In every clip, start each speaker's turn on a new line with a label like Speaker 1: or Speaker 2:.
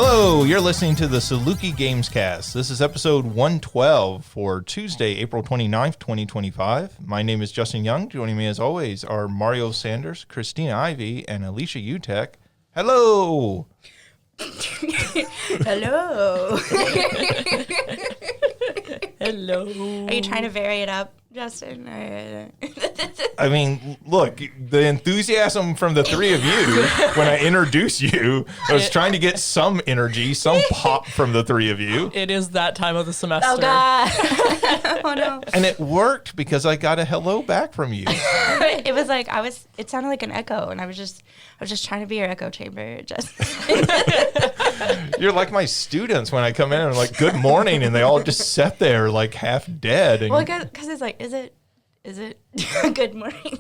Speaker 1: Hello, you're listening to the Saluki Gamescast. This is episode 112 for Tuesday, April 29th, 2025. My name is Justin Young. Joining me as always are Mario Sanders, Christina Ivey, and Alicia Utecht. Hello!
Speaker 2: Hello.
Speaker 3: Hello.
Speaker 2: Are you trying to vary it up, Justin?
Speaker 1: I mean, look, the enthusiasm from the three of you when I introduced you, I was trying to get some energy, some pop from the three of you.
Speaker 3: It is that time of the semester.
Speaker 2: Oh, God. Oh, no.
Speaker 1: And it worked because I got a hello back from you.
Speaker 2: It was like, it sounded like an echo, and I was just trying to be your echo chamber.
Speaker 1: You're like my students when I come in and I'm like, good morning, and they all just sat there like half dead. And
Speaker 2: Well, because it's like, is it good morning?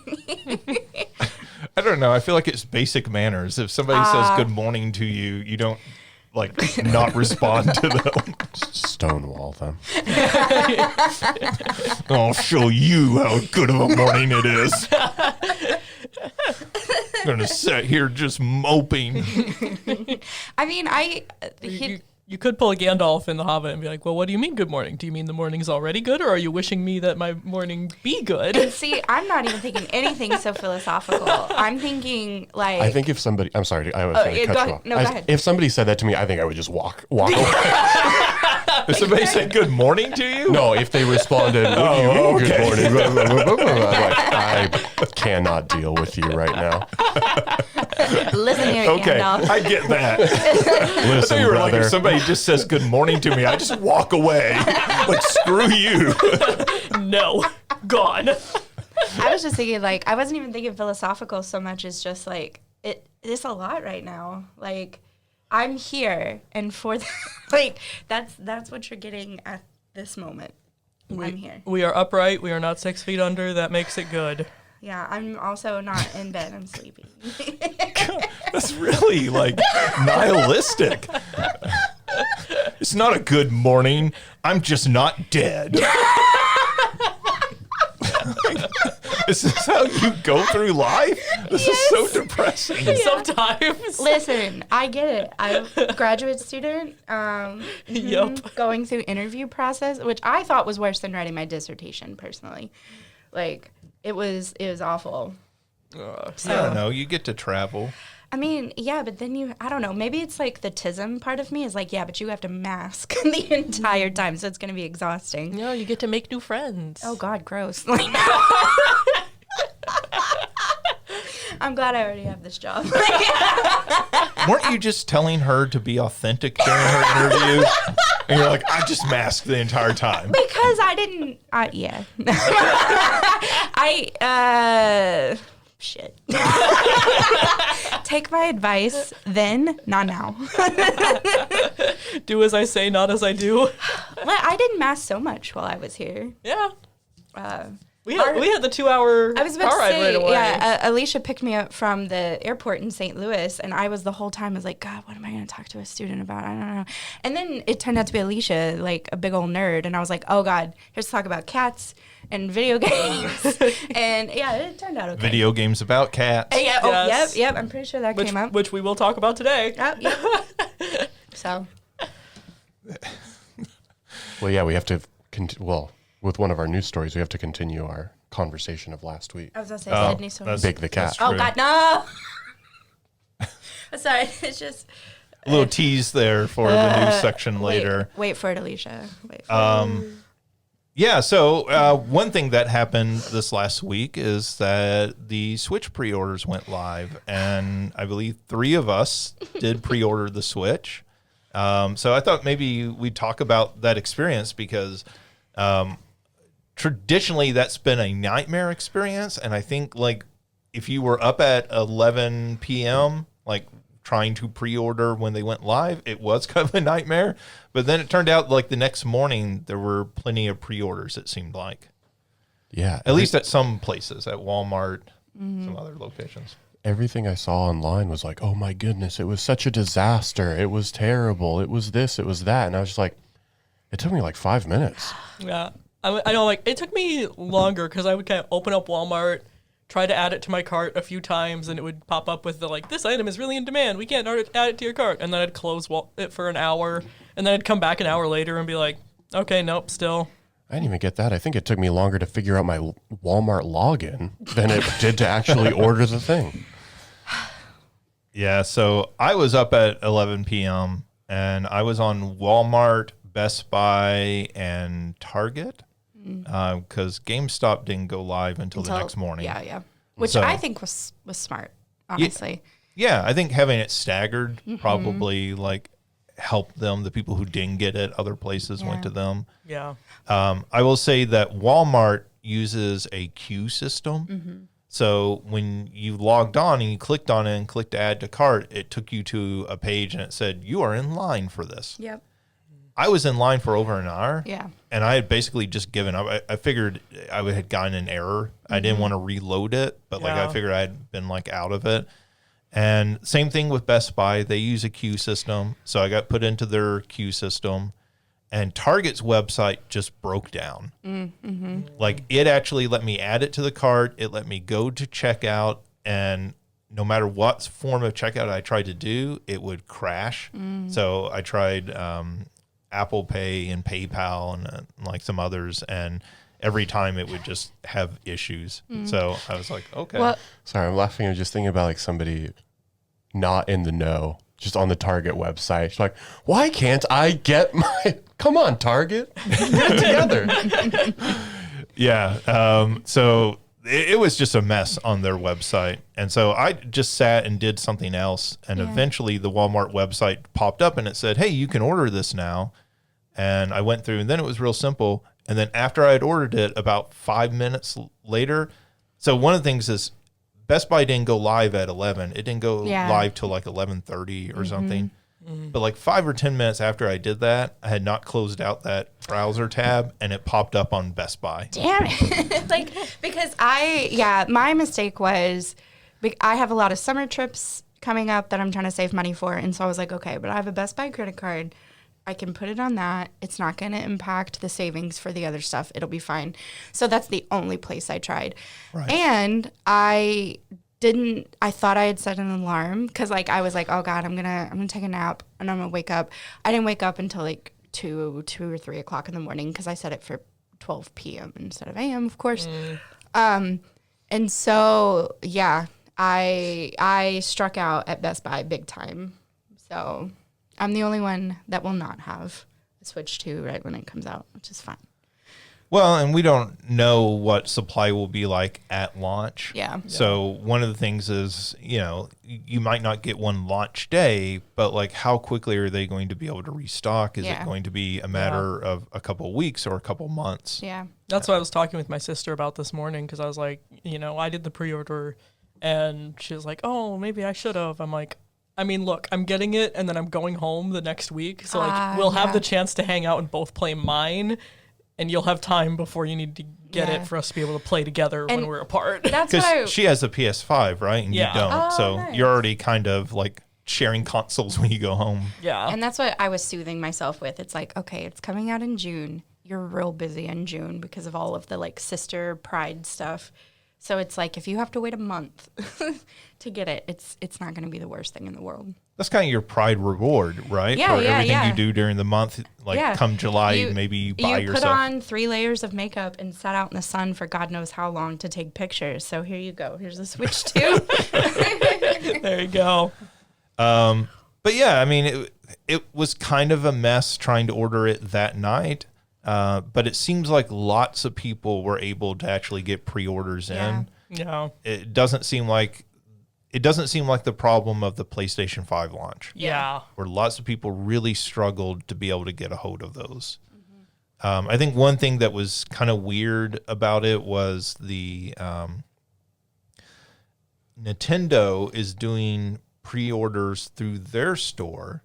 Speaker 1: I don't know. I feel like it's basic manners. If somebody says good morning to you, you don't like not respond to them.
Speaker 4: Stonewall them.
Speaker 1: I'll show you how good of a morning it is. I'm gonna sit here just moping.
Speaker 2: I mean,
Speaker 3: You could pull a Gandalf in the Hobbit and be like, well, what do you mean good morning? Do you mean the morning's already good, or are you wishing me that my morning be good?
Speaker 2: See, I'm not even thinking anything so philosophical. I'm thinking like...
Speaker 4: I think if somebody... I'm sorry, I was going to cut you off.
Speaker 2: No, go ahead.
Speaker 4: If somebody said that to me, I think I would just walk away.
Speaker 1: If somebody said good morning to you?
Speaker 4: No, if they responded, what do you mean good morning? I'm like, I cannot deal with you right now.
Speaker 2: Listen here,
Speaker 1: Okay,
Speaker 2: Gandalf.
Speaker 1: I get that. I
Speaker 4: Listen,
Speaker 1: thought you were like,
Speaker 4: brother.
Speaker 1: if somebody just says good morning to me, I just walk away. Like, screw you.
Speaker 3: No. Gone.
Speaker 2: I was just thinking, like, I wasn't even thinking philosophical so much as just, like, it's a lot right now. Like, I'm here, and for, like, that's what you're getting at this moment. I'm here.
Speaker 3: We are upright. We are not 6 feet under. That makes it good.
Speaker 2: Yeah, I'm also not in bed. I'm sleeping.
Speaker 1: That's really, like, nihilistic. It's not a good morning. I'm just not dead. Is this how you go through life? This is so depressing.
Speaker 3: Sometimes.
Speaker 2: Listen, I get it. I'm a graduate student.
Speaker 3: Yep.
Speaker 2: Going through interview process, which I thought was worse than writing my dissertation, personally. Like, it was awful.
Speaker 1: I don't know. You get to travel.
Speaker 2: I mean, yeah, but then I don't know, maybe it's like the tism part of me is like, yeah, but you have to mask the entire time, so it's going to be exhausting.
Speaker 3: No, you get to make new friends.
Speaker 2: Oh, God, gross. Like, I'm glad I already have this job.
Speaker 1: Weren't you just telling her to be authentic during her interview? And you're like, I just masked the entire time.
Speaker 2: Because I didn't, yeah. Shit. Take my advice then, not now.
Speaker 3: Do as I say, not as I do.
Speaker 2: I didn't mask so much while I was here.
Speaker 3: Yeah. We had the 2-hour
Speaker 2: I was about
Speaker 3: car
Speaker 2: to
Speaker 3: ride
Speaker 2: say,
Speaker 3: right away.
Speaker 2: yeah, Alicia picked me up from the airport in St. Louis, and I was the whole time, I was like, God, what am I going to talk to a student about? I don't know. And then it turned out to be Alicia, like a big old nerd, and I was like, oh, God, here's to talk about cats and video games. And, yeah, it turned out okay.
Speaker 1: Video games about cats.
Speaker 2: Yeah,
Speaker 3: Yes.
Speaker 2: yep, I'm pretty sure that came up.
Speaker 3: Which we will talk about today.
Speaker 2: Yep. So.
Speaker 4: Well, yeah, we have to... with one of our news stories, we have to continue our conversation of last week.
Speaker 2: I was going to say
Speaker 1: Oh,
Speaker 2: Sydney Sweeney.
Speaker 1: that's-
Speaker 4: Big the cat.
Speaker 1: that's
Speaker 2: Oh,
Speaker 1: true.
Speaker 2: God, no. Sorry, it's just...
Speaker 1: A little tease there for the news section later.
Speaker 2: Wait for it, Alicia. Wait for it.
Speaker 1: Yeah, so one thing that happened this last week is that the Switch pre-orders went live, and I believe 3 of us did pre-order the Switch. So I thought maybe we'd talk about that experience because traditionally that's been a nightmare experience, and I think like if you were up at 11 p.m., like trying to pre-order when they went live, it was kind of a nightmare. But then it turned out like the next morning there were plenty of pre-orders, it seemed like.
Speaker 4: Yeah.
Speaker 1: At least at some places, at Walmart, some other locations.
Speaker 4: Everything I saw online was like, oh my goodness, it was such a disaster. It was terrible. It was this, it was that. And I was just like, it took me like 5 minutes.
Speaker 3: Yeah. I know, like, it took me longer because I would kind of open up Walmart, try to add it to my cart a few times, and it would pop up with the like, this item is really in demand. We can't add it to your cart. And then I'd close it for an hour, and then I'd come back an hour later and be like, okay, nope, still.
Speaker 4: I didn't even get that. I think it took me longer to figure out my Walmart login than it did to actually order the thing.
Speaker 1: Yeah, so I was up at 11 p.m. and I was on Walmart, Best Buy, and Target because GameStop didn't go live until the next morning.
Speaker 2: Yeah. Which
Speaker 1: So-
Speaker 2: I think was smart, honestly.
Speaker 1: Yeah, I think having it staggered probably like helped them. The people who didn't get it, other places went to them.
Speaker 3: Yeah.
Speaker 1: I will say that Walmart uses a queue system. So when you logged on and you clicked on it and clicked add to cart, it took you to a page and it said, you are in line for this.
Speaker 2: Yep.
Speaker 1: I was in line for over an hour.
Speaker 2: Yeah.
Speaker 1: And I had basically just given up. I figured I had gotten an error. I didn't want to reload it, but like I figured I had been like out of it. And same thing with Best Buy. They use a queue system. So I got put into their queue system. And Target's website just broke down. Like it actually let me add it to the cart. It let me go to checkout. And no matter what form of checkout I tried to do, it would crash. So I tried Apple Pay and PayPal and like some others. And every time it would just have issues. So I was like, okay.
Speaker 2: Well,
Speaker 4: Sorry, I'm laughing. I'm just thinking about like somebody not in the know, just on the Target website. She's like, why can't I get my... Come on, Target. Get it together.
Speaker 1: Yeah. So it was just a mess on their website. And so I just sat and did something else. And eventually the Walmart website popped up and it said, hey, you can order this now. And I went through and then it was real simple. And then after I had ordered it, about 5 minutes later, so one of the things is Best Buy didn't go live at 11. It didn't go live till like 11:30 or something. But like 5 or 10 minutes after I did that, I had not closed out that browser tab and it popped up on Best Buy.
Speaker 2: damn it. Like, because my mistake was I have a lot of summer trips coming up that I'm trying to save money for. And so I was like, okay, but I have a Best Buy credit card. I can put it on that. It's not going to impact the savings for the other stuff. It'll be fine. So that's the only place I tried.
Speaker 1: Right.
Speaker 2: And I thought I had set an alarm because like I was like, oh God, I'm gonna take a nap and I'm gonna wake up. I didn't wake up until like 2 or 3 o'clock in the morning because I set it for 12 p.m. instead of a.m. of course. And so yeah, I struck out at Best Buy big time. So I'm the only one that will not have a Switch 2 right when it comes out, which is fine.
Speaker 1: Well, and we don't know what supply will be like at launch.
Speaker 2: Yeah.
Speaker 1: So one of the things is, you might not get one launch day, but like how quickly are they going to be able to restock? Is it going to be a matter of a couple of weeks or a couple of months?
Speaker 2: Yeah.
Speaker 3: That's what I was talking with my sister about this morning because I was like, I did the pre-order and she was like, oh, maybe I should have. I'm like, I mean, look, I'm getting it and then I'm going home the next week. So like we'll have the chance to hang out and both play mine. And you'll have time before you need to get it for us to be able to play together when we're apart.
Speaker 2: That's what
Speaker 1: Because she has a PS5, right? And you don't.
Speaker 2: Oh,
Speaker 1: so
Speaker 2: nice.
Speaker 1: you're already kind of like sharing consoles when you go home.
Speaker 3: Yeah.
Speaker 2: And that's what I was soothing myself with. It's like, okay, it's coming out in June. You're real busy in June because of all of the like sister pride stuff. So it's like if you have to wait a month to get it, it's not going to be the worst thing in the world.
Speaker 1: That's kind of your pride reward, right?
Speaker 2: Yeah,
Speaker 1: For
Speaker 2: yeah,
Speaker 1: everything
Speaker 2: yeah.
Speaker 1: you do during the month. Like come July, maybe you buy
Speaker 2: you
Speaker 1: yourself.
Speaker 2: put on 3 layers of makeup and sat out in the sun for God knows how long to take pictures. So here you go. Here's a Switch 2.
Speaker 3: There you go.
Speaker 1: But yeah, I mean, it was kind of a mess trying to order it that night. But it seems like lots of people were able to actually get pre-orders in.
Speaker 3: Yeah.
Speaker 1: It doesn't seem like the problem of the PlayStation 5 launch,
Speaker 3: Yeah.
Speaker 1: where lots of people really struggled to be able to get a hold of those. I think one thing that was kind of weird about it was the Nintendo is doing pre-orders through their store.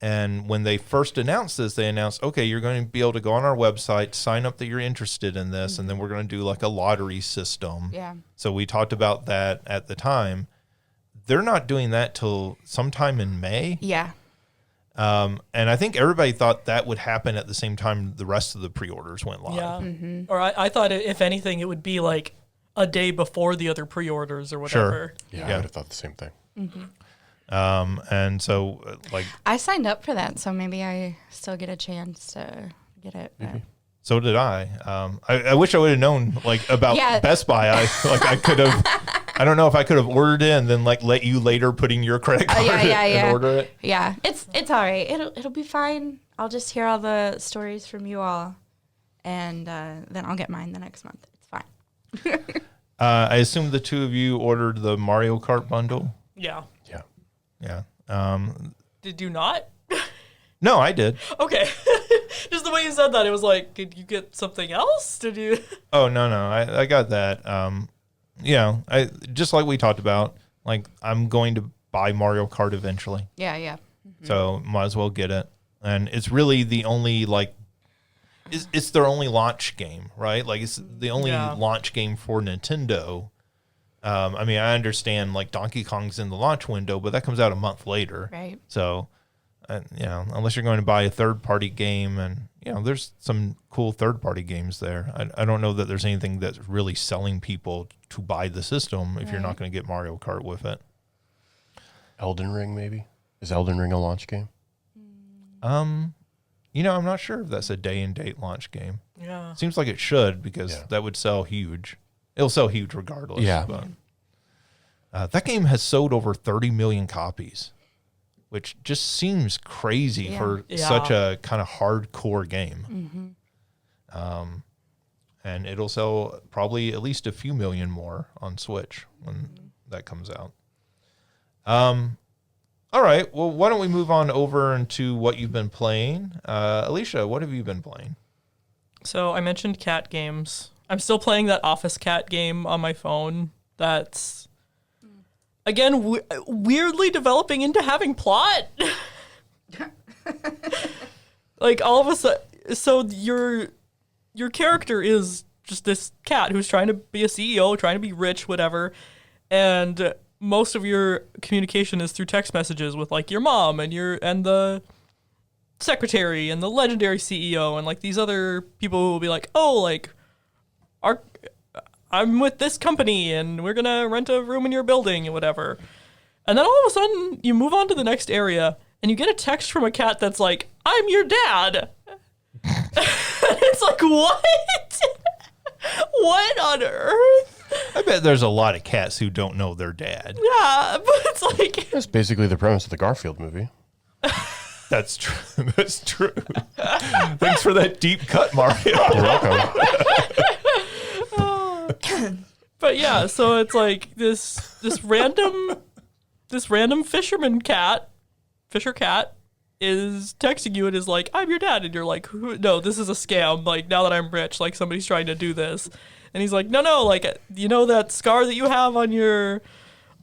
Speaker 1: And when they first announced this, they announced, okay, you're going to be able to go on our website, sign up that you're interested in this, and then we're going to do like a lottery system.
Speaker 2: Yeah.
Speaker 1: So we talked about that at the time. They're not doing that till sometime in May.
Speaker 2: Yeah.
Speaker 1: And I think everybody thought that would happen at the same time the rest of the pre-orders went live.
Speaker 3: Yeah. Or I thought, if anything, it would be like a day before the other pre-orders or whatever.
Speaker 4: Yeah, I would have thought the same thing.
Speaker 1: And so, like,
Speaker 2: I signed up for that, so maybe I still get a chance to get it.
Speaker 1: so did I. I wish I would have known, like, about Best Buy. I could have. I don't know if I could have ordered it and then like let you later put in your credit card and order it.
Speaker 2: Yeah, it's all right. It'll be fine. I'll just hear all the stories from you all, and then I'll get mine the next month. It's fine.
Speaker 1: I assume the two of you ordered the Mario Kart bundle.
Speaker 3: Yeah.
Speaker 1: Yeah.
Speaker 3: Did you not?
Speaker 1: No, I did.
Speaker 3: Okay. Just the way you said that, it was like, did you get something else? Did you?
Speaker 1: Oh, no. I got that. I just like we talked about, like, I'm going to buy Mario Kart eventually.
Speaker 2: Yeah. Mm-hmm.
Speaker 1: So might as well get it. And it's really the only, like, it's their only launch game, right? Like, it's the only launch game for Nintendo. I mean, I understand, like, Donkey Kong's in the launch window, but that comes out a month later.
Speaker 2: Right.
Speaker 1: So, unless you're going to buy a third-party game, and, there's some cool third-party games there. I don't know that there's anything that's really selling people to buy the system if you're not going to get Mario Kart with it.
Speaker 4: Elden Ring, maybe? Is Elden Ring a launch game?
Speaker 1: I'm not sure if that's a day-and-date launch game.
Speaker 3: Yeah.
Speaker 1: Seems like it should, because that would sell huge. It'll sell huge regardless.
Speaker 4: Yeah.
Speaker 1: But, that game has sold over 30 million copies, which just seems crazy for such a kind of hardcore game. Mm-hmm. And it'll sell probably at least a few million more on Switch when that comes out. All right. Well, why don't we move on over into what you've been playing? Alicia, what have you been playing?
Speaker 3: So I mentioned cat games. I'm still playing that Office Cat game on my phone. That's, again, weirdly developing into having plot. Like, all of a sudden, so your character is just this cat who's trying to be a CEO, trying to be rich, whatever, and most of your communication is through text messages with, like, your mom and the secretary and the legendary CEO and, like, these other people who will be like, oh, like, I'm with this company and we're gonna rent a room in your building and whatever. And then all of a sudden you move on to the next area and you get a text from a cat that's like, I'm your dad. It's like, what? What on earth?
Speaker 1: I bet there's a lot of cats who don't know their dad.
Speaker 3: Yeah, but it's like,
Speaker 4: That's basically the premise of the Garfield movie.
Speaker 1: That's true. That's true. Thanks for that deep cut, Mario.
Speaker 4: You're welcome.
Speaker 3: but yeah, so it's like this random fisher cat is texting you and is like, I'm your dad, and you're like, no, this is a scam. Like, now that I'm rich, like, somebody's trying to do this. And he's like, no, like, that scar that you have on your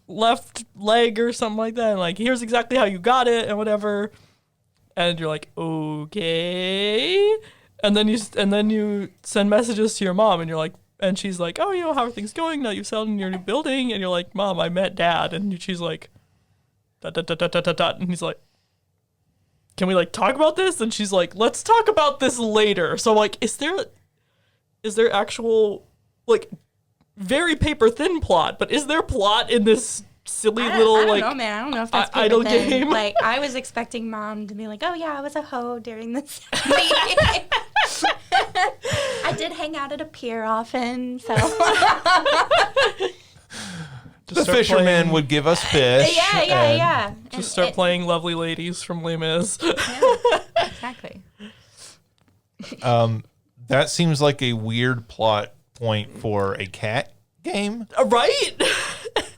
Speaker 3: left leg or something like that, and like, here's exactly how you got it and whatever. And you're like, okay. And then you send messages to your mom, and you're like, and she's like, oh, how are things going? Now you've settled in your new building. And you're like, Mom, I met Dad. And she's like, ... And he's like, can we, like, talk about this? And she's like, let's talk about this later. So, like, is there actual, like, very paper thin plot? But is there plot in this silly little,
Speaker 2: I don't
Speaker 3: like,
Speaker 2: know, man. I don't know if that's
Speaker 3: idle
Speaker 2: thin.
Speaker 3: game?
Speaker 2: Like, I was expecting Mom to be like, oh, yeah, I was a hoe during this meeting. I did hang out at a pier often, so.
Speaker 1: The fisherman would give us fish.
Speaker 2: Yeah.
Speaker 3: Just start playing Lovely Ladies from Les Mis.
Speaker 2: Yeah, exactly.
Speaker 1: That seems like a weird plot point for a cat game.
Speaker 3: Right?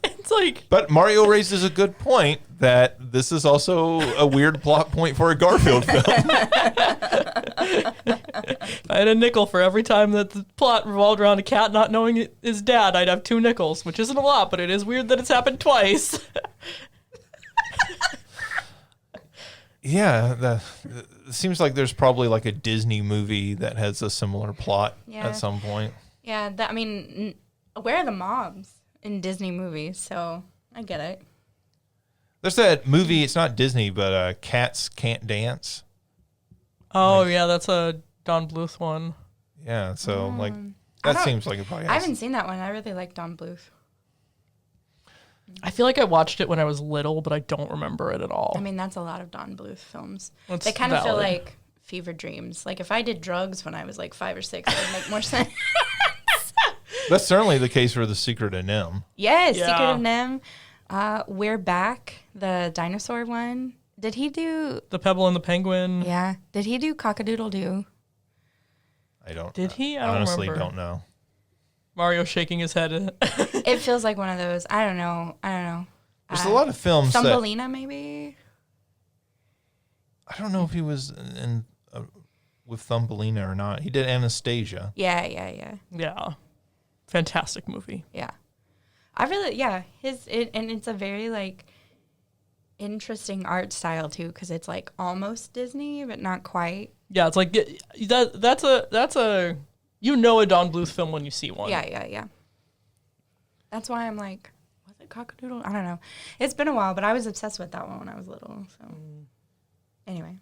Speaker 3: It's like...
Speaker 1: But Mario raises a good point that this is also a weird plot point for a Garfield film.
Speaker 3: I had a nickel for every time that the plot revolved around a cat not knowing his dad. I'd have 2 nickels, which isn't a lot, but it is weird that it's happened twice.
Speaker 1: Yeah, it seems like there's probably like a Disney movie that has a similar plot at some point.
Speaker 2: Yeah, where are the moms in Disney movies? So I get it.
Speaker 1: There's that movie, it's not Disney, but Cats Can't Dance.
Speaker 3: Oh, yeah, that's a Don Bluth one.
Speaker 1: Yeah, so like That seems like it probably has.
Speaker 2: I haven't seen that one. I really like Don Bluth.
Speaker 3: I feel like I watched it when I was little, but I don't remember it at all.
Speaker 2: I mean, that's a lot of Don Bluth films.
Speaker 3: That's
Speaker 2: They kind of feel
Speaker 3: valid.
Speaker 2: like fever dreams. Like if I did drugs when I was like 5 or 6, it would make more sense.
Speaker 1: That's certainly the case for The Secret of Nim.
Speaker 2: Yes,
Speaker 3: Yeah.
Speaker 2: Secret of Nim. We're Back, the dinosaur one. Did he do?
Speaker 3: The Pebble and the Penguin.
Speaker 2: Yeah. Did he do Cock-a-Doodle-Doo?
Speaker 1: I don't.
Speaker 3: Did he? I
Speaker 1: I
Speaker 3: don't
Speaker 1: honestly
Speaker 3: remember.
Speaker 1: don't know.
Speaker 3: Mario shaking his head.
Speaker 2: It feels like one of those. I don't know.
Speaker 1: There's a lot of films that
Speaker 2: Thumbelina, maybe.
Speaker 1: I don't know if he was in with Thumbelina or not. He did Anastasia.
Speaker 2: Yeah.
Speaker 3: Yeah. Fantastic movie.
Speaker 2: Yeah. I really, yeah. And it's a very like interesting art style too, because it's like almost Disney, but not quite.
Speaker 3: Yeah, it's like that's a you know a Don Bluth film when you see one.
Speaker 2: Yeah. That's why I'm like, was it Cock-a-Doodle? I don't know. It's been a while, but I was obsessed with that one when I was little. So anyway.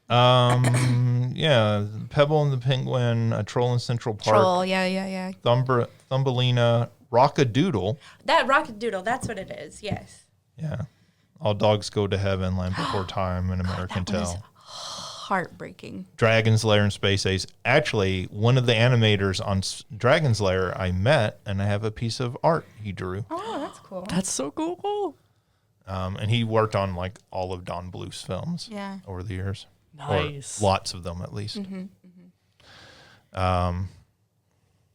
Speaker 1: Yeah, Pebble and the Penguin, A Troll in Central Park,
Speaker 2: Troll, yeah.
Speaker 1: Thumbelina, Rock-a-Doodle.
Speaker 2: That Rock-a-Doodle, that's what it is, yes.
Speaker 1: Yeah, All Dogs Go to Heaven, Land Before Time, An American
Speaker 2: that one is
Speaker 1: Tale,
Speaker 2: heartbreaking.
Speaker 1: Dragon's Lair and Space Ace. Actually, one of the animators on Dragon's Lair I met, and I have a piece of art he drew.
Speaker 2: Oh, that's cool.
Speaker 3: That's so cool.
Speaker 1: And he worked on like all of Don Bluth's films
Speaker 2: Yeah.
Speaker 1: over the years.
Speaker 3: Nice.
Speaker 1: Or lots of them, at least.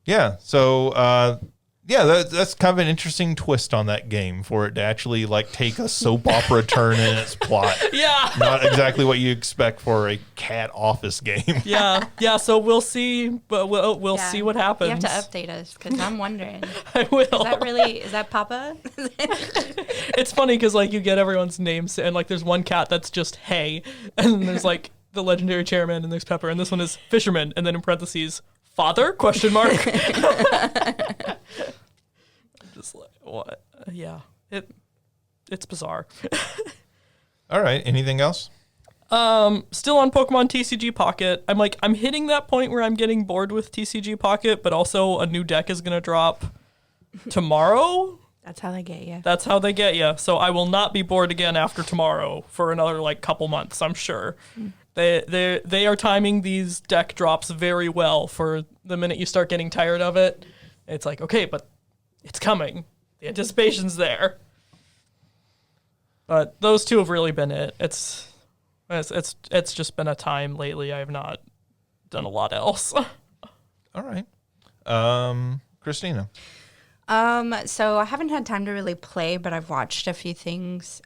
Speaker 1: Yeah. So, that's kind of an interesting twist on that game for it to actually like take a soap opera turn in its plot.
Speaker 3: Yeah.
Speaker 1: Not exactly what you expect for a cat office game.
Speaker 3: Yeah. So we'll see, but we'll
Speaker 2: Yeah.
Speaker 3: see what happens.
Speaker 2: You have to update us, because I'm wondering.
Speaker 3: I will.
Speaker 2: Is that Papa?
Speaker 3: It's funny because like you get everyone's names and like there's one cat that's just Hey, and there's like the legendary chairman and there's Pepper, and this one is Fisherman, and then in parentheses Father ? Just like what? Yeah, it's bizarre.
Speaker 1: All right. Anything else?
Speaker 3: Still on Pokemon TCG Pocket. I'm hitting that point where I'm getting bored with TCG Pocket, but also a new deck is gonna drop tomorrow.
Speaker 2: That's how they get you.
Speaker 3: That's how they get you. So I will not be bored again after tomorrow for another like couple months, I'm sure. They are timing these deck drops very well for the minute you start getting tired of it. It's like, okay, but it's coming. The anticipation's there. But those two have really been it. It's just been a time lately. I have not done a lot else.
Speaker 1: All right. Christina.
Speaker 2: So I haven't had time to really play, but I've watched a few things.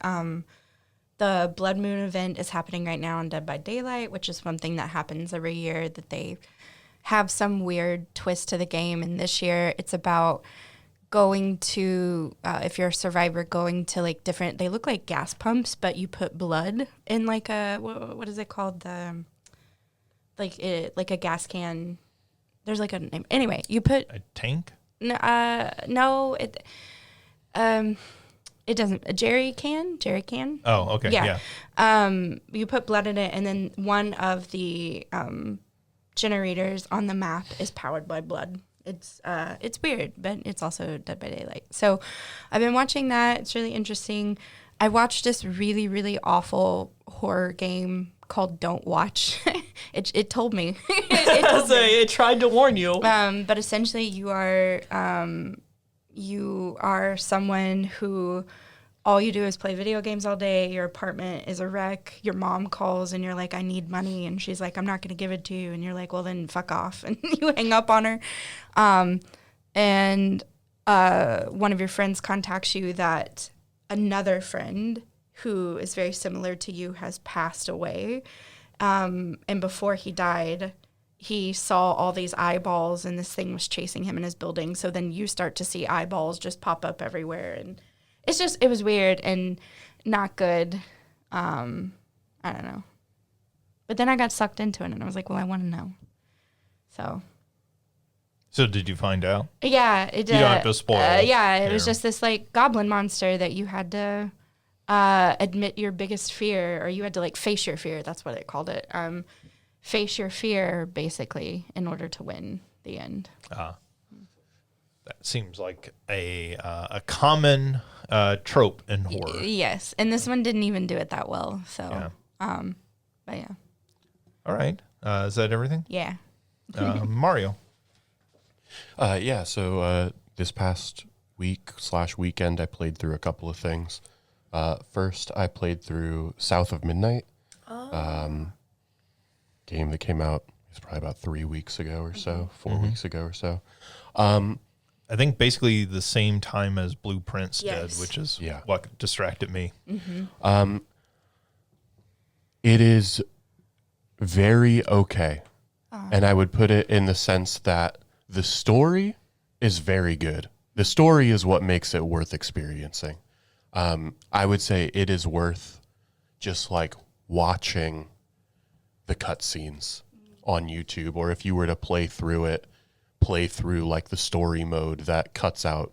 Speaker 2: The Blood Moon event is happening right now on Dead by Daylight, which is one thing that happens every year, that they have some weird twist to the game. And this year it's about going to, if you're a survivor, going to like different, they look like gas pumps, but you put blood in like a, what is it called? Like a gas can. There's like a name. Anyway, you put
Speaker 1: A tank?
Speaker 2: no, it doesn't. A jerry can.
Speaker 1: Oh, okay. Yeah.
Speaker 2: You put blood in it, and then one of the generators on the map is powered by blood. It's weird, but it's also Dead by Daylight. So I've been watching that. It's really interesting. I watched this really, really awful horror game called Don't Watch. It told me.
Speaker 3: It tried to warn you.
Speaker 2: But essentially, you are someone who all you do is play video games all day. Your apartment is a wreck. Your mom calls and you're like, I need money. And she's like, I'm not going to give it to you. And you're like, well, then fuck off. And you hang up on her. And one of your friends contacts you that another friend who is very similar to you has passed away. And before he died, he saw all these eyeballs and this thing was chasing him in his building. So then you start to see eyeballs just pop up everywhere. And it was weird and not good. I don't know. But then I got sucked into it and I was like, well, I want to know.
Speaker 1: So did you find out?
Speaker 2: Yeah.
Speaker 1: You don't have to spoil.
Speaker 2: It was just this like goblin monster that you had to admit your biggest fear, or you had to like face your fear. That's what they called it. Face your fear, basically, in order to win. the end.
Speaker 1: That seems like a common trope in horror.
Speaker 2: Yes, and this one didn't even do it that well. So, but yeah.
Speaker 1: All right. Is that everything?
Speaker 2: Yeah.
Speaker 1: Mario.
Speaker 4: So this past weekend, I played through a couple of things. First, I played through South of Midnight. Game that came out, it's probably about 3 weeks ago or so, 4 weeks ago or so.
Speaker 1: I think basically the same time as Blueprints did, which is what distracted me.
Speaker 4: It is very okay. And I would put it in the sense that the story is very good. The story is what makes it worth experiencing. I would say it is worth just like watching the cutscenes on YouTube, or if you were to play through like the story mode that cuts out.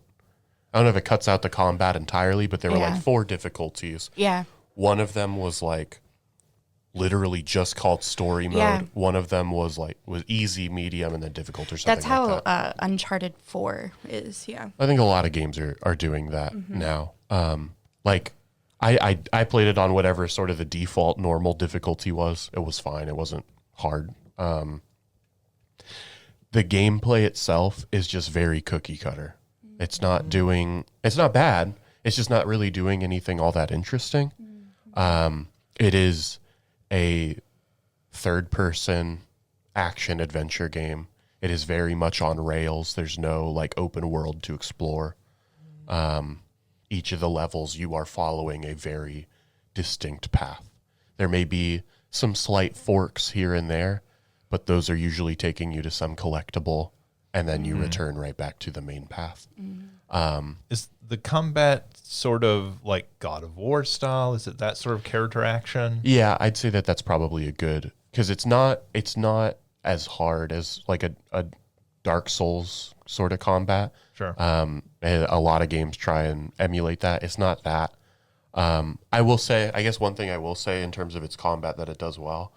Speaker 4: I don't know if it cuts out the combat entirely, but there were like 4 difficulties.
Speaker 2: Yeah.
Speaker 4: One of them was like literally just called story mode.
Speaker 2: Yeah.
Speaker 4: One of them was easy, medium, and then difficult or something.
Speaker 2: That's how
Speaker 4: like that.
Speaker 2: Uncharted 4 is. Yeah.
Speaker 4: I think a lot of games are doing that now. Like I played it on whatever sort of the default normal difficulty was. It was fine. It wasn't hard. The gameplay itself is just very cookie cutter. It's not bad. It's just not really doing anything all that interesting. It is a third-person action adventure game. It is very much on rails. There's no like open world to explore. Each of the levels you are following a very distinct path. There may be some slight forks here and there, but those are usually taking you to some collectible, and then you return right back to the main path.
Speaker 1: Is the combat sort of like God of War style? Is it that sort of character action?
Speaker 4: Yeah, I'd say that's probably a good, because it's not as hard as like a Dark Souls sort of combat.
Speaker 1: Sure.
Speaker 4: And a lot of games try and emulate that. It's not that. I will say, I guess one thing I will say in terms of its combat that it does well,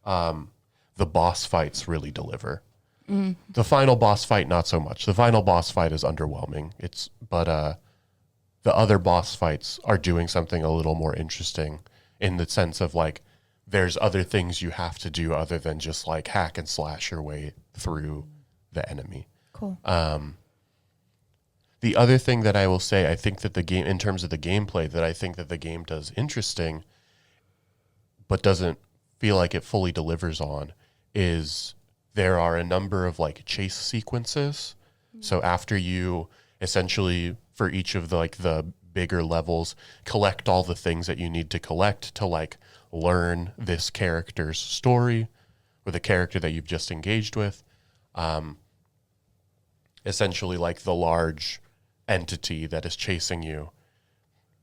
Speaker 4: the boss fights really deliver. The final boss fight, not so much. The final boss fight is underwhelming. But the other boss fights are doing something a little more interesting in the sense of like, there's other things you have to do other than just like hack and slash your way through the enemy.
Speaker 2: Cool.
Speaker 4: The other thing that I will say, I think that the game, in terms of the gameplay, that I think that the game does interesting, but doesn't feel like it fully delivers on, is there are a number of like chase sequences. So after you essentially, for each of the bigger levels, collect all the things that you need to collect to like learn this character's story or the character that you've just engaged with. Essentially like the large entity that is chasing you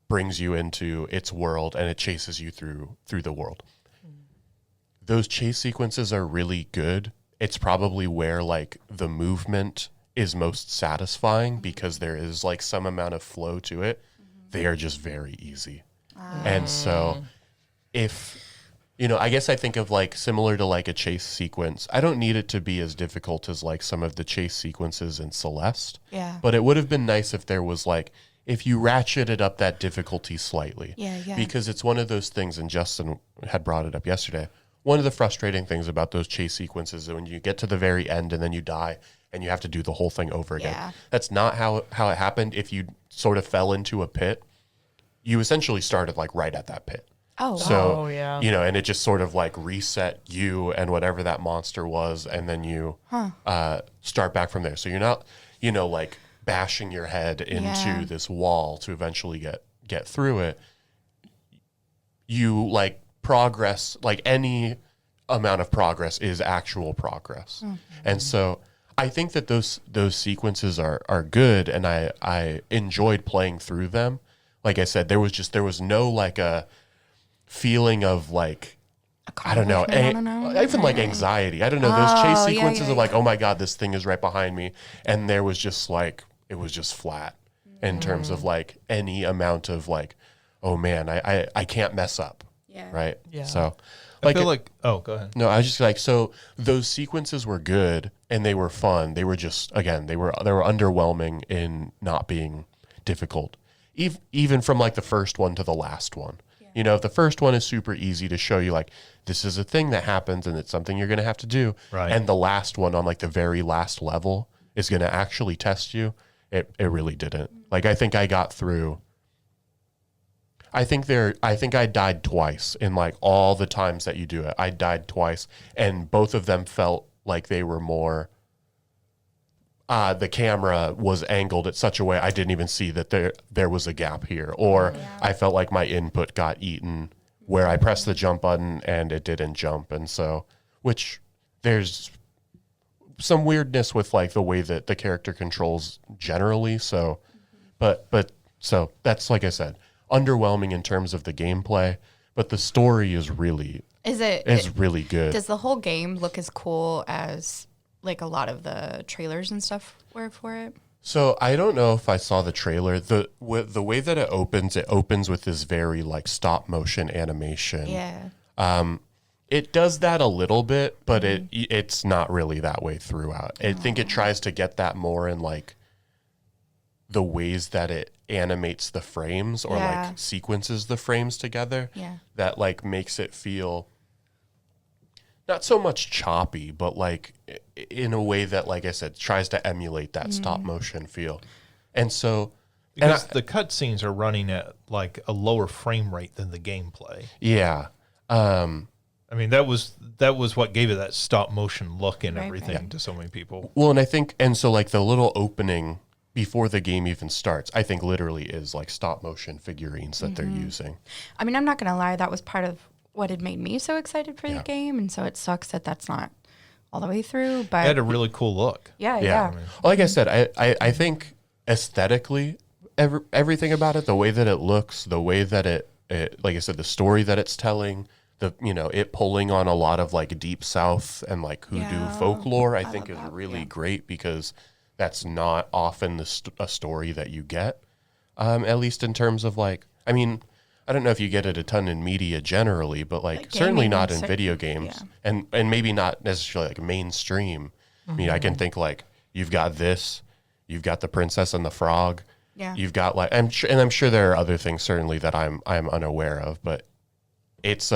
Speaker 4: brings you into its world and it chases you through the world. Those chase sequences are really good. It's probably where like the movement is most satisfying because there is like some amount of flow to it. They are just very easy. And so if, I guess I think of like similar to like a chase sequence. I don't need it to be as difficult as like some of the chase sequences in Celeste.
Speaker 2: Yeah.
Speaker 4: But it would have been nice if there was like, if you ratcheted up that difficulty slightly.
Speaker 2: Yeah.
Speaker 4: Because it's one of those things, and Justin had brought it up yesterday. One of the frustrating things about those chase sequences is when you get to the very end and then you die and you have to do the whole thing over again.
Speaker 2: Yeah.
Speaker 4: That's not how it happened. If you sort of fell into a pit, you essentially started like right at that pit.
Speaker 2: Oh,
Speaker 4: So,
Speaker 3: yeah.
Speaker 4: and it just sort of like reset you and whatever that monster was, and then you start back from there. So you're not, like bashing your head into this wall to eventually get through it. You like progress, like any amount of progress is actual progress. And so I think that those sequences are good, and I enjoyed playing through them. Like I said, there was no like a feeling of like, I don't know, even like anxiety. I don't know, those chase sequences of like, oh my God, this thing is right behind me. And there was just like, it was just flat in terms of like any amount of like, oh man, I can't mess up.
Speaker 2: Yeah.
Speaker 4: right?
Speaker 3: Yeah.
Speaker 4: So,
Speaker 1: I feel like, oh, go ahead.
Speaker 4: no, I was just like, so those sequences were good and they were fun. They were just, again, they were underwhelming in not being difficult, even from like the first one to the last one. Yeah. You know, if the first one is super easy to show you, like, this is a thing that happens and it's something you're going to have to do.
Speaker 1: Right.
Speaker 4: And the last one on like the very last level is going to actually test you. It really didn't. Like, I think I got through. I think I died twice in like all the times that you do it. I died twice, and both of them felt like they were more. The camera was angled at such a way I didn't even see that there was a gap here, or I felt like my input got eaten where I pressed the jump button and it didn't jump, and so which there's some weirdness with like the way that the character controls generally. So, but so that's, like I said, underwhelming in terms of the gameplay, but the story is really really good.
Speaker 2: Does the whole game look as cool as like a lot of the trailers and stuff were for it?
Speaker 4: So I don't know if I saw the trailer. The way that it opens with this very like stop motion animation.
Speaker 2: Yeah.
Speaker 4: It does that a little bit, but it's not really that way throughout. I think it tries to get that more in like the ways that it animates the frames or like sequences the frames together.
Speaker 2: Yeah.
Speaker 4: That like makes it feel not so much choppy, but like in a way that, like I said, tries to emulate that stop motion feel. And so
Speaker 1: Because the cutscenes are running at like a lower frame rate than the gameplay.
Speaker 4: yeah.
Speaker 1: I mean, that was what gave it that stop motion look and
Speaker 2: Right,
Speaker 1: everything
Speaker 2: right.
Speaker 1: to so many people.
Speaker 4: Well, and I think, and so like the little opening before the game even starts, I think literally is like stop motion figurines that they're using.
Speaker 2: I mean, I'm not going to lie. That was part of what had made me so excited for
Speaker 4: Yeah.
Speaker 2: the game. And so it sucks that that's not all the way through. But
Speaker 1: It had a really cool look.
Speaker 2: yeah.
Speaker 4: Like I said, I think aesthetically, everything about it, the way that it looks, the way that it like I said, the story that it's telling, it pulling on a lot of like Deep South and like hoodoo
Speaker 2: Yeah.
Speaker 4: folklore, I think is
Speaker 2: love that,
Speaker 4: really
Speaker 2: yeah.
Speaker 4: great because that's not often a story that you get, at least in terms of like, I mean, I don't know if you get it a ton in media generally, but like certainly
Speaker 2: gaming,
Speaker 4: not in video games,
Speaker 2: yeah.
Speaker 4: and maybe not necessarily like mainstream. I mean, I can think like you've got the Princess and the Frog.
Speaker 2: Yeah.
Speaker 4: You've got like I'm sure there are other things certainly that I'm unaware of, but it's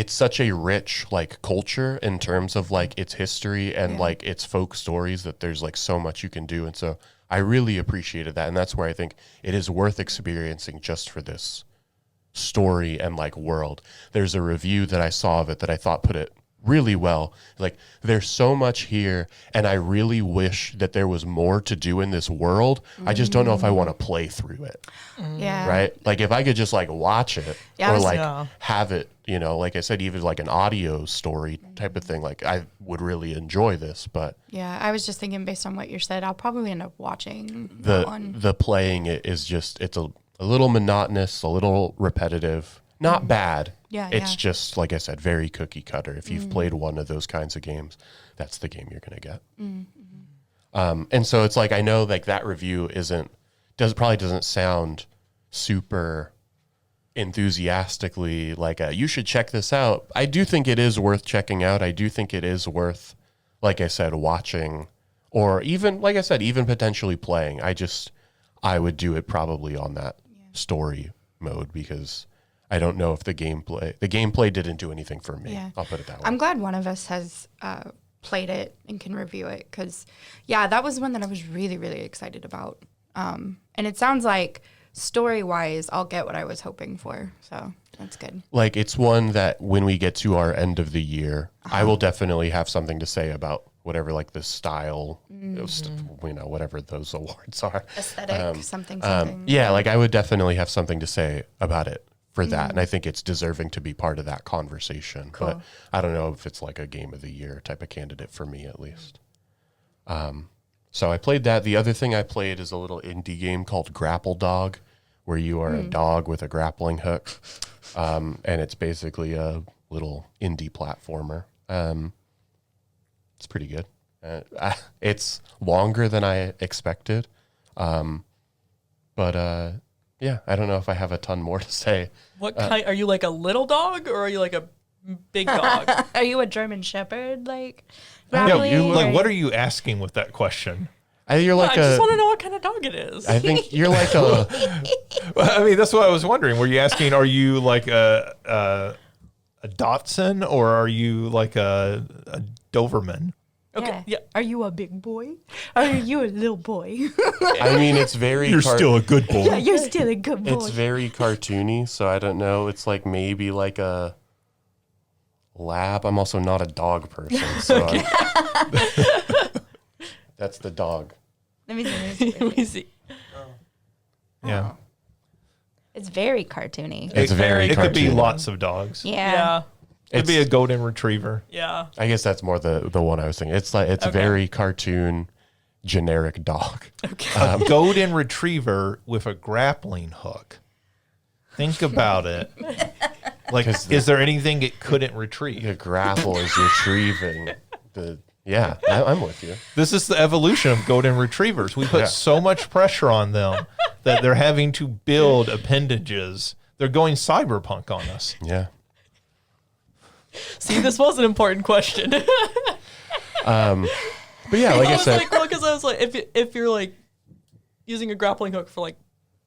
Speaker 4: such a rich like culture in terms of like its history and like its folk stories that there's like so much you can do, and so I really appreciated that, and that's where I think it is worth experiencing just for this story and like world. There's a review that I saw of it that I thought put it really well. Like, there's so much here, and I really wish that there was more to do in this world. I just don't know if I want to play through it.
Speaker 2: Yeah.
Speaker 4: Right? Like, if I could just like watch it
Speaker 2: Yeah, I
Speaker 4: or
Speaker 2: was-
Speaker 4: like
Speaker 3: Yeah.
Speaker 4: have it, like I said, even like an audio story type of thing, like I would really enjoy this. But
Speaker 2: Yeah. I was just thinking, based on what you said, I'll probably end up watching that one.
Speaker 4: the playing it is just, it's a little monotonous, a little repetitive. Not bad.
Speaker 2: Yeah,
Speaker 4: It's
Speaker 2: yeah.
Speaker 4: just, like I said, very cookie cutter. If you've played one of those kinds of games, that's the game you're going to get. And so it's like, I know like that review probably doesn't sound super enthusiastically like you should check this out. I do think it is worth checking out. I do think it is worth, like I said, watching, or even, like I said, even potentially playing. I would do it probably on that story mode, because I don't know if the gameplay didn't do anything for me.
Speaker 2: Yeah.
Speaker 4: I'll put it that way.
Speaker 2: I'm glad one of us has played it and can review it, because, that was one that I was really, really excited about. And it sounds like story-wise, I'll get what I was hoping for. So that's good.
Speaker 4: Like, it's one that when we get to our end of the year, I will definitely have something to say about whatever, like the style, whatever those awards are.
Speaker 2: Aesthetic, something.
Speaker 4: Yeah, like I would definitely have something to say about it for that. And I think it's deserving to be part of that conversation.
Speaker 2: Cool.
Speaker 4: But I don't know if it's like a game of the year type of candidate for me, at least. So I played that. The other thing I played is a little indie game called Grapple Dog, where you are a dog with a grappling hook. And it's basically a little indie platformer. It's pretty good. It's longer than I expected. But yeah, I don't know if I have a ton more to say.
Speaker 3: What kind? Are you like a little dog or are you like a big dog?
Speaker 2: Are you a German Shepherd? Like,
Speaker 1: Yeah,
Speaker 2: grappling,
Speaker 1: like,
Speaker 2: or-
Speaker 1: what are you asking with that question?
Speaker 4: You're like
Speaker 3: I just want to know what kind of dog it is.
Speaker 4: I think you're like a.
Speaker 1: Well, I mean, that's what I was wondering. Were you asking, are you like a Dachshund or are you like a Doberman?
Speaker 3: Okay, yeah.
Speaker 2: Are you a big boy? Are you a little boy?
Speaker 4: I mean, it's very.
Speaker 1: You're still a good boy.
Speaker 2: You're still a good boy.
Speaker 4: It's very cartoony, so I don't know. It's like maybe like a lab. I'm also not a dog person, so that's the dog.
Speaker 2: Let me see.
Speaker 3: Let me see.
Speaker 1: Yeah.
Speaker 2: It's very cartoony.
Speaker 4: It's very
Speaker 1: It could be
Speaker 4: cartoony.
Speaker 1: lots of dogs.
Speaker 2: Yeah.
Speaker 3: Yeah.
Speaker 1: It could be a golden retriever.
Speaker 3: Yeah.
Speaker 4: I guess that's more the one I was thinking. It's like it's
Speaker 3: Okay.
Speaker 4: very cartoon, generic dog.
Speaker 1: A golden retriever with a grappling hook. Think about it. Like, is there anything it couldn't retrieve?
Speaker 4: The grapple is retrieving the. Yeah, I'm with you.
Speaker 1: This is the evolution of golden retrievers. We put
Speaker 4: Yeah.
Speaker 1: so much pressure on them that they're having to build appendages. They're going cyberpunk on us.
Speaker 4: Yeah.
Speaker 3: See, this was an important question.
Speaker 4: But yeah, like I said,
Speaker 3: because I was like, if you're like using a grappling hook for like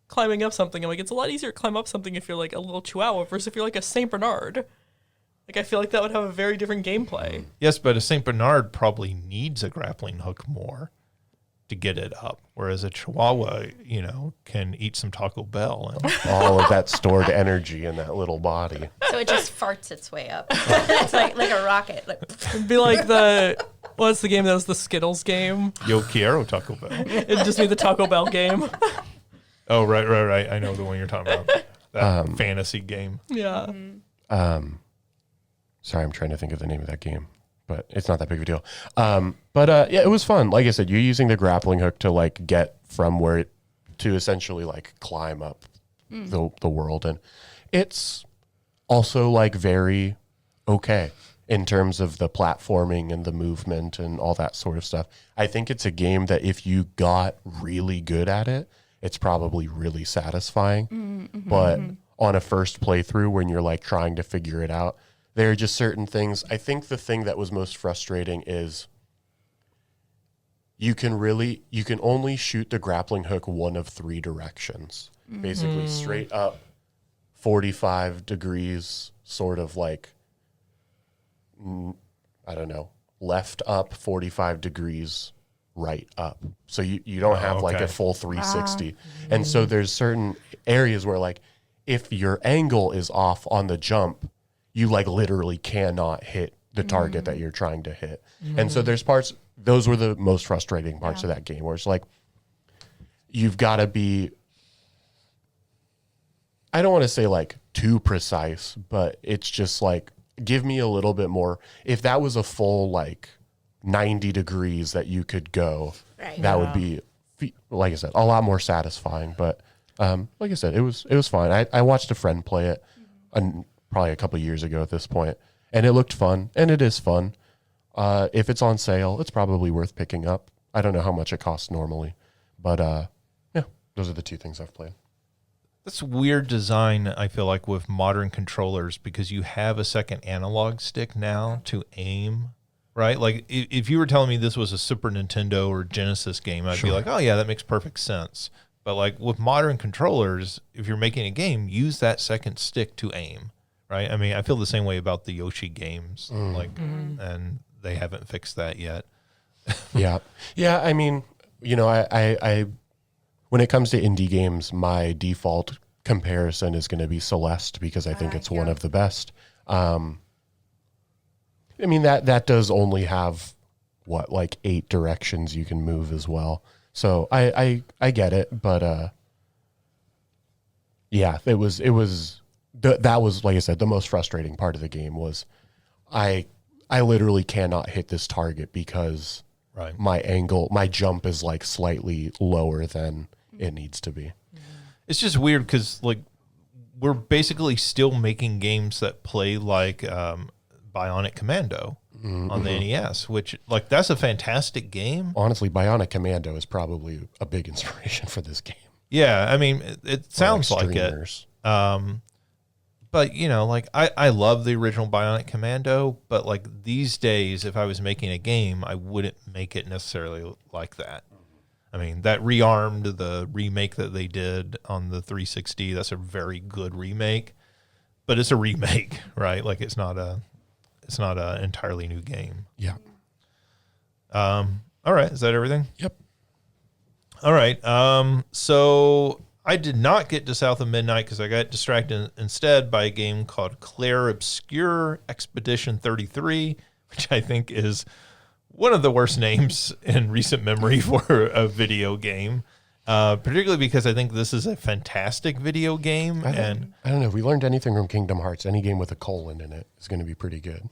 Speaker 3: climbing up something, I'm like, it's a lot easier to climb up something if you're like a little Chihuahua versus if you're like a Saint Bernard. Like, I feel like that would have a very different gameplay.
Speaker 1: Yes, but a Saint Bernard probably needs a grappling hook more to get it up, whereas a Chihuahua, can eat some Taco Bell. And
Speaker 4: all of that stored energy in that little body.
Speaker 2: So it just farts its way up. It's like a rocket. Like,
Speaker 3: It'd be like what's the game that was the Skittles game?
Speaker 1: Yo quiero Taco Bell.
Speaker 3: It'd just be the Taco Bell game.
Speaker 1: Oh, right. I know the one you're talking about. That fantasy game.
Speaker 3: Yeah.
Speaker 4: Sorry, I'm trying to think of the name of that game, but it's not that big of a deal. Yeah, it was fun. Like I said, you're using the grappling hook to like get from where to essentially like climb up the world, and it's also like very okay in terms of the platforming and the movement and all that sort of stuff. I think it's a game that if you got really good at it, it's probably really satisfying. But on a first playthrough, when you're like trying to figure it out, there are just certain things. I think the thing that was most frustrating is you can only shoot the grappling hook one of three directions. Basically straight up 45 degrees, sort of like, I don't know, left up 45 degrees, right up. So you don't have like a full 360. And so there's certain areas where like if your angle is off on the jump, you like literally cannot hit the target that you're trying to hit. And so there's parts, those were the most frustrating parts of that game, where it's like, you've got to be, I don't want to say like too precise, but it's just like, give me a little bit more. If that was a full like 90 degrees that you could go, that would be, like I said, a lot more satisfying. But like I said, it was fine. I watched a friend play it probably a couple of years ago at this point, and it looked fun, and it is fun. If it's on sale, it's probably worth picking up. I don't know how much it costs normally, but yeah, those are the two things I've played.
Speaker 1: That's weird design, I feel like, with modern controllers, because you have a second analog stick now to aim, right? Like, if you were telling me this was a Super Nintendo or Genesis game, I'd be like, oh, yeah, that makes perfect sense. But, like, with modern controllers, if you're making a game, use that second stick to aim, right? I mean, I feel the same way about the Yoshi games, and they haven't fixed that yet.
Speaker 4: Yeah. I mean, I when it comes to indie games, my default comparison is going to be Celeste, because I think it's one of the best. I mean, that does only have like 8 directions you can move as well. So I get it, but yeah, that was like I said, the most frustrating part of the game was I literally cannot hit this target because my jump is like slightly lower than it needs to be.
Speaker 1: It's just weird because, like, we're basically still making games that play like Bionic Commando on the NES, which, that's a fantastic game.
Speaker 4: Honestly, Bionic Commando is probably a big inspiration for this game.
Speaker 1: Yeah, I mean, it sounds like it.
Speaker 4: streamers.
Speaker 1: But you know, like I love the original Bionic Commando, but like these days, if I was making a game, I wouldn't make it necessarily like that. I mean, that Rearmed, the remake that they did on the 360, that's a very good remake, but it's a remake, right? Like it's not a entirely new game.
Speaker 4: Yeah.
Speaker 1: All right, is that everything?
Speaker 4: Yep.
Speaker 1: All right. So I did not get to South of Midnight because I got distracted instead by a game called Clair Obscur Expedition 33, which I think is one of the worst names in recent memory for a video game, particularly because I think this is a fantastic video game.
Speaker 4: I don't know. If we learned anything from Kingdom Hearts, any game with a colon in it is going to be pretty good.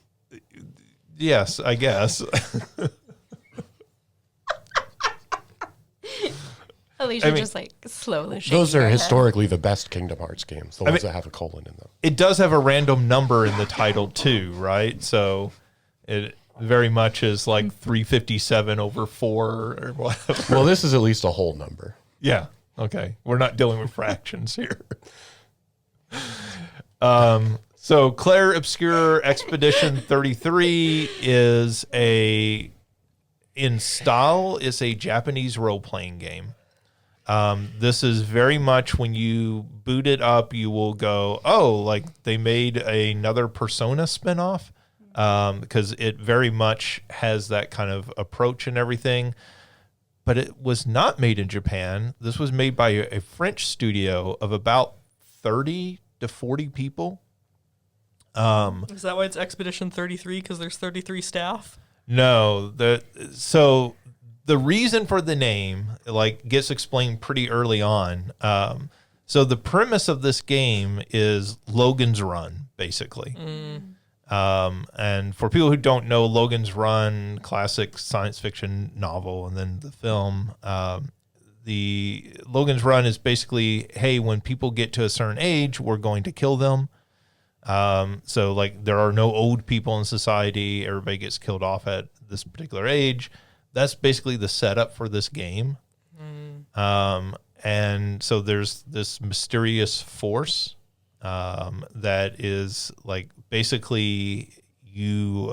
Speaker 1: Yes, I guess.
Speaker 2: Alicia just like slowly shaking
Speaker 4: Those are
Speaker 2: her head.
Speaker 4: historically the best Kingdom Hearts games, the ones that have a colon in them.
Speaker 1: It does have a random number in the title too, right? So it very much is like 357 over 4 or whatever.
Speaker 4: Well, this is at least a whole number.
Speaker 1: Yeah. Okay. We're not dealing with fractions here. So Clair Obscur Expedition 33 is in style, is a Japanese role-playing game. This is very much when you boot it up, you will go, oh, like they made another Persona spinoff, because it very much has that kind of approach and everything. But it was not made in Japan. This was made by a French studio of about 30 to 40 people.
Speaker 3: Is that why it's Expedition 33? Because there's 33 staff?
Speaker 1: No, so the reason for the name like gets explained pretty early on. So the premise of this game is Logan's Run, basically. And for people who don't know, Logan's Run, classic science fiction novel, and then the film. The Logan's Run is basically, hey, when people get to a certain age, we're going to kill them. So like there are no old people in society. Everybody gets killed off at this particular age. That's basically the setup for this game. And so there's this mysterious force that is like basically you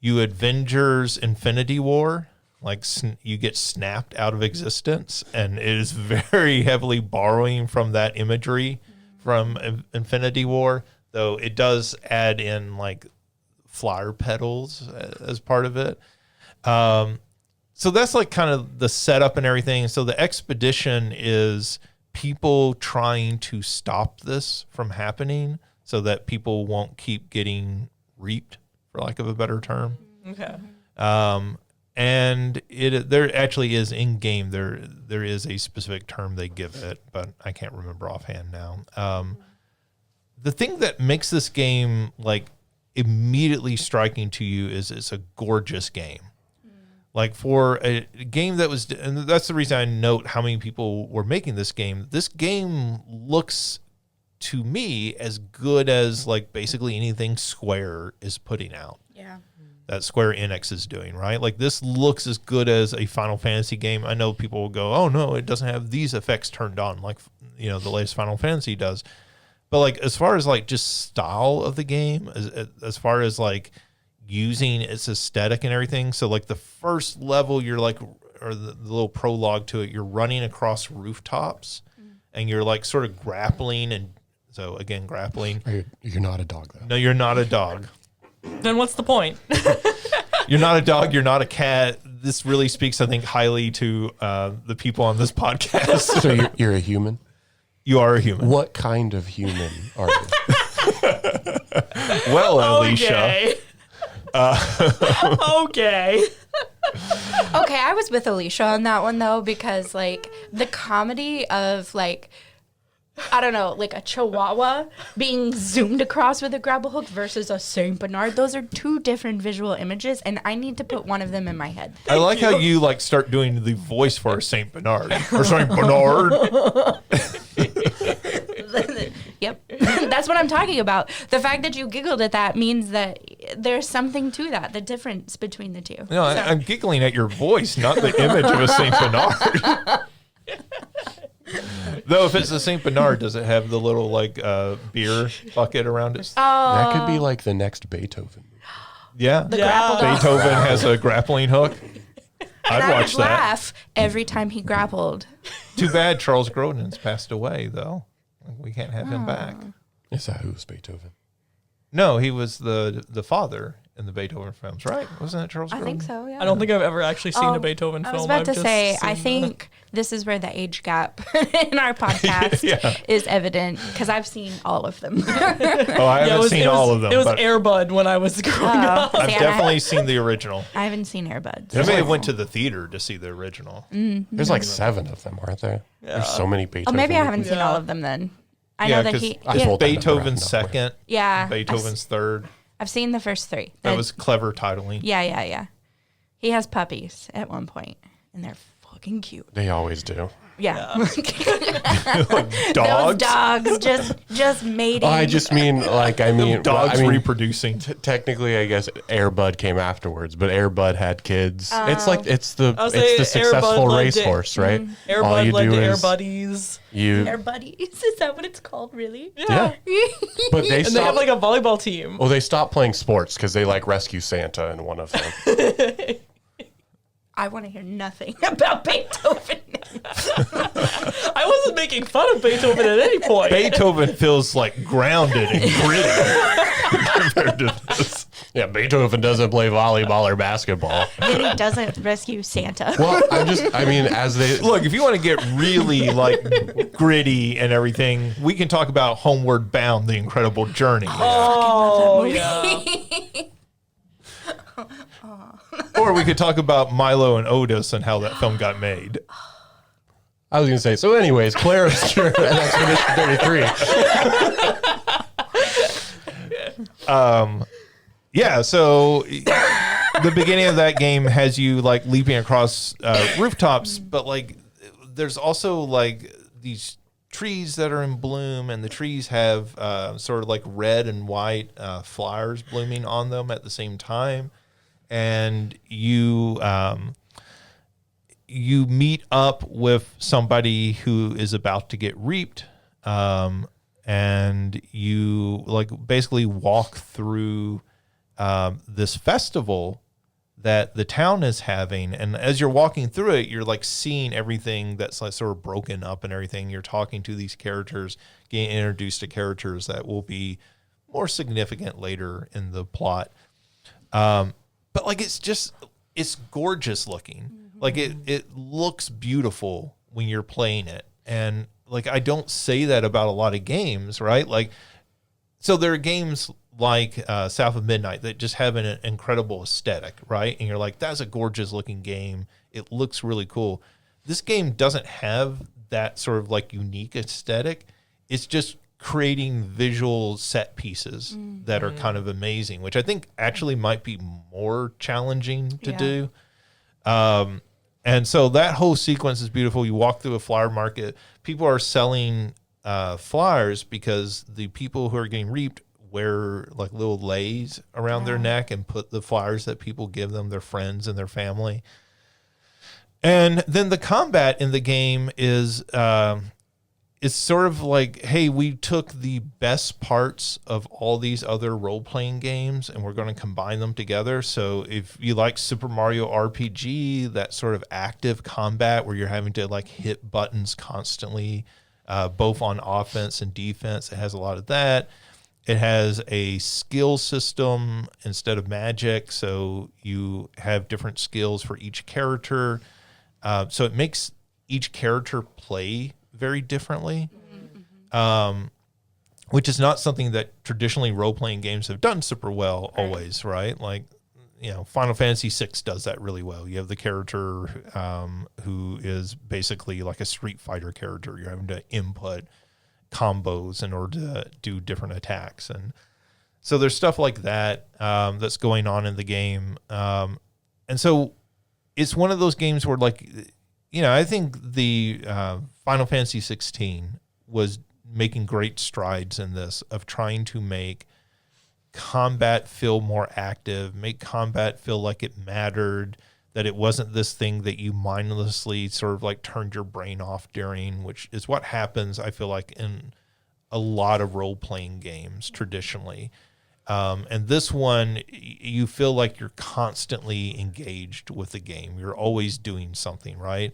Speaker 1: Avengers Infinity War, like you get snapped out of existence, and it is very heavily borrowing from that imagery from Infinity War, though it does add in like flower petals as part of it. So that's like kind of the setup and everything. So the expedition is people trying to stop this from happening so that people won't keep getting reaped, for lack of a better term.
Speaker 3: Okay.
Speaker 1: And there actually is in game there is a specific term they give it, but I can't remember offhand now. The thing that makes this game like immediately striking to you is it's a gorgeous game. Like for a game that was, and that's the reason I note how many people were making this game. This game looks to me as good as like basically anything Square is putting out.
Speaker 2: Yeah.
Speaker 1: That Square Enix is doing, right? Like this looks as good as a Final Fantasy game. I know people will go, oh no, it doesn't have these effects turned on like, you know, the latest Final Fantasy does. But like, as far as like just style of the game, as far as like using its aesthetic and everything. So like the first level, you're like, or the little prologue to it, you're running across rooftops and you're like sort of grappling. And so again, grappling.
Speaker 4: You're not a dog though.
Speaker 1: No, you're not a dog.
Speaker 3: Then what's the point?
Speaker 1: You're not a dog. You're not a cat. This really speaks, I think, highly to the people on this podcast.
Speaker 4: So you're a human?
Speaker 1: You are a human.
Speaker 4: What kind of human are you?
Speaker 1: Well, Alicia.
Speaker 3: Okay. Okay.
Speaker 2: Okay, I was with Alicia on that one though, because like the comedy of like, I don't know, like a chihuahua being zoomed across with a grapple hook versus a Saint Bernard. Those are two different visual images, and I need to put one of them in my head.
Speaker 1: I like how you like start doing the voice for Saint Bernard or Saint Bernard.
Speaker 2: Yep. That's what I'm talking about. The fact that you giggled at that means that there's something to that, the difference between the two.
Speaker 1: No, I'm giggling at your voice, not the image of a Saint Bernard. Though if it's the Saint Bernard, does it have the little like beer bucket around it?
Speaker 4: That could be like the next Beethoven movie.
Speaker 1: Yeah.
Speaker 2: grapple hook.
Speaker 1: Beethoven has a grappling hook.
Speaker 2: And
Speaker 1: I'd
Speaker 2: I
Speaker 1: watch
Speaker 2: would
Speaker 1: that.
Speaker 2: laugh every time he grappled.
Speaker 1: Too bad Charles Grodin's passed away, though. We can't have him back.
Speaker 4: Is that who's Beethoven?
Speaker 1: No, he was the father in the Beethoven films, right? Wasn't it Charles Grodin?
Speaker 2: I think so, yeah.
Speaker 3: I don't think I've ever actually seen a Beethoven
Speaker 2: I
Speaker 3: film.
Speaker 2: was about
Speaker 3: I've
Speaker 2: to
Speaker 3: just
Speaker 2: say, I
Speaker 3: seen
Speaker 2: think this is where the age gap in our podcast
Speaker 1: Yeah.
Speaker 2: is evident because I've seen all of them.
Speaker 1: Oh, I haven't seen all of them.
Speaker 3: It was
Speaker 1: but
Speaker 3: Air Bud when I was growing up.
Speaker 1: I've
Speaker 2: See,
Speaker 1: definitely seen the original.
Speaker 2: I haven't seen Airbuds.
Speaker 1: I may have went to the theater to see the original.
Speaker 4: There's like 7 of them, aren't there? There's so many
Speaker 2: Oh,
Speaker 4: Beethoven.
Speaker 2: maybe I haven't seen
Speaker 3: Yeah.
Speaker 2: all of them then. I
Speaker 1: Yeah,
Speaker 2: know that
Speaker 1: 'cause
Speaker 2: he.
Speaker 4: I
Speaker 2: yeah,
Speaker 4: told-
Speaker 1: Beethoven's
Speaker 4: No.
Speaker 1: second,
Speaker 2: yeah,
Speaker 1: Beethoven's third.
Speaker 2: I've seen the first 3.
Speaker 1: That was clever titling.
Speaker 2: Yeah. He has puppies at one point, and they're fucking cute.
Speaker 4: They always do.
Speaker 2: Yeah.
Speaker 1: Dogs.
Speaker 2: Those dogs just mating.
Speaker 4: Oh, I just mean
Speaker 1: Dogs
Speaker 4: I mean,
Speaker 1: reproducing.
Speaker 4: technically, I guess Air Bud came afterwards, but Air Bud had kids. It's like it's
Speaker 3: I
Speaker 4: the
Speaker 3: was saying Air Bud
Speaker 4: successful
Speaker 3: led to-
Speaker 4: racehorse, right?
Speaker 3: Air
Speaker 4: All
Speaker 3: Bud
Speaker 4: you
Speaker 3: led
Speaker 4: do
Speaker 3: to Air
Speaker 4: is
Speaker 3: Buddies.
Speaker 4: you,
Speaker 2: Air buddies. Is that what it's called, really?
Speaker 4: yeah. But they
Speaker 3: And they have
Speaker 4: stopped.
Speaker 3: like a volleyball team.
Speaker 4: Well, they stopped playing sports because they like rescue Santa in one of them.
Speaker 2: I want to hear nothing about Beethoven.
Speaker 3: I wasn't making fun of Beethoven at any point.
Speaker 1: Beethoven feels like grounded and gritty compared to this.
Speaker 4: Yeah, Beethoven doesn't play volleyball or basketball.
Speaker 2: And he doesn't rescue Santa.
Speaker 4: Well, I mean, as they
Speaker 1: Look, if you want to get really like gritty and everything, we can talk about Homeward Bound: The Incredible Journey,
Speaker 3: Oh, yeah.
Speaker 1: or we could talk about Milo and Otis and how that film got made.
Speaker 4: I was going to say, so anyways, Clair Obscur and Expedition 33.
Speaker 1: Yeah, so the beginning of that game has you like leaping across rooftops, but like there's also like these trees that are in bloom, and the trees have sort of like red and white flowers blooming on them at the same time, and you meet up with somebody who is about to get reaped, and you like basically walk through this festival that the town is having, and as you're walking through it, you're like seeing everything that's like sort of broken up and everything. You're talking to these characters, getting introduced to characters that will be more significant later in the plot. But like it's gorgeous looking. Like it looks beautiful when you're playing it, and like I don't say that about a lot of games, right? Like, so there are games like South of Midnight that just have an incredible aesthetic, right? And you're like, that's a gorgeous looking game. It looks really cool. This game doesn't have that sort of like unique aesthetic. It's just creating visual set pieces that are kind of amazing, which I think actually might be more challenging to do. And so that whole sequence is beautiful. You walk through a flower market. People are selling flowers because the people who are getting reaped wear like little leis around their neck and put the flowers that people give them, their friends and their family. And then the combat in the game is it's sort of like, hey, we took the best parts of all these other role-playing games and we're going to combine them together. So if you like Super Mario RPG, that sort of active combat where you're having to like hit buttons constantly, both on offense and defense, it has a lot of that. It has a skill system instead of magic, so you have different skills for each character. So it makes each character play very differently, which is not something that traditionally role-playing games have done super well always, right? Like, you know, Final Fantasy VI does that really well. You have the character who is basically like a Street Fighter character. You're having to input combos in order to do different attacks, and so there's stuff like that that's going on in the game, and so it's one of those games where, like, you know, I think the Final Fantasy 16 was making great strides in this of trying to make combat feel more active, make combat feel like it mattered, that it wasn't this thing that you mindlessly sort of like turned your brain off during, which is what happens, I feel like, in a lot of role-playing games traditionally. And this one, you feel like you're constantly engaged with the game. You're always doing something, right?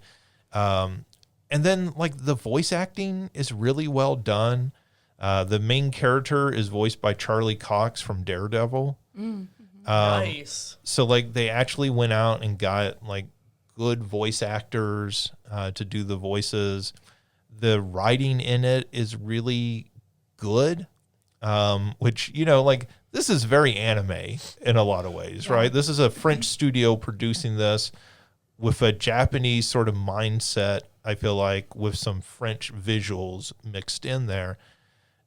Speaker 1: And then like the voice acting is really well done. The main character is voiced by Charlie Cox from Daredevil.
Speaker 3: Nice.
Speaker 1: So like they actually went out and got like good voice actors to do the voices. The writing in it is really good, which, you know, like this is very anime in a lot of ways, right? This is a French studio producing this with a Japanese sort of mindset, I feel like, with some French visuals mixed in there.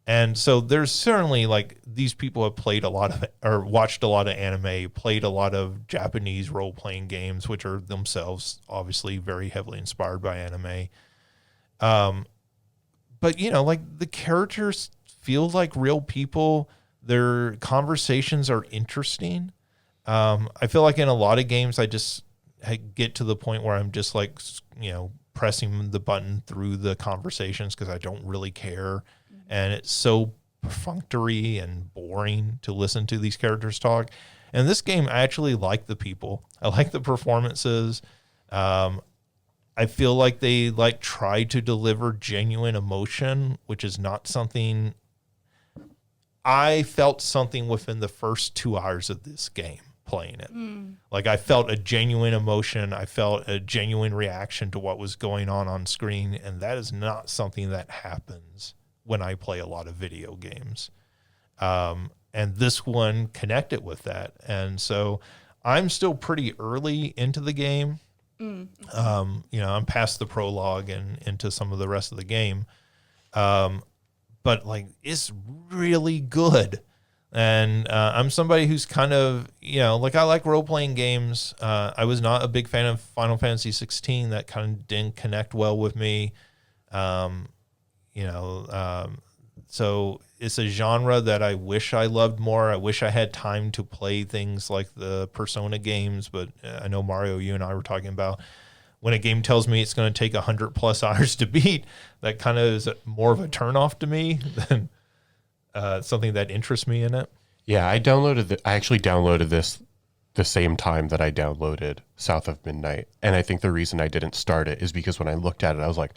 Speaker 1: And so there's certainly like these people have played a lot of or watched a lot of anime, played a lot of Japanese role-playing games, which are themselves obviously very heavily inspired by anime. But, you know, like the characters feel like real people. Their conversations are interesting. I feel like in a lot of games, I get to the point where I'm just like, you know, pressing the button through the conversations because I don't really care. And it's so perfunctory and boring to listen to these characters talk. And this game, I actually like the people. I like the performances. I feel like they like try to deliver genuine emotion, which is not something. I felt something within the first 2 hours of this game playing it. Like I felt a genuine emotion. I felt a genuine reaction to what was going on screen. And that is not something that happens when I play a lot of video games. And this one connected with that. And so I'm still pretty early into the game. You know, I'm past the prologue and into some of the rest of the game. But like, it's really good. And I'm somebody who's kind of, you know, like I like role-playing games. I was not a big fan of Final Fantasy 16. That kind of didn't connect well with me. So it's a genre that I wish I loved more. I wish I had time to play things like the Persona games, but I know, Mario, you and I were talking about when a game tells me it's going to take 100+ hours to beat, that kind of is more of a turnoff to me than something that interests me in it.
Speaker 4: Yeah, I actually downloaded this the same time that I downloaded South of Midnight. And I think the reason I didn't start it is because when I looked at it, I was like,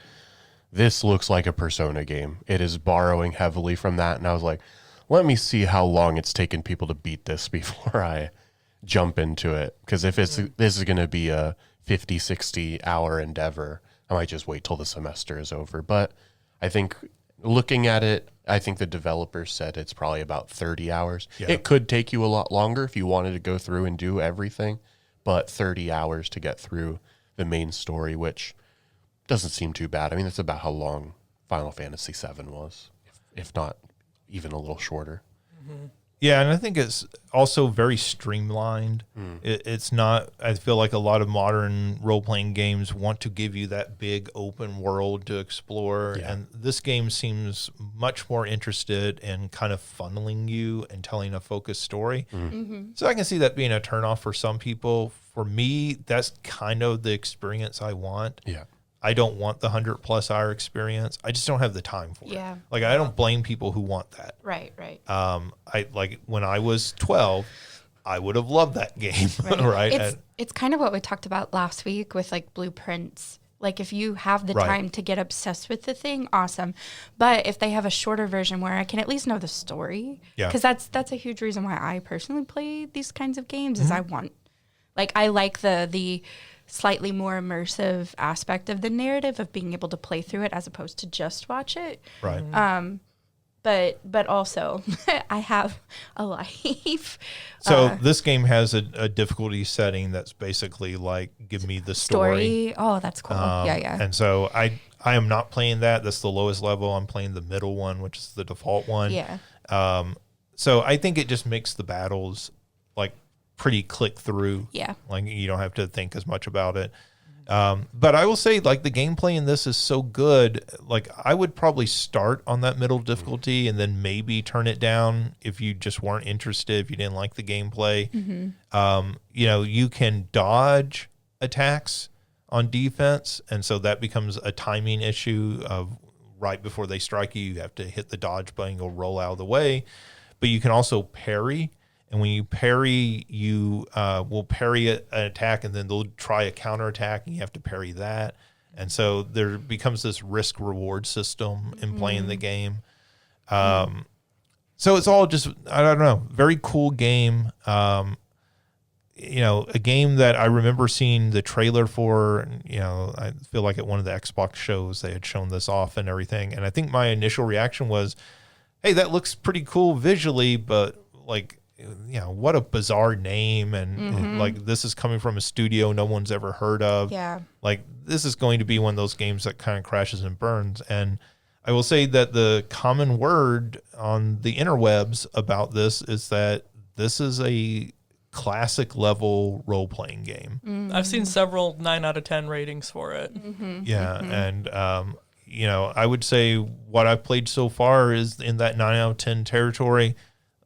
Speaker 4: this looks like a Persona game. It is borrowing heavily from that. And I was like, let me see how long it's taken people to beat this before I jump into it. Because if this is going to be a 50, 60 hour endeavor, I might just wait till the semester is over. But I think looking at it, I think the developers said it's probably about 30 hours. Yeah. It could take you a lot longer if you wanted to go through and do everything, but 30 hours to get through the main story, which doesn't seem too bad. I mean, that's about how long Final Fantasy VII was, if not even a little shorter.
Speaker 1: Mm-hmm. Yeah, and I think it's also very streamlined. It's not, I feel like a lot of modern role-playing games want to give you that big open world to explore, and this game seems much more interested in kind of funneling you and telling a focused story. So I can see that being a turnoff for some people. For me, that's kind of the experience I want.
Speaker 4: Yeah.
Speaker 1: I don't want the 100+ hour experience. I just don't have the time for it. Like, I don't blame people who want that.
Speaker 2: Right.
Speaker 1: I like when I was 12, I would have loved that game, right?
Speaker 2: It's kind of what we talked about last week with like Blueprints. Like if you have the time to get obsessed with the thing, awesome. But if they have a shorter version where I can at least know the story, because that's a huge reason why I personally play these kinds of games is I like the slightly more immersive aspect of the narrative of being able to play through it as opposed to just watch it.
Speaker 1: Right.
Speaker 2: But also I have a life.
Speaker 1: So this game has a difficulty setting that's basically like, give me the story.
Speaker 2: Oh, that's cool. Yeah.
Speaker 1: And so I am not playing that. That's the lowest level. I'm playing the middle one, which is the default one.
Speaker 2: Yeah.
Speaker 1: So I think it just makes the battles like pretty click through.
Speaker 2: Yeah.
Speaker 1: Like you don't have to think as much about it. But I will say, like, the gameplay in this is so good. Like, I would probably start on that middle difficulty and then maybe turn it down if you just weren't interested, if you didn't like the gameplay. You know, you can dodge attacks on defense, and so that becomes a timing issue of right before they strike you, you have to hit the dodge button, you'll roll out of the way. But you can also parry, and when you parry, you will parry an attack, and then they'll try a counterattack, and you have to parry that. And so there becomes this risk-reward system in playing the game. So it's all just, I don't know, very cool game. A game that I remember seeing the trailer for, and, I feel like at one of the Xbox shows they had shown this off and everything. And I think my initial reaction was, hey, that looks pretty cool visually, but like, what a bizarre name. And like, this is coming from a studio no one's ever heard of.
Speaker 2: Yeah.
Speaker 1: Like, this is going to be one of those games that kind of crashes and burns. And I will say that the common word on the interwebs about this is that this is a classic level role-playing game.
Speaker 3: I've seen several 9 out of 10 ratings for it.
Speaker 1: Yeah. And, I would say what I've played so far is in that 9 out of 10 territory.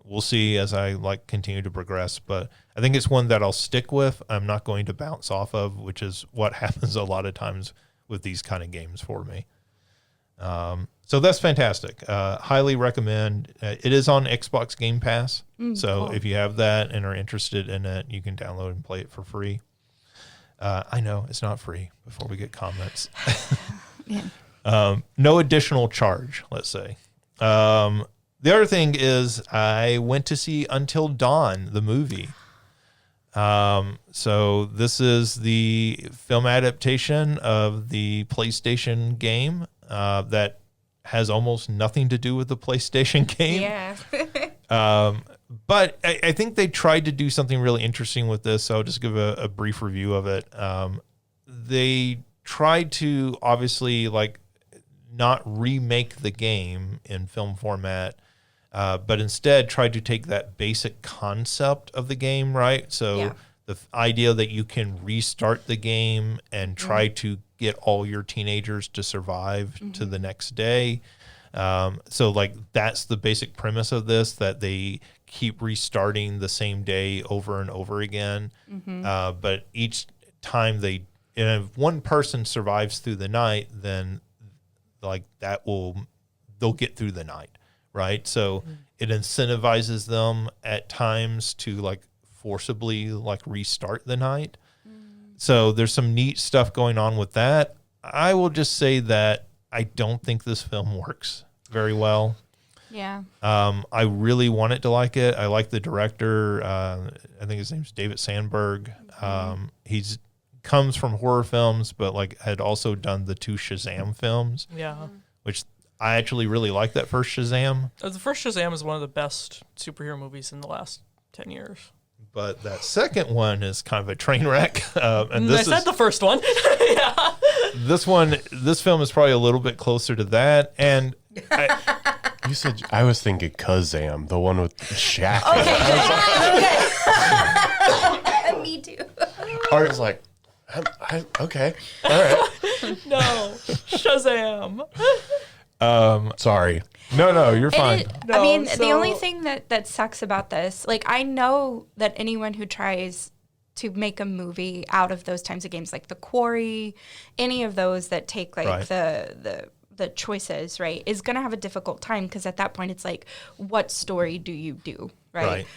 Speaker 1: We'll see as I continue to progress, but I think it's one that I'll stick with. I'm not going to bounce off of, which is what happens a lot of times with these kind of games for me. So that's fantastic. Highly recommend. It is on Xbox Game Pass. So cool. If you have that and are interested in it, you can download and play it for free. I know it's not free before we get comments. No additional charge, let's say. The other thing is I went to see Until Dawn, the movie. So this is the film adaptation of the PlayStation game that has almost nothing to do with the PlayStation game.
Speaker 2: Yeah.
Speaker 1: But I think they tried to do something really interesting with this, so I'll just give a brief review of it. They tried to obviously not remake the game in film format, but instead tried to take that basic concept of the game, right? So the idea that you can restart the game and try to get all your teenagers to survive to the next day. So that's the basic premise of this, that they keep restarting the same day over and over again. But each time if one person survives through the night, then they'll get through the night. Right. So it incentivizes them at times to forcibly restart the night. So there's some neat stuff going on with that. I will just say that I don't think this film works very well.
Speaker 2: Yeah.
Speaker 1: I really wanted to like it. I like the director. I think his name's David Sandberg. He's comes from horror films, but had also done the 2 Shazam films.
Speaker 3: Yeah.
Speaker 1: Which I actually really like that first Shazam.
Speaker 3: The first Shazam is one of the best superhero movies in the last 10 years.
Speaker 1: But that second one is kind of a train wreck. And
Speaker 3: I said the first one. Yeah.
Speaker 1: This film is probably a little bit closer to that. And
Speaker 4: You said, I was thinking Kazam, the one with Shaq.
Speaker 2: Okay. Me too.
Speaker 4: I was like, okay, all right.
Speaker 3: No, Shazam.
Speaker 4: Sorry.
Speaker 1: No, you're fine.
Speaker 2: The only thing that sucks about this, I know that anyone who tries to make a movie out of those types of games, like The Quarry, any of those that take
Speaker 1: Right.
Speaker 2: the choices, right, is going to have a difficult time, because at that point it's what story do you do, right?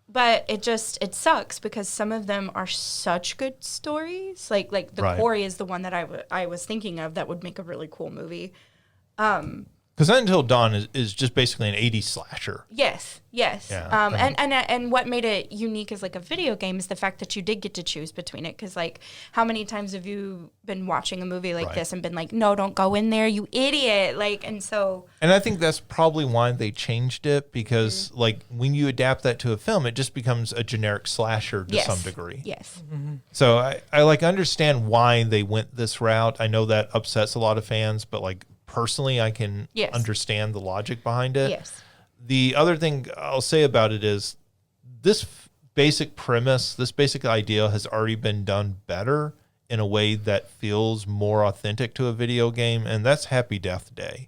Speaker 2: But it sucks because some of them are such good stories. Like The
Speaker 1: Right.
Speaker 2: Quarry is the one that I was thinking of that would make a really cool movie.
Speaker 1: Because Until Dawn is just basically an 80s slasher.
Speaker 2: Yes.
Speaker 1: Yeah.
Speaker 2: And what made it unique as a video game is the fact that you did get to choose between it. Because how many times have you been watching a movie like this and been like, no, don't go in there, you idiot. And
Speaker 1: I think that's probably why they changed it, because when you adapt that to a film, it just becomes a generic slasher to some degree.
Speaker 2: Yes.
Speaker 1: So I understand why they went this route. I know that upsets a lot of fans, but personally, I can understand the logic behind it.
Speaker 2: Yes.
Speaker 1: The other thing I'll say about it is this basic premise, this basic idea has already been done better in a way that feels more authentic to a video game, and that's Happy Death Day.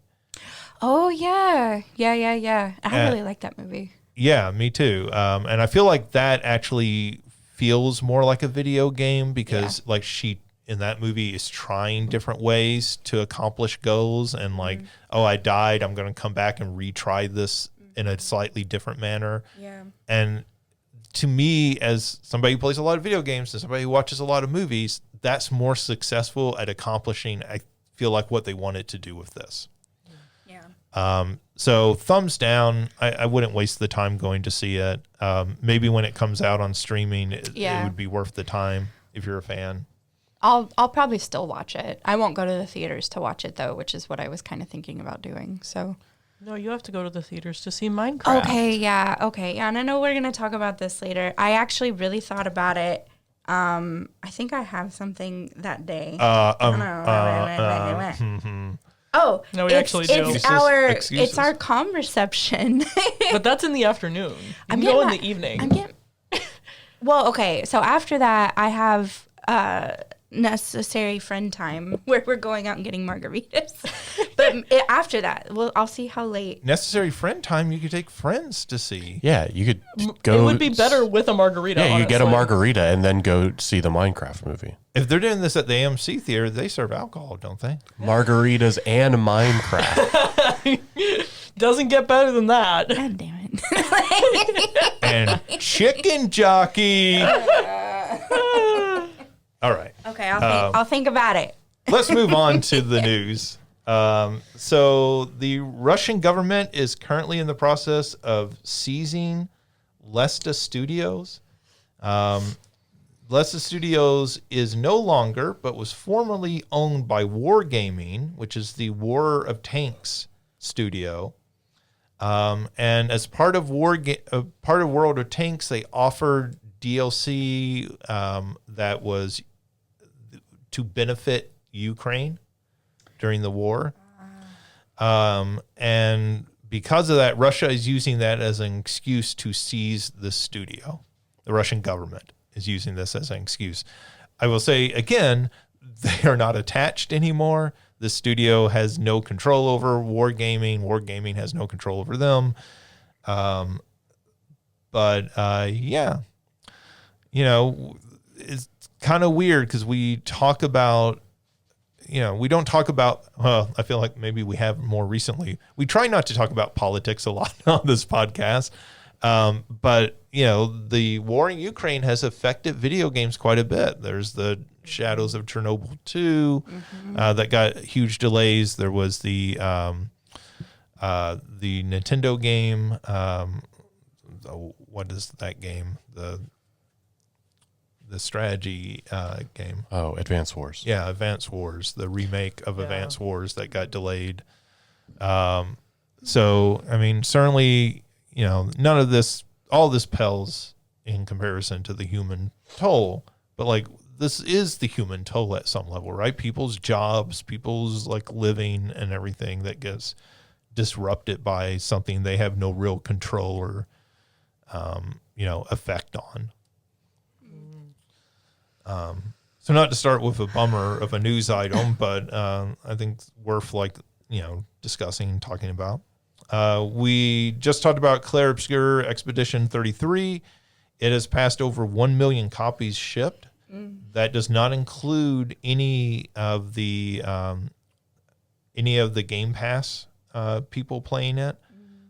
Speaker 2: Oh, yeah. I really like that movie.
Speaker 1: Yeah, me too. And I feel like that actually feels more like a video game because like she in that movie is trying different ways to accomplish goals and like, oh, I died, I'm going to come back and retry this in a slightly different manner.
Speaker 2: Yeah.
Speaker 1: And to me, as somebody who plays a lot of video games and somebody who watches a lot of movies, that's more successful at accomplishing, I feel like, what they wanted to do with this.
Speaker 2: Yeah.
Speaker 1: So thumbs down. I wouldn't waste the time going to see it. Maybe when it comes out on streaming, it would be worth the time if you're a fan.
Speaker 2: I'll probably still watch it. I won't go to the theaters to watch it though, which is what I was kind of thinking about doing. So.
Speaker 3: No, you have to go to the theaters to see Minecraft.
Speaker 2: Okay, yeah. And I know we're going to talk about this later. I actually really thought about it. I think I have something that day. Oh,
Speaker 3: no, we actually do.
Speaker 2: It's our comm reception.
Speaker 3: But that's in the afternoon. You can go in the evening.
Speaker 2: Well, okay. So after that, I have necessary friend time where we're going out and getting margaritas. But after that, I'll see how late.
Speaker 1: Necessary friend time, you could take friends to see.
Speaker 4: Yeah, you could go.
Speaker 3: It would be better with a margarita.
Speaker 4: Yeah, you
Speaker 3: honestly.
Speaker 4: get a margarita and then go see the Minecraft movie.
Speaker 1: If they're doing this at the AMC theater, they serve alcohol, don't they?
Speaker 4: Margaritas and Minecraft.
Speaker 3: Doesn't get better than that.
Speaker 2: God damn it.
Speaker 1: And chicken jockey. All right.
Speaker 2: Okay, I'll think about it.
Speaker 1: Let's move on to the news. So the Russian government is currently in the process of seizing Lesta Studios. Lesta Studios is no longer, but was formerly owned by Wargaming, which is the War of Tanks studio. And as part of World of Tanks, they offered DLC that was to benefit Ukraine during the war. And because of that, Russia is using that as an excuse to seize the studio. The Russian government is using this as an excuse. I will say, again, they are not attached anymore. The studio has no control over Wargaming. Wargaming has no control over them. Yeah. You know, it's kind of weird because we talk about, we don't talk about, I feel like maybe we have more recently. We try not to talk about politics a lot on this podcast. But, the war in Ukraine has affected video games quite a bit. There's the Shadows of Chernobyl 2 that got huge delays. There was the Nintendo game. What is that game? The strategy game.
Speaker 4: Oh, Advance Wars.
Speaker 1: Yeah, Advance Wars, the remake of Advance Wars that got delayed. So, I mean, certainly, none of this, all this pales in comparison to the human toll. But, like, this is the human toll at some level, right? People's jobs, people's, like, living and everything that gets disrupted by something they have no real control or, effect on. So not to start with a bummer of a news item, but I think it's worth discussing and talking about. We just talked about Clair Obscur Expedition 33. It has passed over 1 million copies shipped. That does not include any of the Game Pass people playing it.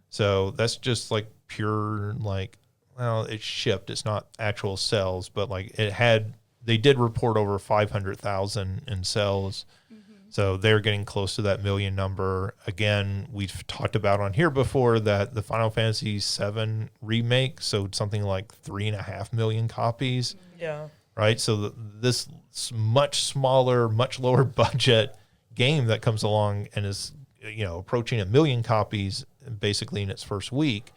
Speaker 1: So that's just like pure it's shipped. It's not actual sales, but they did report over 500,000 in sales. So they're getting close to that million number. Again, we've talked about on here before that the Final Fantasy VII remake sold something like 3.5 million copies.
Speaker 3: Yeah.
Speaker 1: Right? So this much smaller, much lower budget game that comes along and is, approaching 1 million copies basically in its first week,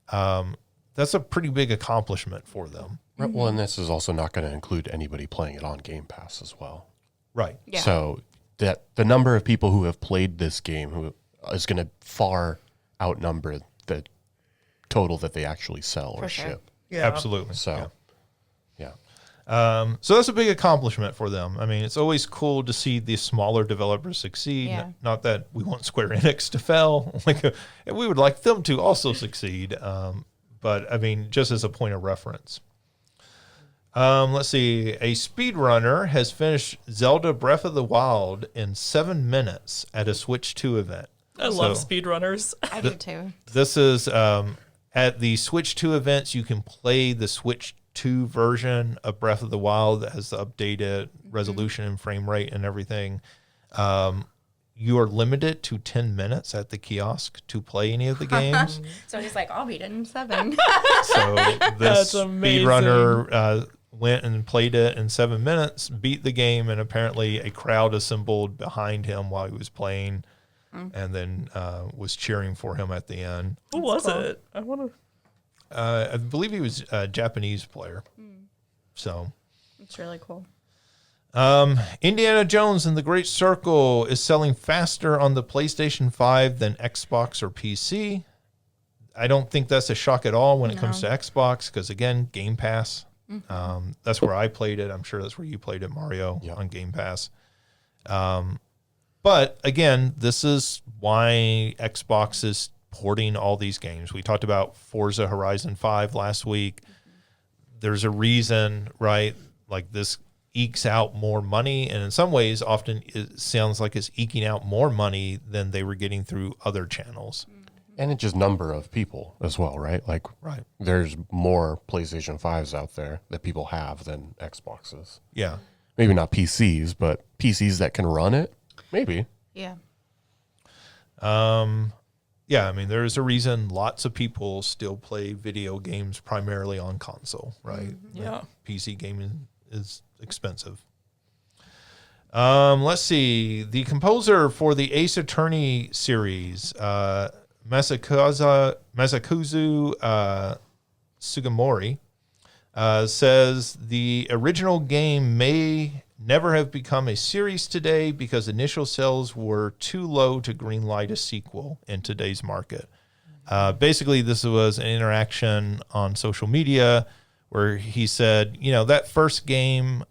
Speaker 1: that's a pretty big accomplishment for them.
Speaker 4: Right. Well, and this is also not going to include anybody playing it on Game Pass as well.
Speaker 1: Right.
Speaker 2: Yeah.
Speaker 4: So that the number of people who have played this game who is going to far outnumber the total that they actually sell or ship.
Speaker 3: Yeah.
Speaker 1: Absolutely.
Speaker 4: So, yeah.
Speaker 1: So that's a big accomplishment for them. I mean, it's always cool to see the smaller developers succeed.
Speaker 2: Yeah.
Speaker 1: Not that we want Square Enix to fail. We would like them to also succeed. But I mean, just as a point of reference. Let's see. A speedrunner has finished Zelda Breath of the Wild in 7 minutes at a Switch 2 event.
Speaker 3: I love speedrunners.
Speaker 2: I do too.
Speaker 1: This is at the Switch 2 events, you can play the Switch 2 version of Breath of the Wild that has the updated resolution and frame rate and everything. You are limited to 10 minutes at the kiosk to play any of the games.
Speaker 2: So he's like, I'll beat it in 7.
Speaker 1: So this
Speaker 3: That's amazing.
Speaker 1: speedrunner went and played it in 7 minutes, beat the game, and apparently a crowd assembled behind him while he was playing, and then was cheering for him at the end.
Speaker 3: Who was it? I want to.
Speaker 1: I believe he was a Japanese player. So
Speaker 2: It's really cool.
Speaker 1: Indiana Jones and the Great Circle is selling faster on the PlayStation 5 than Xbox or PC. I don't think that's a shock at all when it comes to Xbox because, again, Game Pass. That's where I played it. I'm sure that's where you played it, Mario, on Game Pass. But, again, this is why Xbox is porting all these games. We talked about Forza Horizon 5 last week. There's a reason, right? Like this ekes out more money, and in some ways often it sounds like it's eking out more money than they were getting through other channels.
Speaker 4: And it's just number of people as well, right? Like, there's more PlayStation 5s out there that people have than Xboxes.
Speaker 1: Yeah.
Speaker 4: Maybe not PCs, but PCs that can run it, maybe.
Speaker 2: Yeah.
Speaker 1: Yeah, I mean, there's a reason lots of people still play video games primarily on console, right?
Speaker 3: Yeah.
Speaker 1: PC gaming is expensive. Let's see. The composer for the Ace Attorney series, Masakazu Sugimori, says the original game may never have become a series today because initial sales were too low to greenlight a sequel in today's market. Basically, this was an interaction on social media where he said, you know, that first game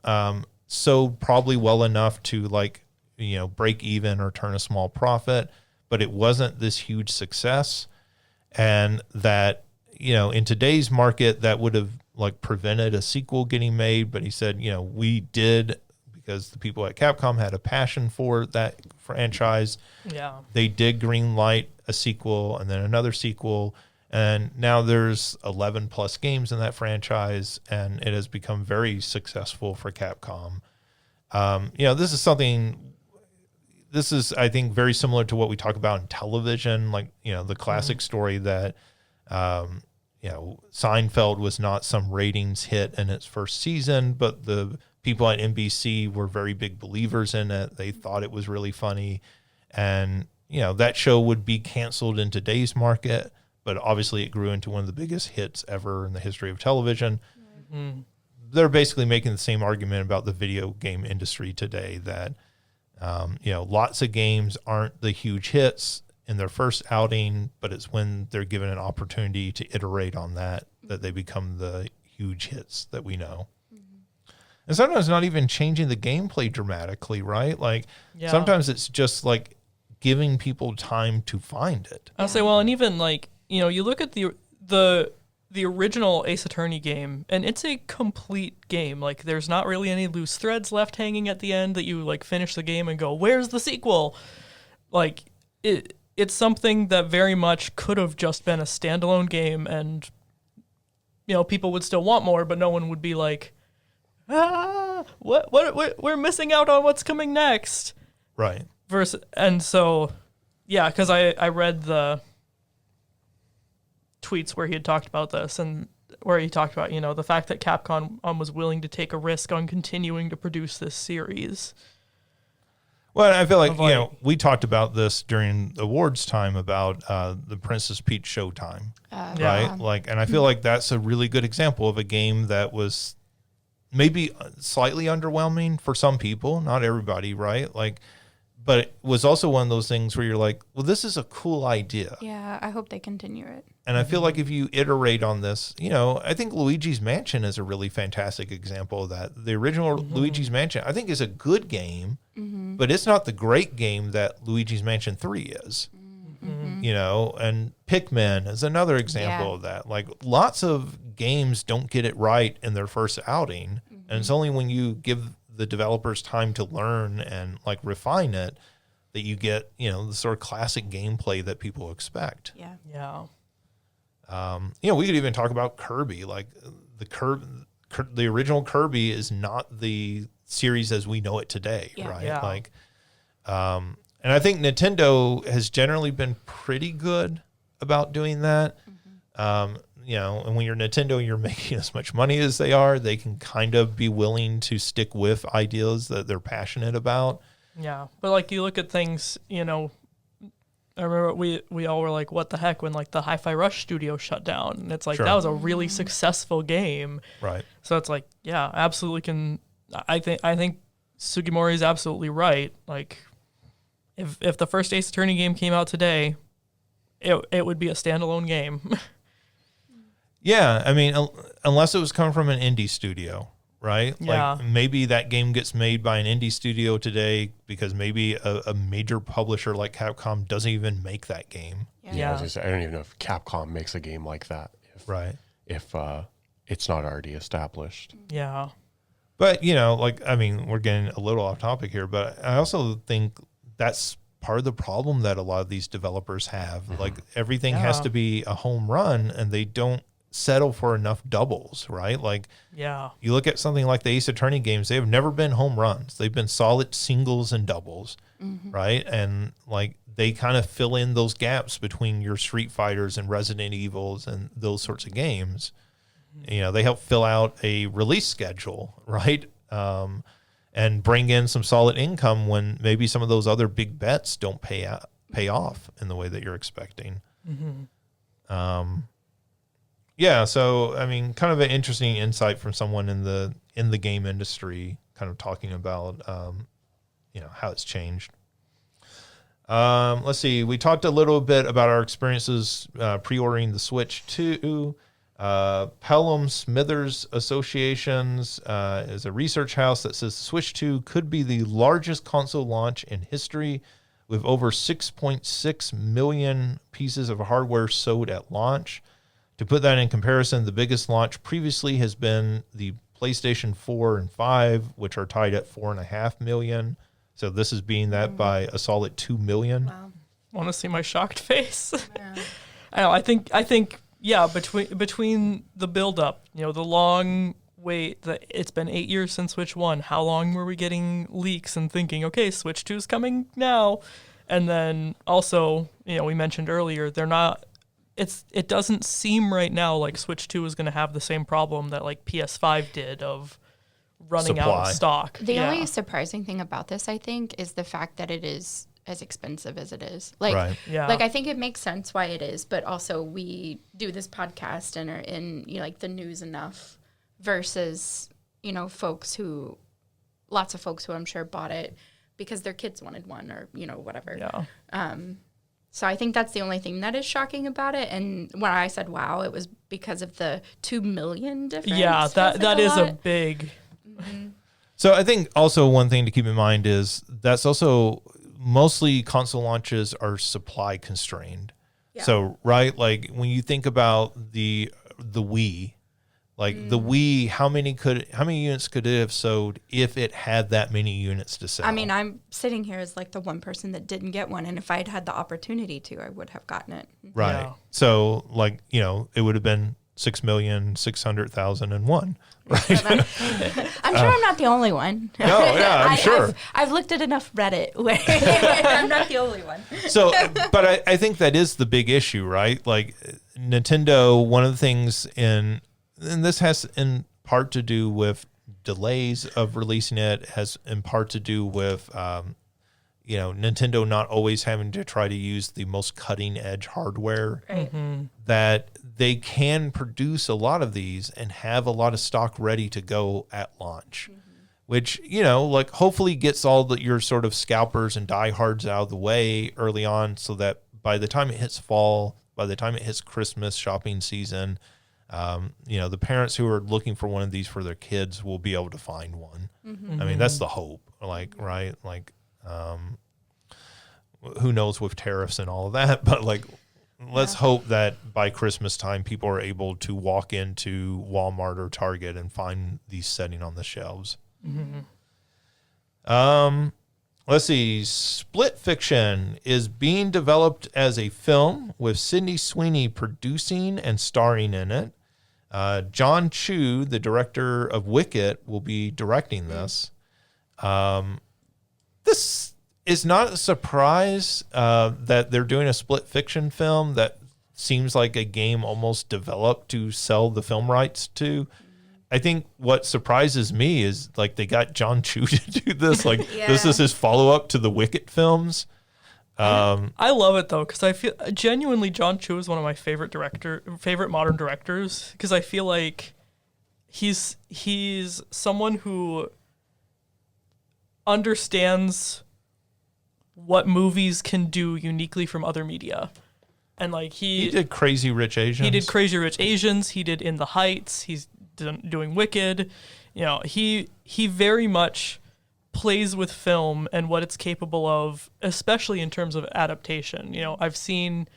Speaker 1: sold probably well enough to break even or turn a small profit, but it wasn't this huge success. And that, you know, in today's market, that would have prevented a sequel getting made. But he said, you know, we did, because the people at Capcom had a passion for that franchise.
Speaker 3: Yeah.
Speaker 1: They did greenlight a sequel and then another sequel. And now there's 11 plus games in that franchise, and it has become very successful for Capcom. You know, this is, I think, very similar to what we talk about in television, the classic story that, Seinfeld was not some ratings hit in its first season, but the people at NBC were very big believers in it. They thought it was really funny. And, you know, that show would be canceled in today's market, but obviously it grew into one of the biggest hits ever in the history of television. Mm-hmm. They're basically making the same argument about the video game industry today that, lots of games aren't the huge hits in their first outing, but it's when they're given an opportunity to iterate on that they become the huge hits that we know. And sometimes not even changing the gameplay dramatically, right? Sometimes it's just giving people time to find it.
Speaker 3: I'll say, well, and even you look at the original Ace Attorney game, and it's a complete game. There's not really any loose threads left hanging at the end that you finish the game and go, where's the sequel? It's something that very much could have just been a standalone game, and people would still want more, but no one would be like, what we're missing out on what's coming next.
Speaker 1: Right.
Speaker 3: And so, yeah, because I read the tweets where he had talked about this, and where he talked about, the fact that Capcom was willing to take a risk on continuing to produce this series.
Speaker 1: Well, I feel like, we talked about this during awards time about the Princess Peach Showtime, right? And I feel like that's a really good example of a game that was maybe slightly underwhelming for some people, not everybody, right? But it was also one of those things where you're like, well, this is a cool idea.
Speaker 2: Yeah, I hope they continue it.
Speaker 1: And I feel like if you iterate on this, I think Luigi's Mansion is a really fantastic example of that. The original Luigi's Mansion, I think, is a good game, but it's not the great game that Luigi's Mansion 3 is. you know, and Pikmin is another example of that. Like lots of games don't get it right in their first outing. And it's only when you give the developers time to learn and like refine it that you get, you know, the sort of classic gameplay that people expect.
Speaker 2: Yeah.
Speaker 3: Yeah.
Speaker 1: You know, we could even talk about Kirby. Like the original Kirby is not the series as we know it today, right?
Speaker 3: Yeah.
Speaker 1: Like, and I think Nintendo has generally been pretty good about doing that. You know, and when you're Nintendo, you're making as much money as they are. They can kind of be willing to stick with ideas that they're passionate about.
Speaker 3: Yeah. But like you look at things, you know, I remember we all were like, what the heck, when like the Hi-Fi Rush studio shut down. And it's like,
Speaker 1: Sure.
Speaker 3: that was a really successful game.
Speaker 1: Right.
Speaker 3: So it's like, yeah, absolutely can. I think Sugimori is absolutely right. Like, if the first Ace Attorney game came out today, it would be a standalone game.
Speaker 1: Yeah. I mean, unless it was coming from an indie studio, right?
Speaker 3: Yeah.
Speaker 1: Like maybe that game gets made by an indie studio today because maybe a major publisher like Capcom doesn't even make that game.
Speaker 3: Yeah.
Speaker 4: I don't even know if Capcom makes a game like that.
Speaker 1: Right.
Speaker 4: If it's not already established.
Speaker 3: Yeah.
Speaker 1: But, you know, like, I mean, we're getting a little off topic here, but I also think that's part of the problem that a lot of these developers have. Like everything has to be a home run and they don't settle for enough doubles, right? Like
Speaker 3: Yeah.
Speaker 1: you look at something like the Ace Attorney games, they have never been home runs. They've been solid singles and doubles, right? And like they kind of fill in those gaps between your Street Fighters and Resident Evils and those sorts of games. You know, they help fill out a release schedule, right? And bring in some solid income when maybe some of those other big bets don't pay off in the way that you're expecting. Yeah, so I mean, kind of an interesting insight from someone in the game industry, kind of talking about you know, how it's changed. Let's see. We talked a little bit about our experiences pre-ordering the Switch 2. Pelham Smithers Associations is a research house that says the Switch 2 could be the largest console launch in history, with over 6.6 million pieces of hardware sold at launch. To put that in comparison, the biggest launch previously has been the PlayStation 4 and 5, which are tied at 4.5 million. So this is being that by a solid 2 million.
Speaker 2: Wow.
Speaker 3: Want to see my shocked face? I know. I think. Yeah. Between the build up, you know, the long wait. It's been 8 years since Switch 1. How long were we getting leaks and thinking, okay, Switch 2 is coming now? And then also, you know, we mentioned earlier, they're not. It doesn't seem right now like Switch 2 is going to have the same problem that like PS5 did of running out of stock.
Speaker 2: The only surprising thing about this, I think, is the fact that it is as expensive as it is. Like, like I think it makes sense why it is, but also we do this podcast and are in, you know, like the news enough versus, you know, lots of folks who I'm sure bought it because their kids wanted one or, you know, whatever.
Speaker 3: Yeah.
Speaker 2: So I think that's the only thing that is shocking about it. And when I said, wow, it was because of the 2 million difference.
Speaker 3: Yeah, that is a big.
Speaker 1: So I think also one thing to keep in mind is that's also mostly console launches are supply constrained. Yeah. So, right, like when you think about the Wii, like the Wii, how many units could it have sold if it had that many units to sell?
Speaker 2: I mean, I'm sitting here as like the one person that didn't get one, and if I'd had the opportunity to, I would have gotten it.
Speaker 1: Right. Yeah. So, like, you know, it would have been 6,600,001. Right.
Speaker 2: I'm sure I'm not the only one.
Speaker 1: No, yeah, I'm sure.
Speaker 2: I've looked at enough Reddit where I'm not the only one.
Speaker 1: So, but I think that is the big issue, right? Like Nintendo, one of the things and this has in part to do with delays of releasing it, has in part to do with, you know, Nintendo not always having to try to use the most cutting edge hardware, that they can produce a lot of these and have a lot of stock ready to go at launch, which, you know, like hopefully gets all your sort of scalpers and diehards out of the way early on so that by the time it hits fall, by the time it hits Christmas shopping season, you know, the parents who are looking for one of these for their kids will be able to find one. I mean, that's the hope, like, right? Like, who knows with tariffs and all of that, but like, let's hope that by Christmas time, people are able to walk into Walmart or Target and find these sitting on the shelves. Let's see. Split Fiction is being developed as a film with Sydney Sweeney producing and starring in it. John Chu, the director of Wicket, will be directing this. This is not a surprise that they're doing a Split Fiction film that seems like a game almost developed to sell the film rights to. I think what surprises me is like they got John Chu to do this. Like this is his follow-up to the Wicket films.
Speaker 3: I love it though, because I feel genuinely John Chu is one of my favorite modern directors, because I feel like he's someone who understands what movies can do uniquely from other media. And like he
Speaker 1: did Crazy Rich Asians.
Speaker 3: He did Crazy Rich Asians. He did In the Heights. He's doing Wicked. You know, he very much plays with film and what it's capable of, especially in terms of adaptation. You know, I've seen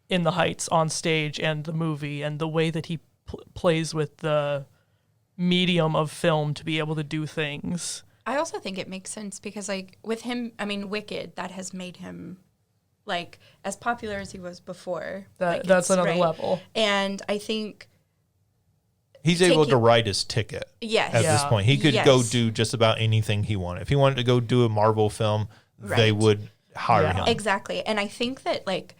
Speaker 3: In the Heights on stage and the movie, and the way that he plays with the medium of film to be able to do things.
Speaker 2: I also think it makes sense because, like, with him, I mean, Wicked, that has made him, like, as popular as he was before.
Speaker 3: That's another level.
Speaker 2: And I think
Speaker 1: he's able to write his ticket.
Speaker 2: Yes.
Speaker 1: At this point, he could go do just about anything he wanted. If he wanted to go do a Marvel film, they would hire him.
Speaker 2: Exactly. And I think that, like,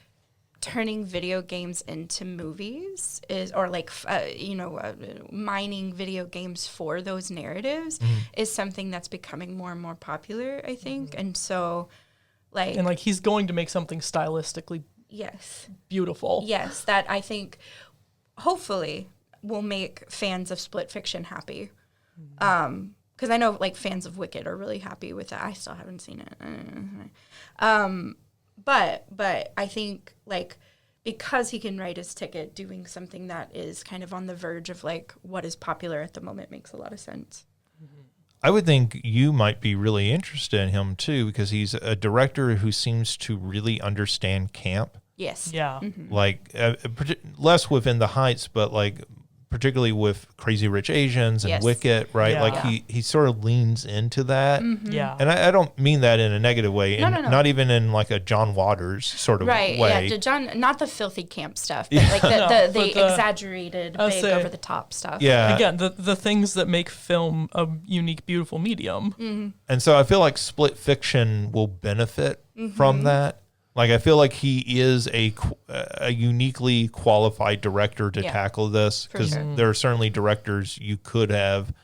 Speaker 2: turning video games into movies is, or like, mining video games for those narratives is something that's becoming more and more popular, I think. And so, like,
Speaker 3: and like he's going to make something stylistically beautiful.
Speaker 2: Yes, that I think hopefully will make fans of Split Fiction happy. Because I know like fans of Wicked are really happy with that. I still haven't seen it. But I think, like, because he can write his ticket, doing something that is kind of on the verge of, like, what is popular at the moment makes a lot of sense.
Speaker 1: I would think you might be really interested in him, too, because he's a director who seems to really understand camp.
Speaker 2: Yes.
Speaker 3: Yeah.
Speaker 1: Like, less within the Heights, but, like, particularly with Crazy Rich Asians and Wicket, right?
Speaker 3: Yeah.
Speaker 1: Like he sort of leans into that.
Speaker 3: Yeah.
Speaker 1: And I don't mean that in a negative way.
Speaker 2: No.
Speaker 1: Not even in like a John Waters sort of way.
Speaker 2: Yeah, John, not the filthy camp stuff, but like the exaggerated, big, over the top stuff.
Speaker 1: Yeah.
Speaker 3: Again, the things that make film a unique, beautiful medium.
Speaker 1: And so I feel like Split Fiction will benefit from that. Like, I feel like he is a uniquely qualified director to tackle this, because there are certainly directors you could have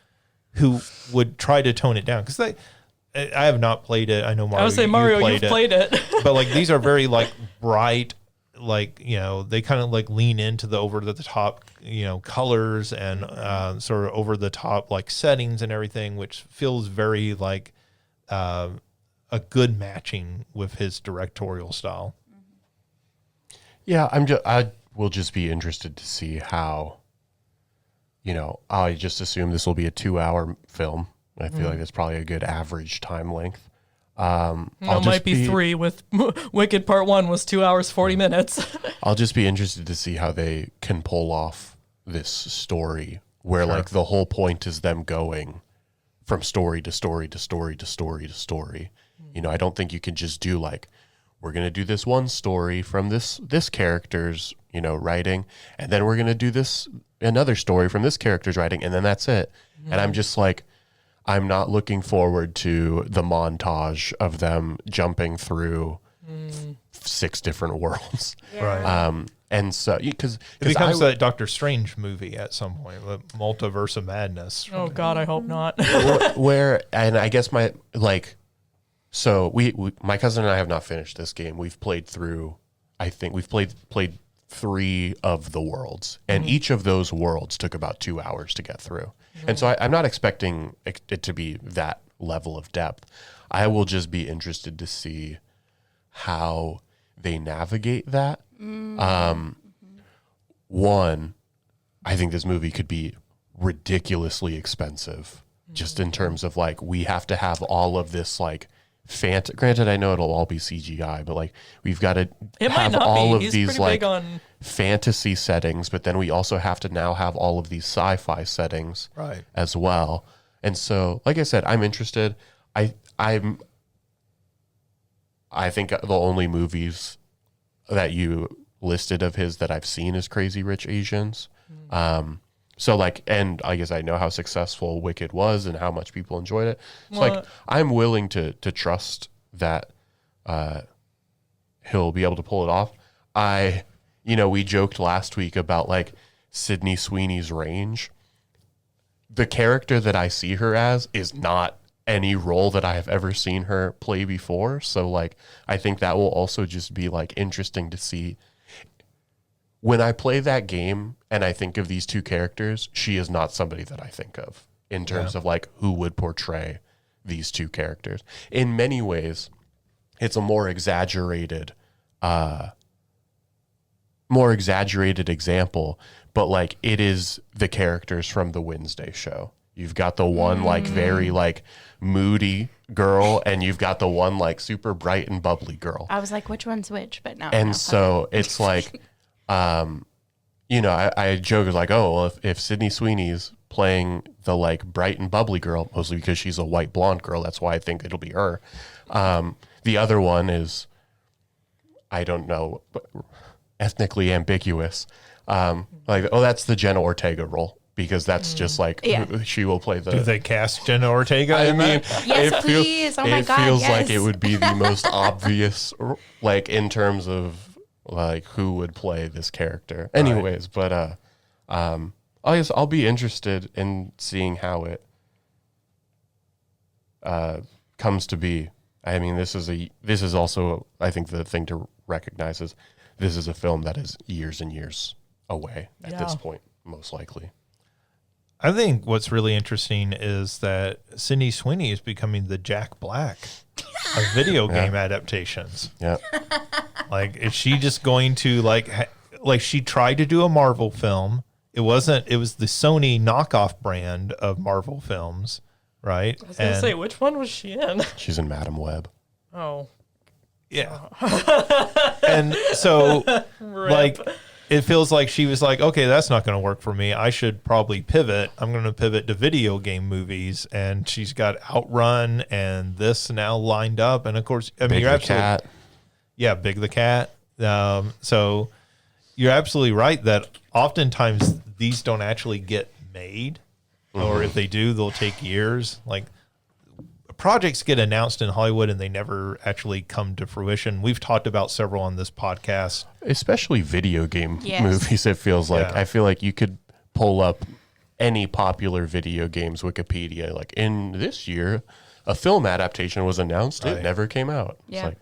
Speaker 1: who would try to tone it down. Because I have not played it. I know Mario.
Speaker 3: I would say Mario, you've played it.
Speaker 1: But like these are very like bright, like, you know, they kind of like lean into the over the top, you know, colors and sort of over the top like settings and everything, which feels very like a good matching with his directorial style.
Speaker 4: Yeah, I will just be interested to see how, you know, I just assume this will be a 2-hour film. I feel like that's probably a good average time length.
Speaker 3: It might be 3 with Wicked Part 1 was 2 hours, 40 minutes.
Speaker 4: I'll just be interested to see how they can pull off this story where like the whole point is them going from story to story to story to story to story. You know, I don't think you can just do like, we're going to do this one story from this character's, you know, writing, and then we're going to do another story from this character's writing, and then that's it. And I'm just like, I'm not looking forward to the montage of them jumping through 6 different worlds.
Speaker 1: Right.
Speaker 4: And so, because
Speaker 1: it becomes that Doctor Strange movie at some point, the Multiverse of Madness.
Speaker 3: Oh God, I hope not.
Speaker 4: and I guess so my cousin and I have not finished this game. We've played through, I think we've played 3 of the worlds, and each of those worlds took about 2 hours to get through. And so I'm not expecting it to be that level of depth. I will just be interested to see how they navigate that. One, I think this movie could be ridiculously expensive, just in terms of like, we have to have all of this like Granted, I know it'll all be CGI, but like we've got to
Speaker 3: It might
Speaker 4: have
Speaker 3: not
Speaker 4: all
Speaker 3: be.
Speaker 4: of
Speaker 3: He's
Speaker 4: these
Speaker 3: pretty
Speaker 4: like
Speaker 3: big on.
Speaker 4: fantasy settings, but then we also have to now have all of these sci-fi settings
Speaker 1: Right.
Speaker 4: as well. And so, like I said, I'm interested. I think the only movies that you listed of his that I've seen is Crazy Rich Asians. So like, and I guess I know how successful Wicked was and how much people enjoyed it. So like, I'm willing to trust that he'll be able to pull it off. We joked last week about like Sydney Sweeney's range. The character that I see her as is not any role that I have ever seen her play before. So like, I think that will also just be like interesting to see. When I play that game and I think of these two characters, she is not somebody that I think of in terms of like who would portray these two characters. In many ways, it's a more exaggerated example, but like it is the characters from the Wednesday show. You've got the one like very like moody girl, and you've got the one like super bright and bubbly girl.
Speaker 2: I was like, which one's which? But no.
Speaker 4: And so it's like, I joke like, oh, well, if Sydney Sweeney's playing the like bright and bubbly girl, mostly because she's a white blonde girl, that's why I think it'll be her. The other one is, I don't know, ethnically ambiguous. That's the Jenna Ortega role, because that's just like she will play the.
Speaker 1: Do they cast Jenna Ortega?
Speaker 4: I mean,
Speaker 2: yes, please. Oh my God,
Speaker 4: It feels
Speaker 2: yes.
Speaker 4: like it would be the most obvious, like in terms of like who would play this character. Anyways, but I guess I'll be interested in seeing how it comes to be. I mean, this is also, I think, the thing to recognize is this is a film that is years and years away at this point, most likely.
Speaker 1: I think what's really interesting is that Sydney Sweeney is becoming the Jack Black of video game adaptations.
Speaker 4: Yeah.
Speaker 1: Like, is she just going to like she tried to do a Marvel film? It was the Sony knockoff brand of Marvel films, right?
Speaker 3: I was going to say, which one was she in?
Speaker 4: She's in Madam Web.
Speaker 3: Oh.
Speaker 1: Yeah. And so, like, it feels like she was like, okay, that's not going to work for me. I should probably pivot. I'm going to pivot to video game movies. And she's got Outrun and this now lined up. And of course, I mean,
Speaker 4: Big
Speaker 1: you're
Speaker 4: the
Speaker 1: absolutely,
Speaker 4: Cat.
Speaker 1: Yeah, Big the Cat. So you're absolutely right that oftentimes these don't actually get made, or if they do, they'll take years. Like, projects get announced in Hollywood and they never actually come to fruition. We've talked about several on this podcast.
Speaker 4: Especially video game movies, it feels like.
Speaker 1: Yeah.
Speaker 4: I feel like you could pull up any popular video games Wikipedia. Like, in this year, a film adaptation was announced. It never came out.
Speaker 2: Yeah.
Speaker 4: It's like,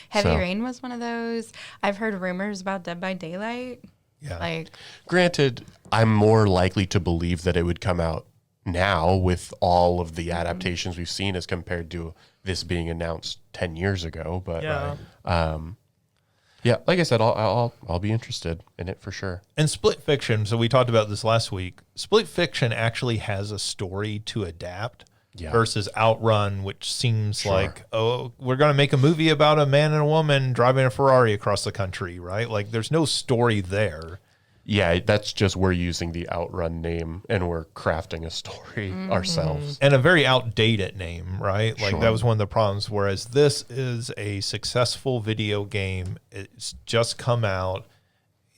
Speaker 2: Heavy Rain was one of those. I've heard rumors about Dead by Daylight.
Speaker 1: Yeah.
Speaker 2: Like,
Speaker 4: granted, I'm more likely to believe that it would come out now with all of the adaptations we've seen as compared to this being announced 10 years ago. But like I said, I'll be interested in it for sure.
Speaker 1: And Split Fiction, so we talked about this last week. Split Fiction actually has a story to adapt versus Outrun, which seems like, oh, we're going to make a movie about a man and a woman driving a Ferrari across the country, right? Like, there's no story there.
Speaker 4: Yeah, that's just we're using the Outrun name and we're crafting a story ourselves.
Speaker 1: And a very outdated name, right? Like, that was one of the problems. Whereas this is a successful video game. It's just come out.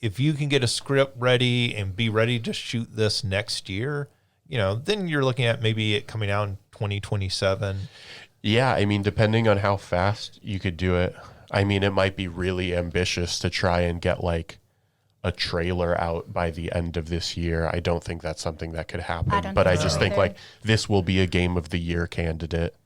Speaker 1: If you can get a script ready and be ready to shoot this next year, then you're looking at maybe it coming out in 2027.
Speaker 4: Yeah, I mean, depending on how fast you could do it, I mean, it might be really ambitious to try and get like a trailer out by the end of this year. I don't think that's something that could happen. But I just think like this will be a Game of the Year candidate.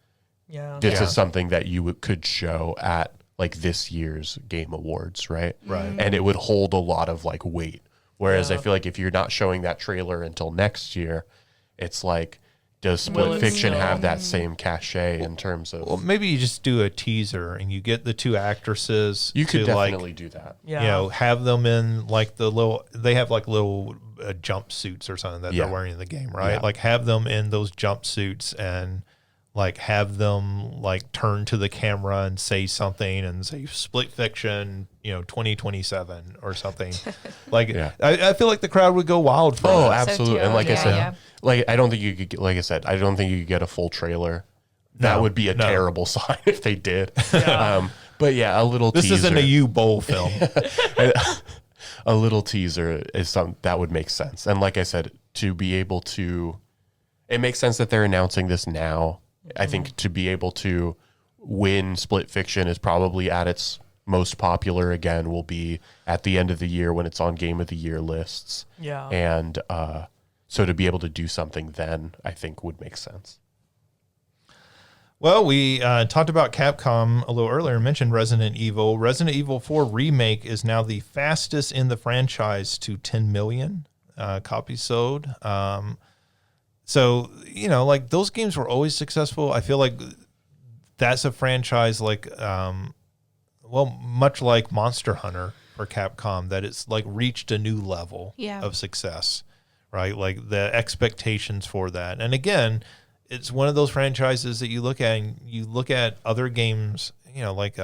Speaker 3: Yeah.
Speaker 4: This is something that you could show at like this year's Game Awards, right?
Speaker 1: Right.
Speaker 4: And it would hold a lot of like weight. Whereas I feel like if you're not showing that trailer until next year, it's like, does Split Fiction have that same cachet in terms of...
Speaker 1: Well, maybe you just do a teaser and you get the two actresses.
Speaker 4: You could
Speaker 1: to
Speaker 4: definitely do that.
Speaker 3: Yeah.
Speaker 1: Have them in like they have like little jumpsuits or something that they're wearing in the game, right?
Speaker 4: Yeah.
Speaker 1: Like, have them in those jumpsuits and like have them like turn to the camera and say something and say Split Fiction, 2027 or something. Like I feel like the crowd would go wild for
Speaker 4: Oh,
Speaker 1: that.
Speaker 4: absolutely.
Speaker 2: too.
Speaker 4: And like I
Speaker 2: Yeah,
Speaker 4: said,
Speaker 2: yeah.
Speaker 4: like I don't think you could. Like I said, I don't think you could get a full trailer. That
Speaker 1: No,
Speaker 4: would be a
Speaker 1: no.
Speaker 4: terrible sign if they did. But yeah, a little.
Speaker 1: This
Speaker 4: teaser.
Speaker 1: isn't a U-Bowl film.
Speaker 4: A little teaser is something that would make sense. And like I said, to be able to, it makes sense that they're announcing this now. I think to be able to win Split Fiction is probably at its most popular again will be at the end of the year when it's on Game of the Year lists.
Speaker 3: Yeah.
Speaker 4: And so to be able to do something then, I think would make sense.
Speaker 1: Well, we talked about Capcom a little earlier and mentioned Resident Evil. Resident Evil 4 Remake is now the fastest in the franchise to 10 million copies sold. So, like those games were always successful. I feel like that's a franchise like, much like Monster Hunter for Capcom, that it's like reached a new level of success, right? Like the expectations for that. And again, it's one of those franchises that you look at and you look at other games, like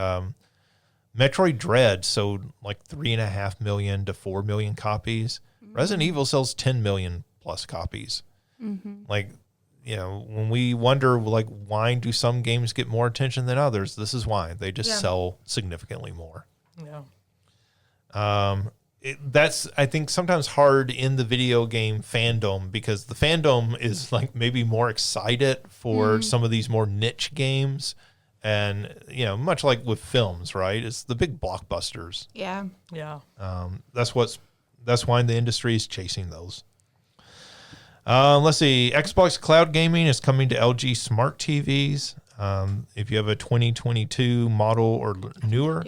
Speaker 1: Metroid Dread sold like 3.5 million to 4 million copies. Resident Evil sells 10 million plus copies. Like, when we wonder, like, why do some games get more attention than others? This is why. They just sell significantly more.
Speaker 3: Yeah.
Speaker 1: That's, I think, sometimes hard in the video game fandom because the fandom is like maybe more excited for some of these more niche games. And, much like with films, right? It's the big blockbusters.
Speaker 2: Yeah.
Speaker 3: Yeah.
Speaker 1: That's why the industry is chasing those. Let's see. Xbox Cloud Gaming is coming to LG Smart TVs. If you have a 2022 model or newer,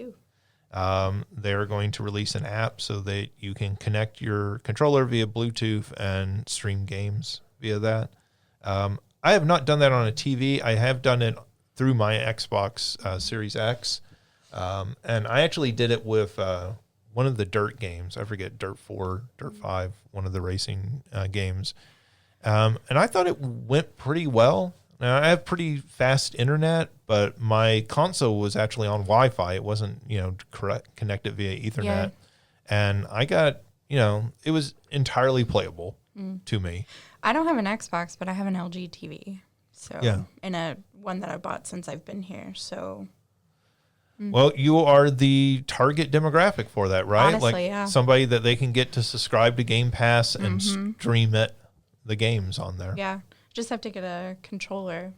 Speaker 1: they're going to release an app so that you can connect your controller via Bluetooth and stream games via that. I have not done that on a TV. I have done it through my Xbox Series X. And I actually did it with one of the Dirt games. I forget, Dirt 4, Dirt 5, one of the racing games. And I thought it went pretty well. Now, I have pretty fast internet, but my console was actually on Wi-Fi. It wasn't, connected via Ethernet.
Speaker 2: Yeah.
Speaker 1: And I got, it was entirely playable to me.
Speaker 2: I don't have an Xbox, but I have an LG TV. So,
Speaker 1: Yeah.
Speaker 2: and one that I bought since I've been here. So,
Speaker 1: Well, you are the target demographic for that, right?
Speaker 2: Honestly,
Speaker 1: like
Speaker 2: yeah.
Speaker 1: somebody that they can get to subscribe to Game Pass and stream the games on there.
Speaker 2: yeah, just have to get a controller.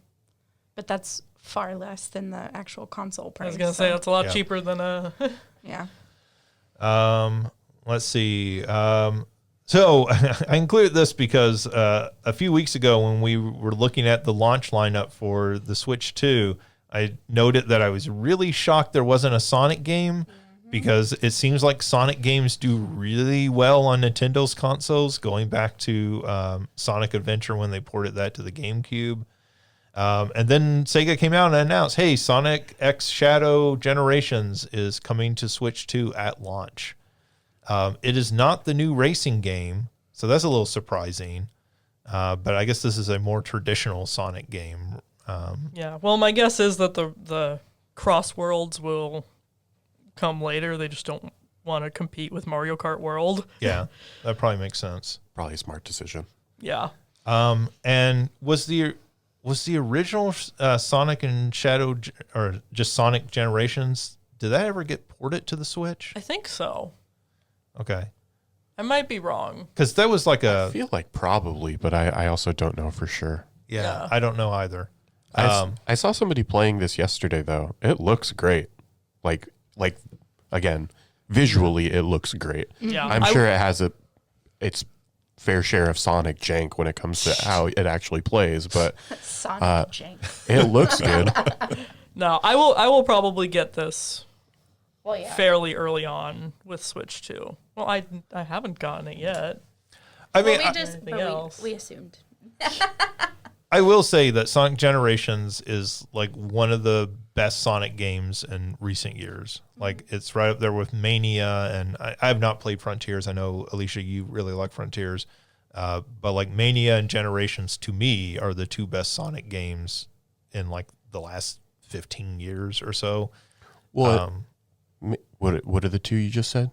Speaker 2: But that's far less than the actual console price.
Speaker 3: I was going to say, that's a lot
Speaker 1: Yeah.
Speaker 3: cheaper than a.
Speaker 2: Yeah.
Speaker 1: Let's see. So I included this because a few weeks ago when we were looking at the launch lineup for the Switch 2, I noted that I was really shocked there wasn't a Sonic game because it seems like Sonic games do really well on Nintendo's consoles, going back to Sonic Adventure when they ported that to the GameCube. And then Sega came out and announced, hey, Sonic X Shadow Generations is coming to Switch 2 at launch. It is not the new racing game, so that's a little surprising. But I guess this is a more traditional Sonic game.
Speaker 3: Yeah. Well, my guess is that the cross worlds will come later. They just don't want to compete with Mario Kart World.
Speaker 1: Yeah, that probably makes sense.
Speaker 4: Probably a smart decision.
Speaker 3: Yeah.
Speaker 1: And was the original Sonic and Shadow, or just Sonic Generations, did that ever get ported to the Switch?
Speaker 3: I think so.
Speaker 1: Okay.
Speaker 3: I might be wrong.
Speaker 1: Because that was like
Speaker 4: I feel like probably, but I also don't know for sure.
Speaker 3: Yeah.
Speaker 1: I don't know either.
Speaker 4: I saw somebody playing this yesterday though. It looks great. Like again, visually it looks great.
Speaker 3: Yeah.
Speaker 4: I'm sure it has its fair share of Sonic jank when it comes to how it actually plays, but
Speaker 2: Sonic jank.
Speaker 4: it looks good.
Speaker 3: No, I will probably get this
Speaker 2: Well, yeah.
Speaker 3: fairly early on with Switch 2. Well, I haven't gotten it yet.
Speaker 1: I mean,
Speaker 3: Anything else?
Speaker 2: we assumed.
Speaker 1: I will say that Sonic Generations is like one of the best Sonic games in recent years. Like it's right up there with Mania, and I have not played Frontiers. I know, Alicia, you really like Frontiers. But like Mania and Generations to me are the two best Sonic games in like the last 15 years or so.
Speaker 4: Well, what are the two you just said?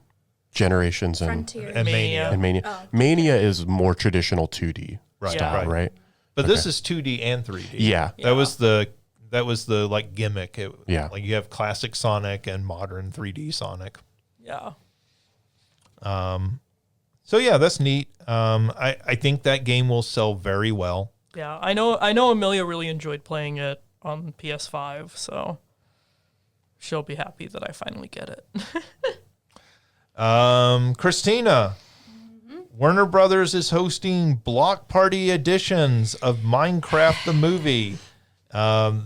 Speaker 4: Generations
Speaker 2: Frontier.
Speaker 1: And Mania.
Speaker 4: and Mania.
Speaker 2: Oh.
Speaker 4: Mania is more traditional 2D
Speaker 1: Right,
Speaker 4: style, right?
Speaker 1: But this is 2D and 3D.
Speaker 4: Yeah.
Speaker 1: That was the like gimmick.
Speaker 4: Yeah.
Speaker 1: Like you have classic Sonic and modern 3D Sonic.
Speaker 3: Yeah.
Speaker 1: So yeah, that's neat. I think that game will sell very well.
Speaker 3: Yeah. I know Amelia really enjoyed playing it on PS5, so she'll be happy that I finally get it.
Speaker 1: Christina, Warner Brothers is hosting block party editions of Minecraft the movie.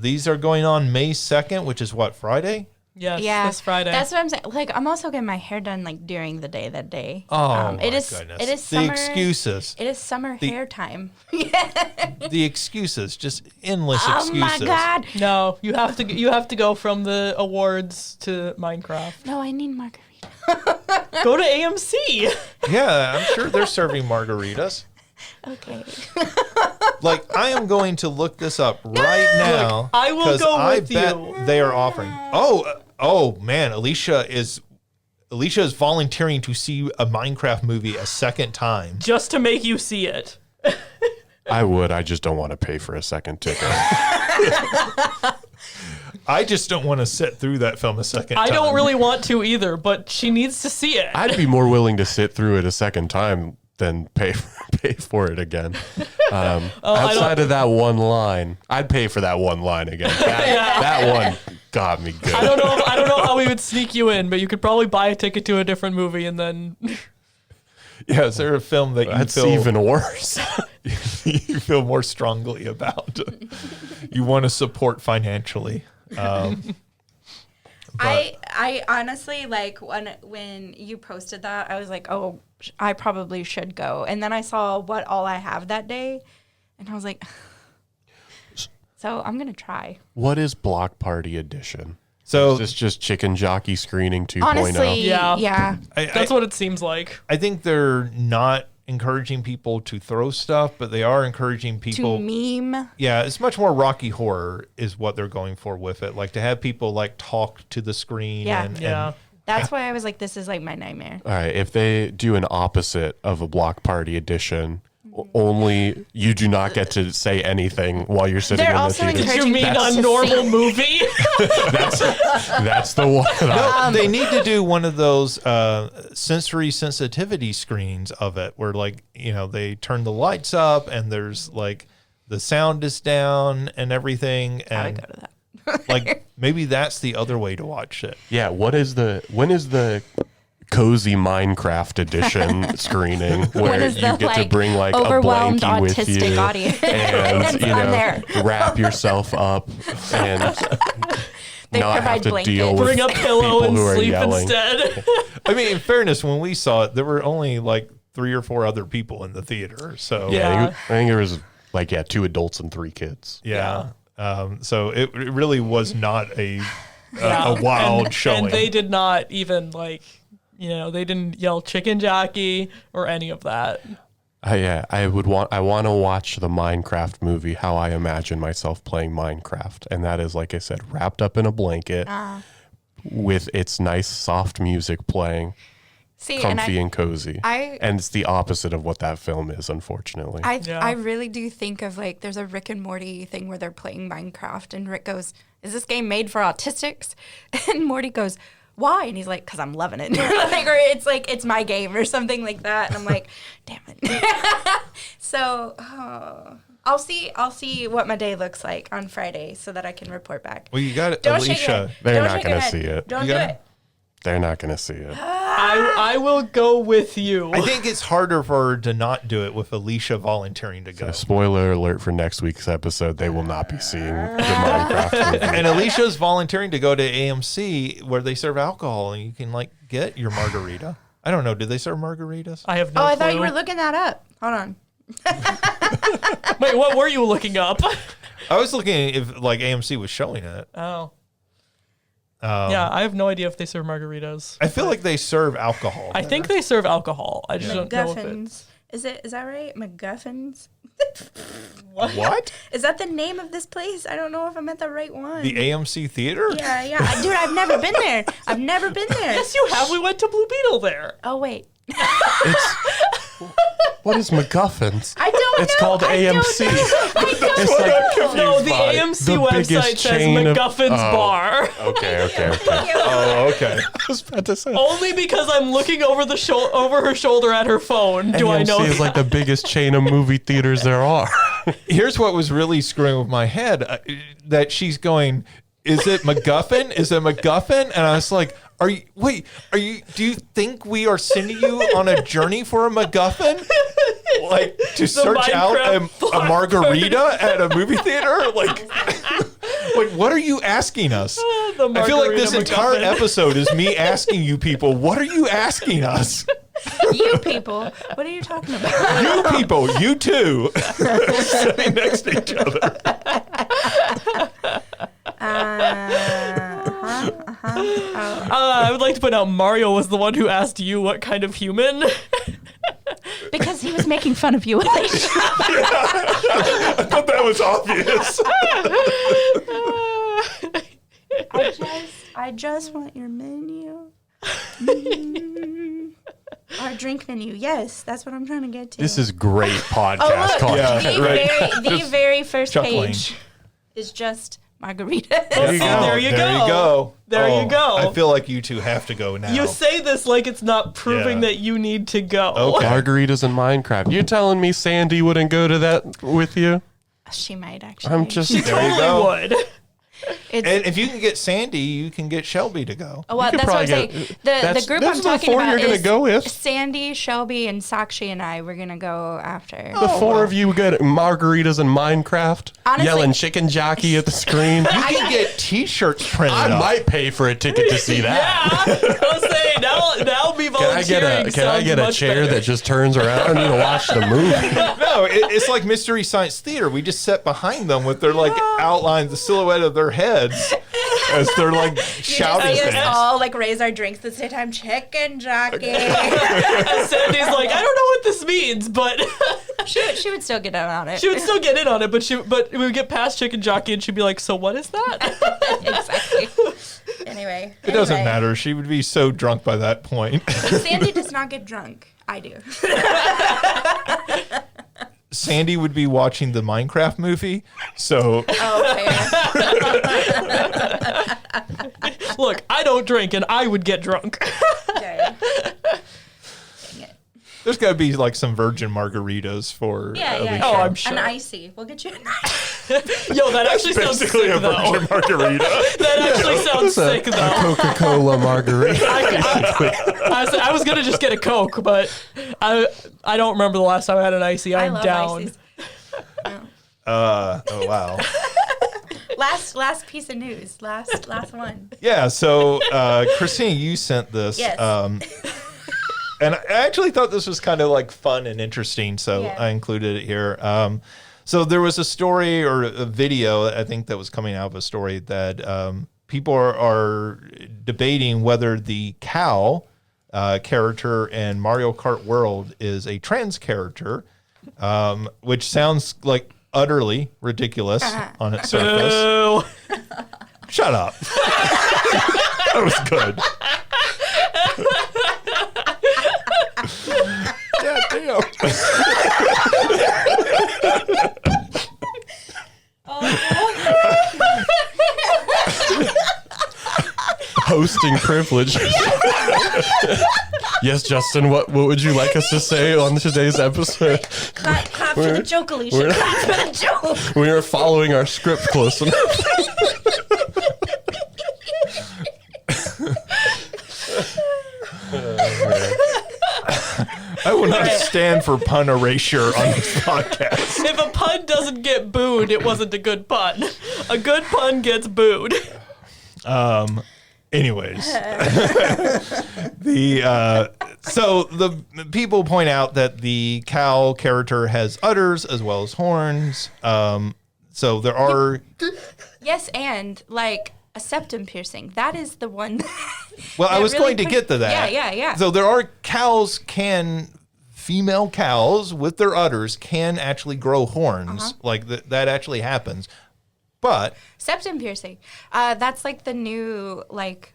Speaker 1: These are going on May 2nd, which is what, Friday?
Speaker 3: Yes,
Speaker 2: Yeah,
Speaker 3: this Friday.
Speaker 2: That's what I'm saying. Like, I'm also getting my hair done like during the day that day.
Speaker 1: Oh, my
Speaker 2: it is.
Speaker 1: goodness.
Speaker 2: It is
Speaker 1: the
Speaker 2: summer.
Speaker 1: excuses.
Speaker 2: It is summer hair time.
Speaker 1: The excuses, just endless
Speaker 2: Oh
Speaker 1: excuses.
Speaker 2: my god!
Speaker 3: No, you have to go from the awards to Minecraft.
Speaker 2: No, I need margarita.
Speaker 3: Go to AMC.
Speaker 1: Yeah, I'm sure they're serving margaritas.
Speaker 2: Okay.
Speaker 1: Like, I am going to look this up right now.
Speaker 3: I will
Speaker 1: 'cause
Speaker 3: go
Speaker 1: I
Speaker 3: with
Speaker 1: bet
Speaker 3: you.
Speaker 1: they are offering. Oh man, Alicia is volunteering to see a Minecraft movie a second time.
Speaker 3: Just to make you see it.
Speaker 4: I would. I just don't want to pay for a second ticket.
Speaker 1: I just don't want to sit through that film a second time.
Speaker 3: I don't really want to either, but she needs to see it.
Speaker 4: I'd be more willing to sit through it a second time than pay for it again. Outside of that one line, I'd pay for that one line again. That one got me good.
Speaker 3: I don't know how we would sneak you in, but you could probably buy a ticket to a different movie and then
Speaker 1: Yeah, is there a film that
Speaker 4: That's
Speaker 1: you feel
Speaker 4: even worse.
Speaker 1: you feel more strongly about? You want to support financially?
Speaker 2: I honestly, like, when you posted that, I was like, oh, I probably should go. And then I saw what all I have that day, and I was like, so I'm gonna try.
Speaker 4: What is Block Party Edition?
Speaker 1: So
Speaker 4: Is this just Chicken Jockey Screening 2.0?
Speaker 2: Honestly,
Speaker 3: Yeah.
Speaker 2: yeah.
Speaker 3: that's what it seems like.
Speaker 1: I think they're not encouraging people to throw stuff, but they are encouraging
Speaker 2: To
Speaker 1: people.
Speaker 2: meme.
Speaker 1: Yeah, it's much more Rocky Horror is what they're going for with it. Like to have people like talk to the screen.
Speaker 2: Yeah.
Speaker 1: And
Speaker 2: That's why I was like, this is like my nightmare.
Speaker 4: All right, if they do an opposite of a Block Party Edition, only you do not get to say anything while you're sitting
Speaker 2: They're
Speaker 4: in the
Speaker 2: also
Speaker 4: theater.
Speaker 3: Did you
Speaker 2: encouraging
Speaker 3: mean
Speaker 2: people
Speaker 3: a
Speaker 2: to
Speaker 3: normal
Speaker 2: sing.
Speaker 3: movie?
Speaker 4: That's the one.
Speaker 1: No, they need to do one of those sensory sensitivity screens of it where, like, you know, they turn the lights up and there's like the sound is down and everything.
Speaker 2: I would
Speaker 1: And
Speaker 2: go to that.
Speaker 1: like maybe that's the other way to watch it.
Speaker 4: Yeah, when is the cozy Minecraft edition screening where
Speaker 2: is
Speaker 4: you
Speaker 2: the,
Speaker 4: get to
Speaker 2: like,
Speaker 4: bring like a
Speaker 2: overwhelmed
Speaker 4: blankie with
Speaker 2: autistic
Speaker 4: you
Speaker 2: audience?
Speaker 4: and you
Speaker 2: I'm
Speaker 4: know
Speaker 2: there.
Speaker 4: wrap yourself up and
Speaker 2: They
Speaker 4: not have
Speaker 2: provide
Speaker 4: to
Speaker 2: blankets.
Speaker 4: deal with
Speaker 3: Bring a pillow
Speaker 4: people
Speaker 3: and
Speaker 4: who are
Speaker 3: sleep
Speaker 4: yelling.
Speaker 3: instead.
Speaker 1: I mean, in fairness, when we saw it, there were only like 3 or 4 other people in the theater. So
Speaker 3: Yeah.
Speaker 4: I think there was like 2 adults and 3 kids.
Speaker 1: yeah. So it really was not a
Speaker 3: Yeah.
Speaker 1: wild showing.
Speaker 3: And they did not even they didn't yell chicken jockey or any of that.
Speaker 4: I want to watch the Minecraft movie how I imagine myself playing Minecraft, and that is, like I said, wrapped up in a blanket with its nice soft music playing,
Speaker 2: See,
Speaker 4: comfy and cozy.
Speaker 2: I-
Speaker 4: and it's the opposite of what that film is, unfortunately.
Speaker 3: Yeah.
Speaker 2: I really do think of, like, there's a Rick and Morty thing where they're playing Minecraft and Rick goes, is this game made for autistics? And Morty goes, why? And he's like, because I'm loving it. Like, or it's like, it's my game or something like that. And I'm like, damn it. So I'll see what my day looks like on Friday so that I can report back.
Speaker 1: well, you got it,
Speaker 2: Don't shake your
Speaker 1: Alicia.
Speaker 2: head.
Speaker 4: They're
Speaker 2: Don't
Speaker 4: not
Speaker 2: shake your
Speaker 4: gonna
Speaker 2: head.
Speaker 4: see it.
Speaker 2: Don't
Speaker 1: You
Speaker 2: do
Speaker 1: got
Speaker 2: it.
Speaker 4: They're not going to see it.
Speaker 3: I will go with you.
Speaker 1: I think it's harder for her to not do it with Alicia volunteering to go.
Speaker 4: Spoiler alert for next week's episode, they will not be seeing the Minecraft movie.
Speaker 1: And Alicia's volunteering to go to AMC where they serve alcohol and you can like get your margarita. I don't know. Do they serve margaritas?
Speaker 3: I have no
Speaker 2: Oh, I
Speaker 3: clue.
Speaker 2: thought you were looking that up. Hold on.
Speaker 3: Wait, what were you looking up?
Speaker 1: I was looking if like AMC was showing it.
Speaker 3: Oh. Yeah, I have no idea if they serve margaritas.
Speaker 1: I feel like they serve alcohol.
Speaker 3: I think they serve alcohol. I just don't know if it.
Speaker 2: MacGuffins. Is that right? MacGuffins?
Speaker 1: What?
Speaker 2: Is that the name of this place? I don't know if I'm at the right one.
Speaker 1: The AMC Theater?
Speaker 2: Yeah. Dude, I've never been there.
Speaker 3: Yes, you have. We went to Blue Beetle there.
Speaker 2: Oh, wait.
Speaker 4: What is MacGuffins?
Speaker 2: I don't know.
Speaker 4: It's called AMC. It's like
Speaker 3: No, the AMC
Speaker 4: the
Speaker 3: website
Speaker 4: biggest
Speaker 3: says
Speaker 4: chain of-
Speaker 3: MacGuffin's Bar.
Speaker 4: Okay.
Speaker 1: Oh, okay.
Speaker 4: I was about to say.
Speaker 3: Only because I'm looking over over her shoulder at her phone do I know
Speaker 4: AMC is like the biggest chain of movie theaters there are.
Speaker 1: Here's what was really screwing with my head, that she's going, is it MacGuffin? Is it MacGuffin? And I was like, do you think we are sending you on a journey for a MacGuffin? Like to search out a margarita at a movie theater? Like what are you asking us? I feel like this entire episode is me asking you people, what are you asking us?
Speaker 2: You people. What are you talking about?
Speaker 1: You people, you two, sitting next to each other.
Speaker 3: I would like to point out Mario was the one who asked you what kind of human.
Speaker 2: Because he was making fun of you, Alicia.
Speaker 1: I thought that was obvious.
Speaker 2: I just want your menu. Our drink menu. Yes, that's what I'm trying to get to.
Speaker 4: This is great podcast
Speaker 2: look,
Speaker 4: content.
Speaker 1: Yeah.
Speaker 2: the very first
Speaker 1: chuckling.
Speaker 2: page is just margaritas.
Speaker 3: There you go.
Speaker 1: There you
Speaker 3: There you go.
Speaker 1: I feel like you two have to go now.
Speaker 3: You say this like it's not proving
Speaker 1: Yeah.
Speaker 3: that you need to go.
Speaker 1: Okay.
Speaker 4: Margaritas and Minecraft. You're telling me Sandy wouldn't go to that with you?
Speaker 2: She might actually.
Speaker 4: I'm just.
Speaker 3: She
Speaker 1: There you
Speaker 3: totally
Speaker 1: go.
Speaker 3: would.
Speaker 2: It's,
Speaker 1: And if you can get Sandy, you can get Shelby to go.
Speaker 2: well,
Speaker 4: could
Speaker 2: that's what I'm
Speaker 4: probably
Speaker 2: saying.
Speaker 4: get-
Speaker 2: The
Speaker 4: that's-
Speaker 2: group
Speaker 4: those
Speaker 2: I'm
Speaker 4: are the
Speaker 2: talking
Speaker 4: four
Speaker 2: about
Speaker 4: you're gonna
Speaker 2: is
Speaker 4: go with.
Speaker 2: Sandy, Shelby, and Sakshi and I. We're gonna go after.
Speaker 4: The four of you get margaritas and Minecraft,
Speaker 2: Honestly-
Speaker 4: yelling chicken jockey at the screen.
Speaker 1: You can get T-shirts printed
Speaker 4: I
Speaker 1: up.
Speaker 4: might pay for a ticket to see that.
Speaker 3: I was saying now me
Speaker 4: Can I
Speaker 3: volunteering.
Speaker 4: get a chair that just turns around and watch the movie?
Speaker 1: No, it's like Mystery Science Theater. We just sat behind them with their like outlines, the silhouette of their heads as they're like shouting
Speaker 2: You just see
Speaker 1: things.
Speaker 2: us all like raise our drinks at the same time. Chicken jockey.
Speaker 3: And Sandy's like, I don't know what this means, but
Speaker 2: she would still get in on it.
Speaker 3: she would still get in on it. But we would get past chicken jockey, and she'd be like, so what is that?
Speaker 2: Exactly. Anyway.
Speaker 1: It doesn't matter. She would be so drunk by that point.
Speaker 2: Sandy does not get drunk. I do.
Speaker 1: Sandy would be watching the Minecraft movie. So
Speaker 2: Oh, fair.
Speaker 3: Look, I don't drink, and I would get drunk.
Speaker 2: Okay. Dang it.
Speaker 1: there's got to be like some virgin margaritas for
Speaker 2: Yeah.
Speaker 1: Alicia.
Speaker 3: Oh, I'm sure.
Speaker 2: An icy. We'll get you an icy.
Speaker 3: Yo, that actually sounds sick,
Speaker 1: Basically a
Speaker 3: though.
Speaker 1: virgin margarita.
Speaker 3: That actually sounds sick,
Speaker 4: A
Speaker 3: though.
Speaker 4: Coca-Cola margarita.
Speaker 3: I was gonna just get a Coke, but I don't remember the last time I had an icy.
Speaker 2: I
Speaker 3: I'm
Speaker 2: love
Speaker 3: down.
Speaker 2: ices.
Speaker 1: Oh wow.
Speaker 2: Last piece of news. Last one.
Speaker 1: Yeah. So Christina, you sent this.
Speaker 2: Yes.
Speaker 1: And I actually thought this was kind of like fun and interesting, so
Speaker 2: Yeah.
Speaker 1: I included it here. So there was a story or a video, I think, that was coming out of a story that people are debating whether the cow character in Mario Kart World is a trans character, which sounds like utterly ridiculous on its surface.
Speaker 3: Boo.
Speaker 1: Shut up. That was good. Yeah, damn.
Speaker 4: Hosting privilege. Yes, Justin, what would you like us to say on today's episode?
Speaker 2: Clap for the joke, Alicia. Clap for the joke.
Speaker 4: We are following our script close enough.
Speaker 1: I will not stand for pun erasure on this podcast.
Speaker 3: If a pun doesn't get booed, it wasn't a good pun. A good pun gets booed.
Speaker 1: Anyways, so the people point out that the cow character has udders as well as horns. So there are.
Speaker 2: Yes, and like a septum piercing. That is the one.
Speaker 1: Well, I
Speaker 2: that
Speaker 1: was
Speaker 2: really
Speaker 1: going to get to that.
Speaker 2: Yeah.
Speaker 1: So there are cows can female cows with their udders can actually grow horns. Like that actually happens. But
Speaker 2: septum piercing, that's like the new like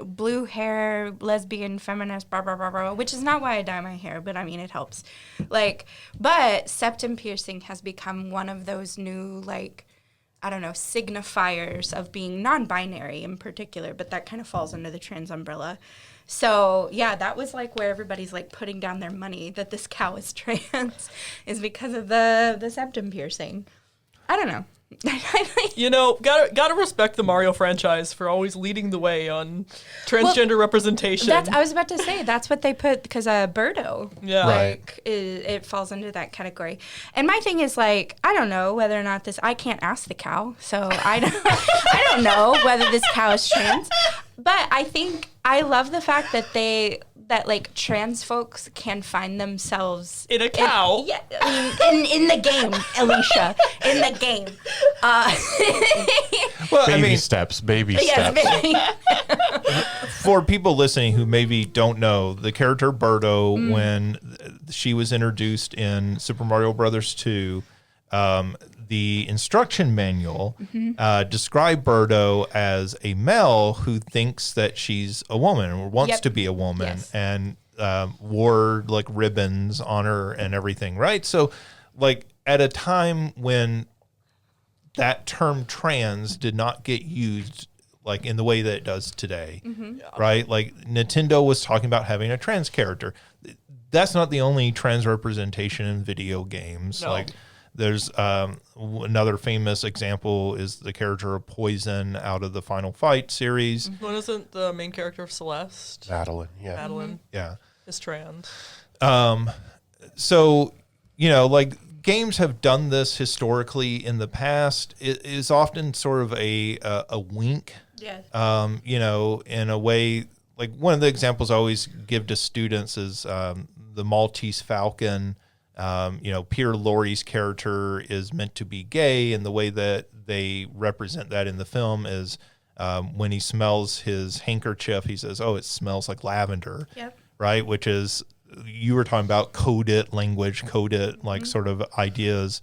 Speaker 2: blue hair lesbian feminist blah blah blah blah, which is not why I dye my hair, but I mean it helps. Like, but septum piercing has become one of those new like, I don't know, signifiers of being non-binary in particular, but that kind of falls under the trans umbrella. So yeah, that was like where everybody's like putting down their money that this cow is trans, is because of the septum piercing. I don't know.
Speaker 3: You know, gotta respect the Mario franchise for always leading the way on transgender representation.
Speaker 2: I was about to say that's what they put, because Birdo,
Speaker 3: Yeah.
Speaker 2: like it falls under that category. And my thing is like, I don't know whether or not I can't ask the cow, so I don't know whether this cow is trans. But I think I love the fact that like trans folks can find themselves
Speaker 3: in a cow.
Speaker 2: In the game, Alicia, in the game.
Speaker 1: well,
Speaker 4: Baby steps.
Speaker 2: Yes,
Speaker 1: for people listening who maybe don't know, the character Birdo, when she was introduced in Super Mario Brothers 2, the instruction manual described Birdo as a male who thinks that she's a woman or wants to be a woman, and wore like ribbons on her and everything, right? So like at a time when that term trans did not get used like in the way that it does today, right? Like Nintendo was talking about having a trans character. That's not the only trans representation in video games.
Speaker 3: No.
Speaker 1: Like there's another famous example is the character of Poison out of the Final Fight series.
Speaker 3: What isn't the main character of Celeste?
Speaker 4: Madeline, yeah.
Speaker 3: Madeline
Speaker 1: Yeah.
Speaker 3: is trans.
Speaker 1: So, you know, like games have done this historically in the past. It is often sort of a wink, you know, in a way. Like one of the examples I always give to students is the Maltese Falcon. You know, Pierre Lorry's character is meant to be gay, and the way that they represent that in the film is when he smells his handkerchief, he says, "Oh, it smells like lavender."
Speaker 2: Yep.
Speaker 1: Right? Which is, you were talking about coded language, coded like sort of ideas.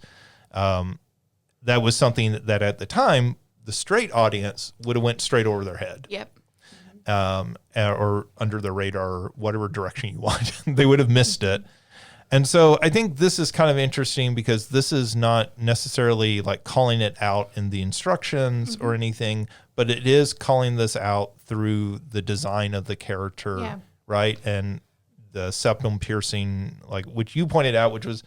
Speaker 1: That was something that at the time the straight audience would have went straight over their head.
Speaker 2: Yep.
Speaker 1: Or under the radar, or whatever direction you want. They would have missed it. And so I think this is kind of interesting because this is not necessarily like calling it out in the instructions or anything, but it is calling this out through the design of the character, right? And the septum piercing, like which you pointed out, which was,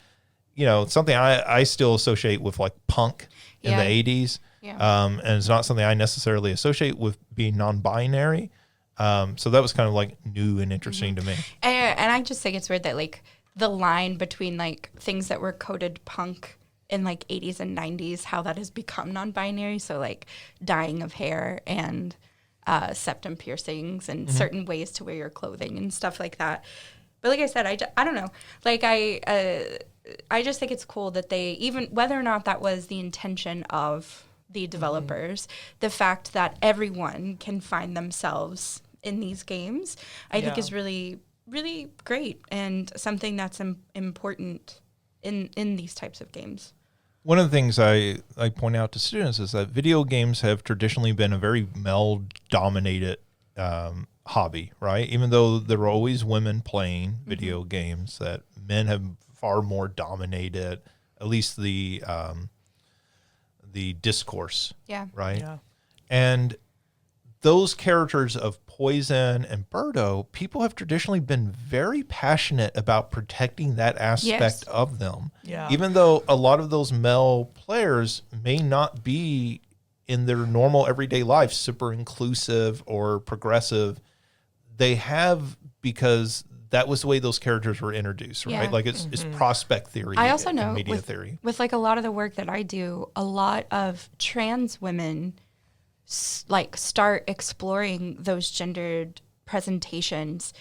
Speaker 1: you know, something I still associate with like punk in the 80s. Yeah. And it's not something I necessarily associate with being non-binary. So that was kind of like new and interesting to me.
Speaker 2: And I just think it's weird that like the line between like things that were coded punk in like 80s and 90s, how that has become non-binary. So like dyeing of hair and septum piercings and certain ways to wear your clothing and stuff like that. But like I said, I don't know. Like I just think it's cool that they, even whether or not that was the intention of the developers, the fact that everyone can find themselves in these games, I think is really, really great and something that's important in these types of games.
Speaker 1: One of the things I point out to students is that video games have traditionally been a very male-dominated hobby, right? Even though there were always women playing video games, that men have far more dominated, at least the discourse, right? Yeah. And those characters of Poison and Birdo, people have traditionally been very passionate about protecting that aspect of them.
Speaker 3: Yeah.
Speaker 1: Even though a lot of those male players may not be in their normal everyday life super inclusive or progressive, they have, because that was the way those characters were introduced, right? Like it's prospect theory.
Speaker 2: I also know
Speaker 1: media theory.
Speaker 2: With like a lot of the work that I do, a lot of trans women like start exploring those gendered presentations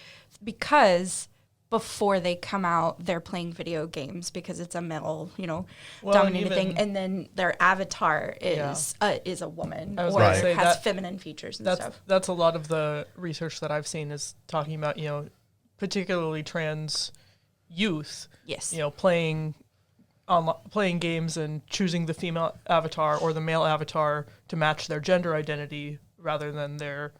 Speaker 2: because before they come out, they're playing video games because it's a male, dominated thing, and then their avatar is a woman or has feminine features and stuff.
Speaker 3: That's a lot of the research that I've seen is talking about, particularly trans youth,
Speaker 2: Yes.
Speaker 3: playing games and choosing the female avatar or the male avatar to match their gender identity rather than their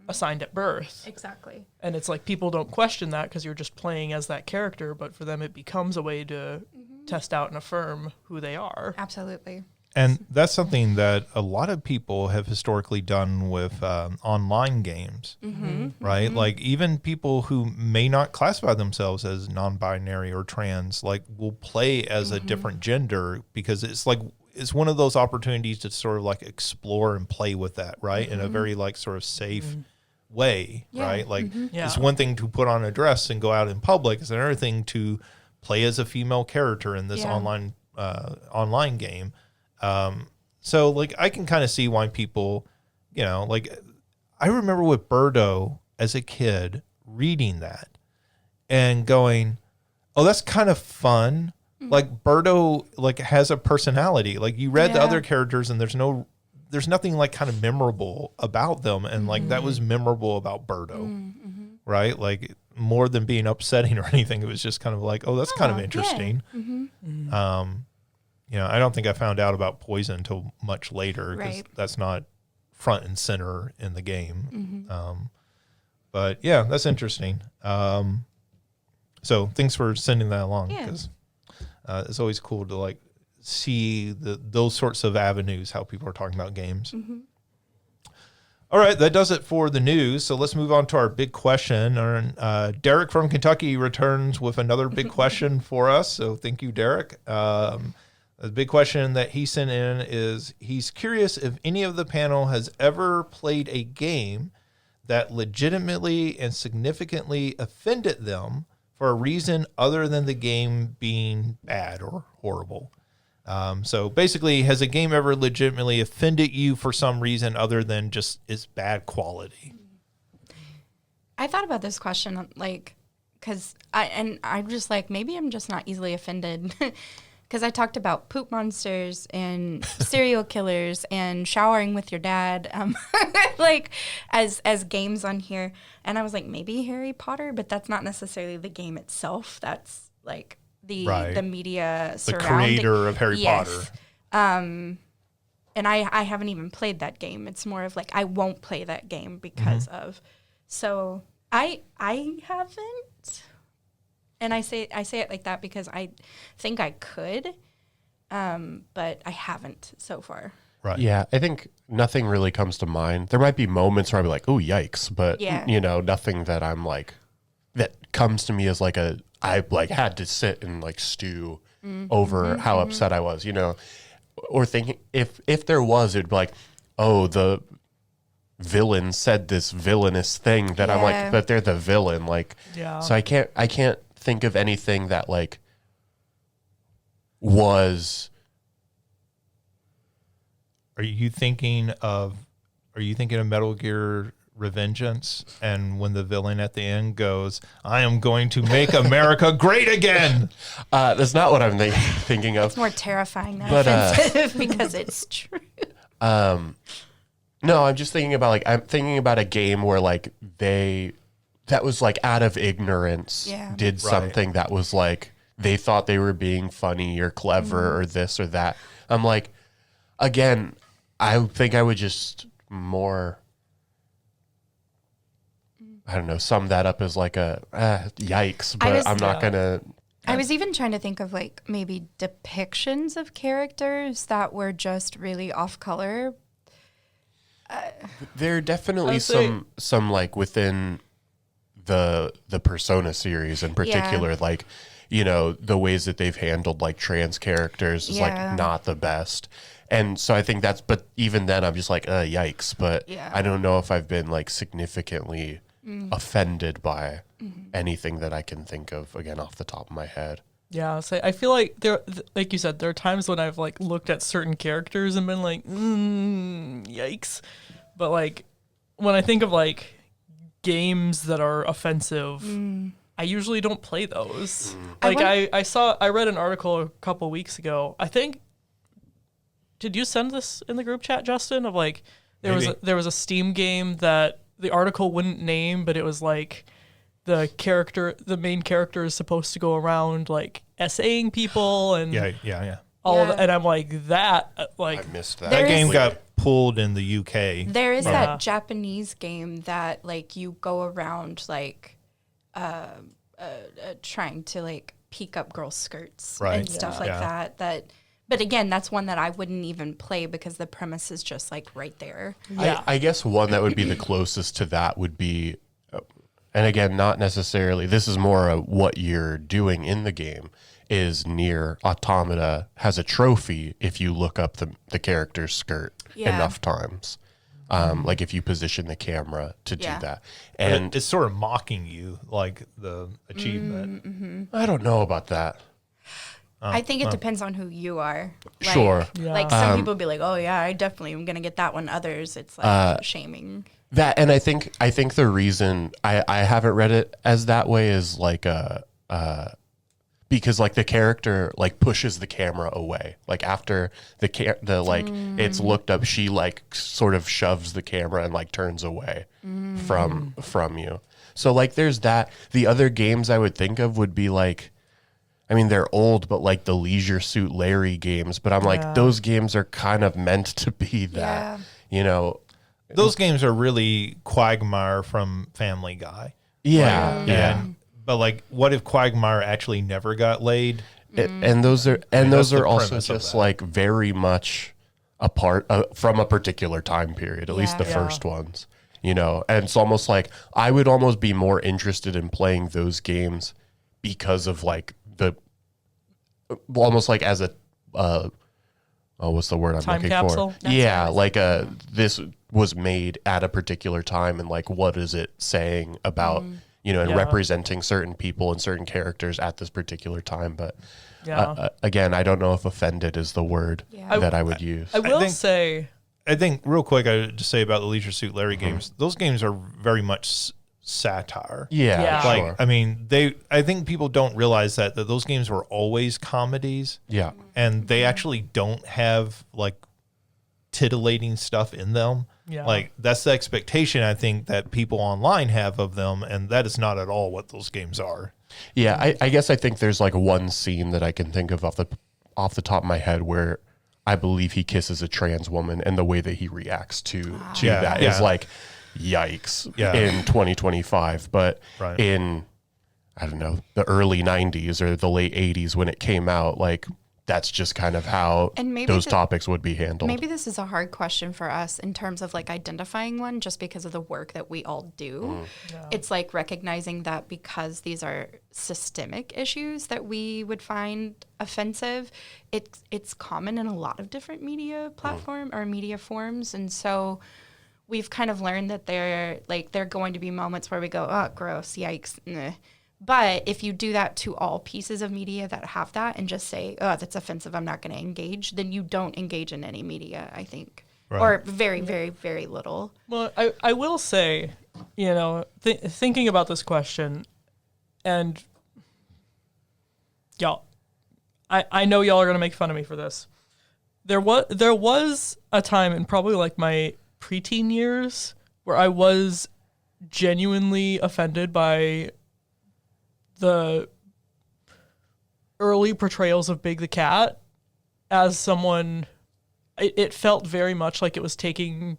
Speaker 3: assigned at birth.
Speaker 2: Exactly.
Speaker 3: And it's like people don't question that because you're just playing as that character, but for them it becomes a way to test out and affirm who they are.
Speaker 2: Absolutely.
Speaker 1: And that's something that a lot of people have historically done with online games, right? Like even people who may not classify themselves as non-binary or trans, like will play as a different gender because it's one of those opportunities to sort of like explore and play with that, right? In a very like sort of safe way, right? Like it's one thing to put on a dress and go out in public. It's another thing to play as a female character in this online game. So like I can kind of see why people, like I remember with Birdo as a kid reading that and going, oh, that's kind of fun. Like Birdo like has a personality. Like you read the other characters and there's nothing like kind of memorable about them. And like that was memorable about Birdo, right? Like more than being upsetting or anything. It was just kind of like, oh, that's kind of interesting. I don't think I found out about poison until much later because that's not front and center in the game. But yeah, that's interesting. So thanks for sending that along because it's always cool to like see those sorts of avenues, how people are talking about games. All right, that does it for the news. So let's move on to our big question. Derek from Kentucky returns with another big question for us. So thank you, Derek. The big question that he sent in is he's curious if any of the panel has ever played a game that legitimately and significantly offended them for a reason other than the game being bad or horrible. So basically, has a game ever legitimately offended you for some reason other than just its bad quality?
Speaker 2: I thought about this question, like, because I'm just like, maybe I'm just not easily offended. Because I talked about poop monsters and serial killers and showering with your dad, like as games on here. And I was like, maybe Harry Potter, but that's not necessarily the game itself. That's like the media surrounding.
Speaker 1: The creator of Harry Potter.
Speaker 2: And I haven't even played that game. It's more of like I won't play that game because of. So I haven't. And I say it like that because I think I could, but I haven't so far.
Speaker 1: Right.
Speaker 4: Yeah, I think nothing really comes to mind. There might be moments where I'd be like, oh, yikes. But, nothing that I'm like, that comes to me as like I like had to sit and like stew over how upset I was, or thinking if there was, it'd be like, oh, the villain said this villainous thing that I'm like, that they're the villain. Like, so I can't think of anything that like was.
Speaker 1: Are you thinking of Metal Gear Revengeance, and when the villain at the end goes, I am going to make America great again?
Speaker 4: That's not what I'm thinking of.
Speaker 2: It's more terrifying than offensive because it's true.
Speaker 4: No, I'm just thinking about a game where like that was like out of ignorance did something that was like they thought they were being funny or clever or this or that. I'm like, again, I think I would just more, I don't know, sum that up as like a yikes, but I'm not gonna.
Speaker 2: I was even trying to think of like maybe depictions of characters that were just really off color.
Speaker 4: There are definitely some like within the Persona series in particular, like, the ways that they've handled like trans characters is like not the best. And so I think but even then I'm just like, yikes. But I don't know if I've been like significantly offended by anything that I can think of, again, off the top of my head.
Speaker 3: Yeah, so I feel like like you said, there are times when I've like looked at certain characters and been like, yikes. But like when I think of like games that are offensive, I usually don't play those. Like I read an article a couple weeks ago. I think, did you send this in the group chat, Justin? Of like there was a Steam game that the article wouldn't name, but it was like the main character is supposed to go around like essaying people and
Speaker 1: Yeah.
Speaker 3: all
Speaker 2: Yeah.
Speaker 3: that, and I'm like that
Speaker 4: I missed that.
Speaker 2: There
Speaker 1: That game
Speaker 2: is-
Speaker 1: got pulled in the UK.
Speaker 2: There is
Speaker 3: Yeah.
Speaker 2: that Japanese game that like you go around like trying to like peek up girls' skirts
Speaker 1: Right.
Speaker 2: and stuff
Speaker 3: Yeah.
Speaker 2: like
Speaker 1: Yeah.
Speaker 2: that. But again, that's one that I wouldn't even play because the premise is just like right there.
Speaker 3: Yeah.
Speaker 4: I guess one that would be the closest to that would be, and again, not necessarily, this is more what you're doing in the game, is Nier Automata has a trophy if you look up the character's skirt
Speaker 2: Yeah.
Speaker 4: enough times. Like if you position the camera to
Speaker 2: Yeah.
Speaker 4: do that.
Speaker 1: And
Speaker 4: And
Speaker 1: it's sort of mocking you, like the achievement.
Speaker 2: Mm-hmm.
Speaker 4: I don't know about that.
Speaker 2: I think it depends on who you are. Like,
Speaker 4: Sure.
Speaker 3: Yeah.
Speaker 2: Like some people be like, "Oh yeah, I definitely am gonna get that one." Others, it's like shaming.
Speaker 4: That, and I think the reason I haven't read it as that way is like because like the character like pushes the camera away, like after the like it's looked up, she like sort of shoves the camera and like turns away from you. So like there's that. The other games I would think of would be like, I mean, they're old, but like the Leisure Suit Larry games. But I'm
Speaker 3: Yeah.
Speaker 4: like, those games are kind of meant to be that, you know?
Speaker 1: Those games are really Quagmire from Family Guy.
Speaker 4: Yeah, yeah.
Speaker 1: But like, what if Quagmire actually never got laid?
Speaker 4: And those are
Speaker 1: that's the
Speaker 4: also
Speaker 1: premise of
Speaker 4: just
Speaker 1: that.
Speaker 4: like very much a part from a particular time period, at least the
Speaker 2: Yeah.
Speaker 4: first ones, you know. And it's almost like I would almost be more interested in playing those games because of like almost like as a what's the word I'm
Speaker 3: Time
Speaker 4: looking
Speaker 3: capsule?
Speaker 4: for? Yeah, like this was made at a particular time, and like what is it saying about you know, and
Speaker 3: Yeah.
Speaker 4: representing certain people and certain characters at this particular time. But
Speaker 3: Yeah.
Speaker 4: again, I don't know if offended is the word
Speaker 2: Yeah.
Speaker 4: that I would use.
Speaker 3: I will
Speaker 1: think-
Speaker 3: say,
Speaker 1: I think real quick, I would just say about the Leisure Suit Larry games. Those games are very much satire.
Speaker 4: Yeah,
Speaker 3: Yeah.
Speaker 1: Like,
Speaker 4: sure.
Speaker 1: I mean, I think people don't realize that those games were always comedies,
Speaker 4: Yeah.
Speaker 1: and they actually don't have like titillating stuff in them.
Speaker 3: Yeah.
Speaker 1: Like that's the expectation I think that people online have of them, and that is not at all what those games are.
Speaker 4: Yeah, I guess I think there's like one scene that I can think of off the top of my head where I believe he kisses a trans woman, and the way that he reacts to
Speaker 1: Yeah,
Speaker 4: that is
Speaker 1: yeah.
Speaker 4: like, yikes,
Speaker 1: Yeah.
Speaker 4: in 2025. But
Speaker 1: Right.
Speaker 4: in, I don't know, the early 90s or the late 80s when it came out, like that's just kind of how
Speaker 2: And maybe
Speaker 4: those
Speaker 2: the-
Speaker 4: topics would be handled.
Speaker 2: Maybe this is a hard question for us in terms of like identifying one just because of the work that we all do. It's like recognizing that because these are systemic issues that we would find offensive, it's common in a lot of different media platform or media forms. And so we've kind of learned that there are going to be moments where we go, oh, gross, yikes, nah. But if you do that to all pieces of media that have that and just say, oh, that's offensive, I'm not going to engage, then you don't engage in any media, I think.
Speaker 1: Right.
Speaker 2: Or very, very, very little.
Speaker 3: well, I will say, you know, thinking about this question, and y'all, I know y'all are going to make fun of me for this. There was a time in probably like my preteen years where I was genuinely offended by the early portrayals of Big the Cat as someone. It felt very much like it was taking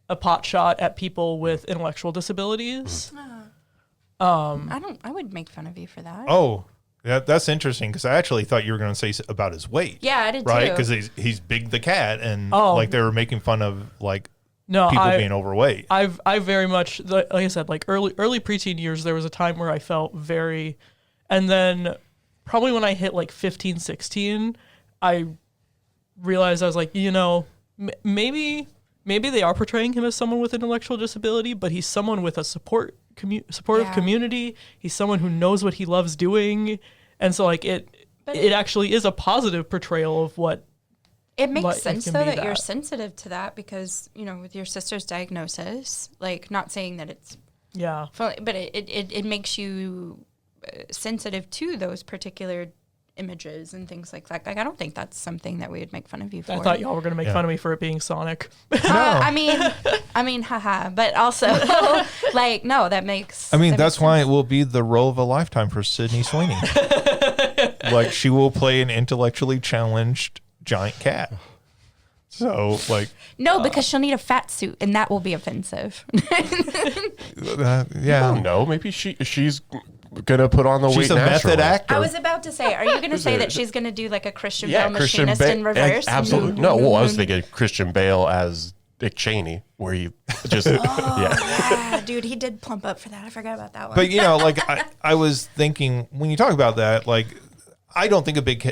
Speaker 3: a pot shot at people with intellectual disabilities.
Speaker 2: I would make fun of you for that.
Speaker 1: Oh, that's interesting because I actually thought you were going to say about his weight.
Speaker 2: Yeah, I did
Speaker 1: Right,
Speaker 2: too.
Speaker 1: because he's Big the Cat, and
Speaker 3: Oh.
Speaker 1: like they were making fun of like
Speaker 3: No,
Speaker 1: people being overweight.
Speaker 3: I very much, like I said, like early preteen years, there was a time where I felt very, and then probably when I hit like 15, 16, I realized I was like, you know, maybe they are portraying him as someone with intellectual disability, but he's someone with a supportive
Speaker 2: Yeah.
Speaker 3: community. He's someone who knows what he loves doing, and so like it actually is a positive portrayal of what.
Speaker 2: It makes
Speaker 3: Like, it
Speaker 2: sense
Speaker 3: can
Speaker 2: though
Speaker 3: be
Speaker 2: that you're
Speaker 3: that.
Speaker 2: sensitive to that because, you know, with your sister's diagnosis, like not saying that it's
Speaker 3: Yeah.
Speaker 2: but it makes you sensitive to those particular images and things like that. Like, I don't think that's something that we would make fun of you for.
Speaker 3: I thought y'all were gonna make fun of me for it being Sonic.
Speaker 2: I mean, haha. But also, like, no, that makes.
Speaker 1: I mean,
Speaker 2: that
Speaker 1: that's
Speaker 2: makes
Speaker 1: why
Speaker 2: sense.
Speaker 1: it will be the role of a lifetime for Sydney Sweeney. Like, she will play an intellectually challenged giant cat. So, like,
Speaker 2: No, because she'll need a fat suit, and that will be offensive.
Speaker 4: I
Speaker 1: yeah,
Speaker 4: don't know. Maybe she's gonna put on the
Speaker 1: she's
Speaker 4: weight
Speaker 1: a method
Speaker 4: naturally.
Speaker 1: actor.
Speaker 2: I was about to say, are you going to say that she's going to do like a Christian Bale
Speaker 4: Christian
Speaker 2: machinist
Speaker 4: Bale
Speaker 2: in reverse?
Speaker 4: Absolutely. No, well, I was thinking Christian Bale as Dick Cheney, where he just
Speaker 2: Yeah, dude, he did plump up for that. I forgot about that one.
Speaker 1: But, you know, like, I was thinking, when you talk about that, like, I don't think of Big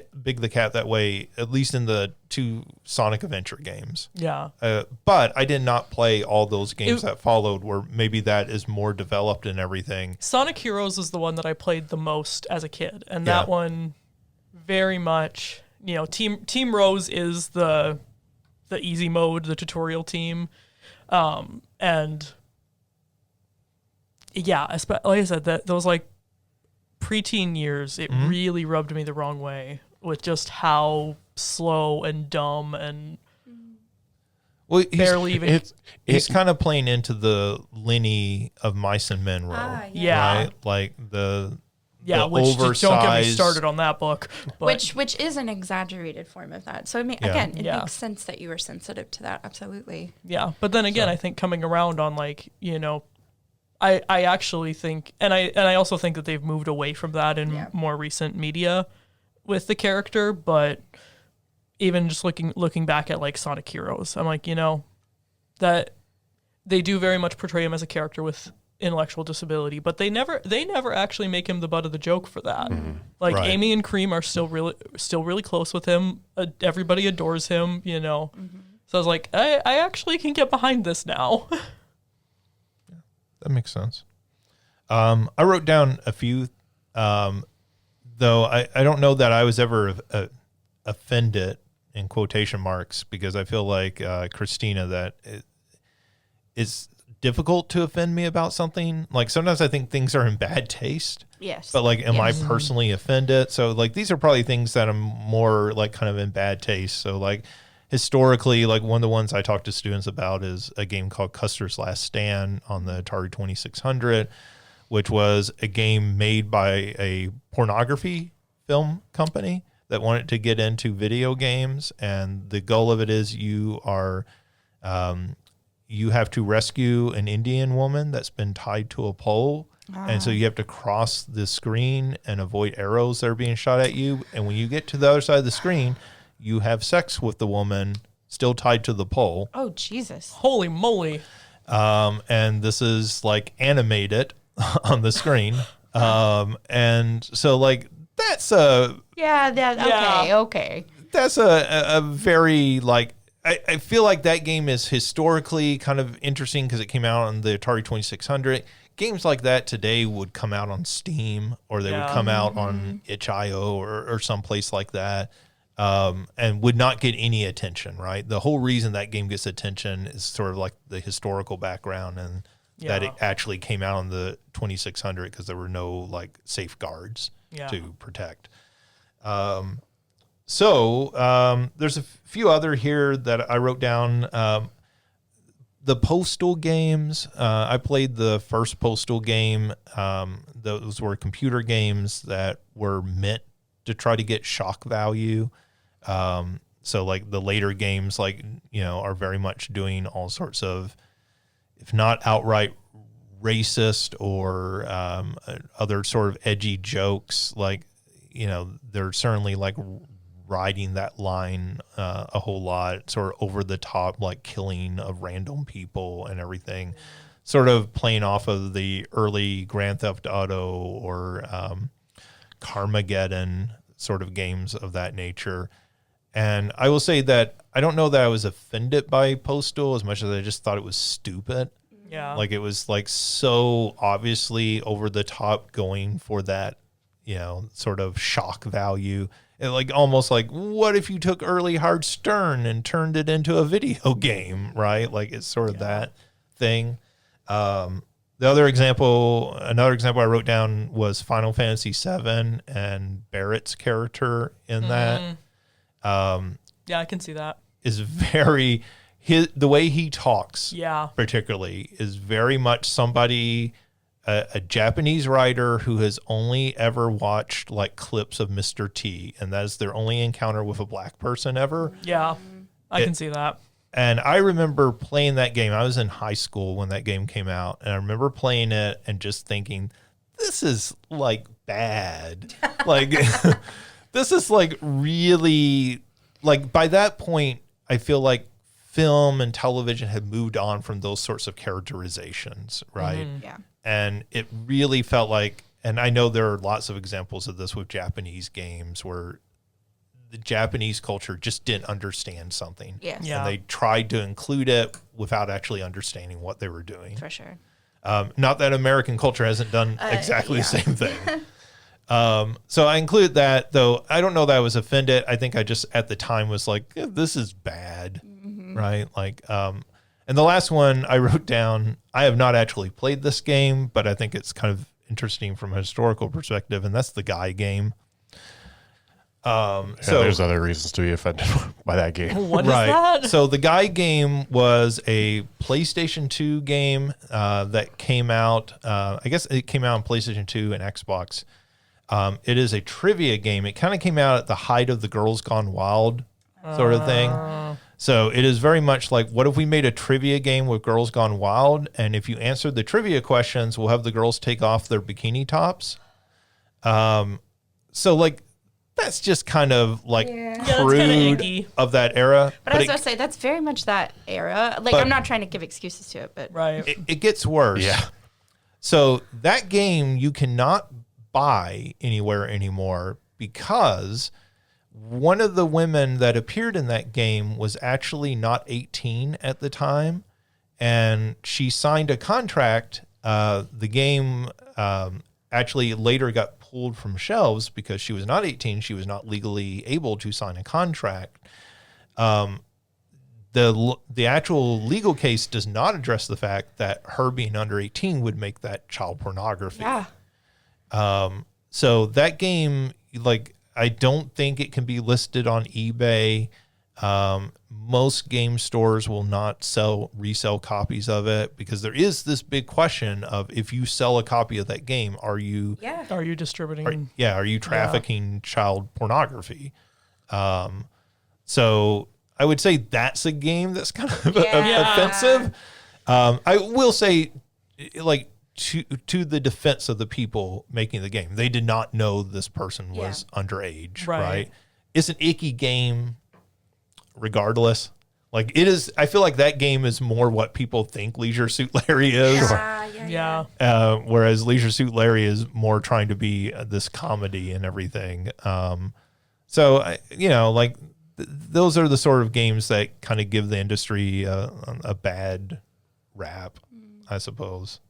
Speaker 1: the Cat that way, at least in the 2 Sonic Adventure games.
Speaker 3: Yeah.
Speaker 1: But I did not play all those games that followed, where maybe that is more developed and everything.
Speaker 3: Sonic Heroes is the one that I played the most as a kid, and
Speaker 1: Yeah.
Speaker 3: that one very much, you know, Team Rose is the easy mode, the tutorial team, and yeah, like I said, that those like preteen years, it really rubbed me the wrong way with just how slow and dumb and
Speaker 1: Well,
Speaker 3: barely even.
Speaker 1: he's kind of playing into the Lenny of Mice and Men role.
Speaker 3: Yeah.
Speaker 1: Right? Like the
Speaker 3: Which just don't get me
Speaker 1: oversized-
Speaker 3: started on that book. But
Speaker 2: which is an exaggerated form of that. So, I mean,
Speaker 1: Yeah.
Speaker 2: again, it
Speaker 3: Yeah.
Speaker 2: makes sense that you were sensitive to that. Absolutely.
Speaker 3: yeah, but then again, I think coming around on, like, you know, I actually think, and I also think that they've moved away from that in more recent media with the character. But even just looking back at like Sonic Heroes, I'm like, you know, that they do very much portray him as a character with intellectual disability, but they never actually make him the butt of the joke for that. Like,
Speaker 1: Right.
Speaker 3: Amy and Cream are still really close with him. Everybody adores him, you know. So I was like, I actually can get behind this now.
Speaker 1: That makes sense. I wrote down a few, though I don't know that I was ever offended, in quotation marks, because I feel like Christina, that it's difficult to offend me about something. Like, sometimes I think things are in bad taste.
Speaker 2: Yes.
Speaker 1: But, like, am I personally offended? So, like, these are probably things that I'm more, like, kind of in bad taste. So, like, historically, like, one of the ones I talk to students about is a game called Custer's Last Stand on the Atari 2600, which was a game made by a pornography film company that wanted to get into video games. And the goal of it is you have to rescue an Indian woman that's been tied to a pole. And so you have to cross the screen and avoid arrows that are being shot at you. And when you get to the other side of the screen, you have sex with the woman still tied to the pole.
Speaker 2: Oh, Jesus.
Speaker 3: Holy moly.
Speaker 1: And this is like animated on the screen. And so, like, that's a
Speaker 2: Okay.
Speaker 1: that's a very, like, I feel like that game is historically kind of interesting because it came out on the Atari 2600. Games like that today would come out on Steam, or they would come out on itch.io or someplace like that, and would not get any attention, right? The whole reason that game gets attention is sort of like the historical background, and that it actually came out on the 2600 because there were no, like, safeguards to protect. So there's a few other here that I wrote down. The Postal games, I played the first Postal game. Those were computer games that were meant to try to get shock value. So, like, the later games, like, you know, are very much doing all sorts of, if not outright racist or other sort of edgy jokes. Like, you know, they're certainly, like, riding that line a whole lot, sort of over the top, like killing of random people and everything, sort of playing off of the early Grand Theft Auto or Carmageddon sort of games of that nature. And I will say that I don't know that I was offended by Postal as much as I just thought it was stupid.
Speaker 3: Yeah.
Speaker 1: Like, it was, like, so obviously over the top, going for that, you know, sort of shock value. And, like, almost like, what if you took early Hard Stern and turned it into a video game, right? Like, it's sort of that thing. another example I wrote down was Final Fantasy VII and Barrett's character in that.
Speaker 3: Yeah, I can see that.
Speaker 1: Is very the way he talks.
Speaker 3: Yeah.
Speaker 1: Particularly is very much somebody. A Japanese writer who has only ever watched like clips of Mr. T, and that is their only encounter with a black person ever.
Speaker 3: Yeah, I can see that.
Speaker 1: And I remember playing that game. I was in high school when that game came out, and I remember playing it and just thinking, this is like bad. Like, this is like really, like by that point, I feel like film and television had moved on from those sorts of characterizations, right?
Speaker 2: Yeah.
Speaker 1: And it really felt like, and I know there are lots of examples of this with Japanese games where the Japanese culture just didn't understand something.
Speaker 2: Yes.
Speaker 3: Yeah.
Speaker 1: And they tried to include it without actually understanding what they were doing.
Speaker 2: For sure.
Speaker 1: Not that American culture hasn't done exactly
Speaker 2: yeah.
Speaker 1: the same thing. So I included that, though I don't know that I was offended. I think I just at the time was like, this is bad, right? Like, and the last one I wrote down, I have not actually played this game, but I think it's kind of interesting from a historical perspective, and that's the Guy game.
Speaker 4: So there's other reasons to be offended by that game.
Speaker 3: What is that?
Speaker 1: So the Guy game was a PlayStation 2 game that came out. I guess it came out on PlayStation 2 and Xbox. It is a trivia game. It kind of came out at the height of the Girls Gone Wild sort of thing. So it is very much like, what if we made a trivia game with Girls Gone Wild? And if you answered the trivia questions, we'll have the girls take off their bikini tops. So like, that's just kind of like
Speaker 3: that's kinda
Speaker 1: crude
Speaker 3: icky.
Speaker 1: of that era.
Speaker 2: But I was going to say, that's very much that era. Like,
Speaker 1: But-
Speaker 2: I'm not trying to give excuses to it, but
Speaker 3: Right.
Speaker 1: it gets worse.
Speaker 4: Yeah.
Speaker 1: So that game you cannot buy anywhere anymore because one of the women that appeared in that game was actually not 18 at the time, and she signed a contract. The game actually later got pulled from shelves because she was not 18. She was not legally able to sign a contract. The actual legal case does not address the fact that her being under 18 would make that child pornography.
Speaker 2: yeah.
Speaker 1: So that game, like, I don't think it can be listed on eBay. Most game stores will not resell copies of it because there is this big question of, if you sell a copy of that game, are you
Speaker 2: Yeah.
Speaker 3: Are you distributing?
Speaker 1: are you trafficking child pornography? So I would say that's a game that's kind of
Speaker 2: Yeah.
Speaker 1: offensive. I will say, like, to the defense of the people making the game, they did not know this person was underage,
Speaker 3: Right.
Speaker 1: right? It's an icky game regardless. Like, it is, I feel like that game is more what people think Leisure Suit Larry is.
Speaker 3: Yeah.
Speaker 1: Whereas Leisure Suit Larry is more trying to be this comedy and everything. So, those are the sort of games that kind of give the industry a bad rap, I suppose.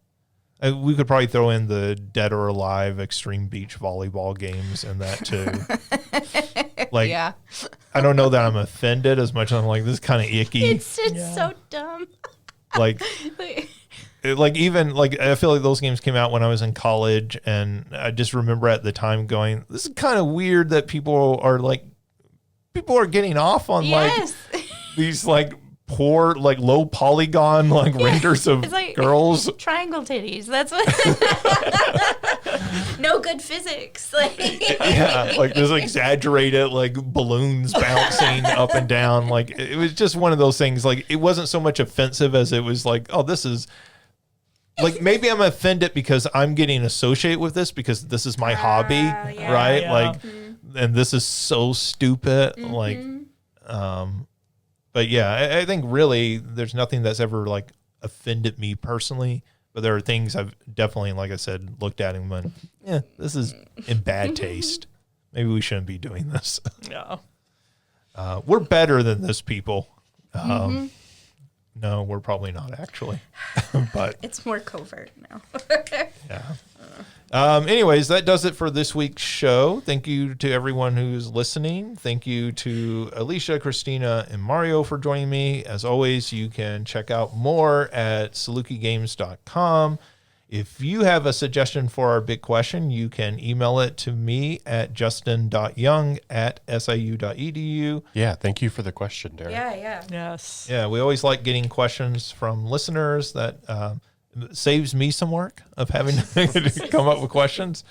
Speaker 1: We could probably throw in the Dead or Alive Extreme Beach Volleyball games in that too. Like,
Speaker 2: Yeah.
Speaker 1: I don't know that I'm offended as much as I'm like, this is kind of icky.
Speaker 2: It's so dumb.
Speaker 1: Like, even like, I feel like those games came out when I was in college, and I just remember at the time going, this is kind of weird that people are getting off on
Speaker 2: Yes.
Speaker 1: like these like poor, like low polygon, like renders of
Speaker 2: It's like
Speaker 1: girls.
Speaker 2: triangle titties. That's what. No good physics. Like,
Speaker 1: Yeah, like this exaggerated like balloons bouncing up and down. Like, it was just one of those things. Like, it wasn't so much offensive as it was like, oh, this is like, maybe I'm offended because I'm getting associated with this because this is my hobby,
Speaker 2: yeah.
Speaker 1: right?
Speaker 3: Yeah.
Speaker 1: Like, and this is so stupid. Like, but yeah, I think really there's nothing that's ever like offended me personally. But there are things I've definitely, like I said, looked at and went, yeah, this is in bad taste. Maybe we shouldn't be doing this.
Speaker 3: Yeah.
Speaker 1: We're better than this, people. No, we're probably not actually. But
Speaker 2: it's more covert now.
Speaker 1: yeah. Anyways, that does it for this week's show. Thank you to everyone who's listening. Thank you to Alicia, Christina, and Mario for joining me. As always, you can check out more at salukigames.com. If you have a suggestion for our big question, you can email it to me at justin.young@siu.edu.
Speaker 4: Yeah, thank you for the question, Derek.
Speaker 2: Yeah.
Speaker 3: Yes.
Speaker 1: Yeah, we always like getting questions from listeners. That saves me some work of having to come up with questions.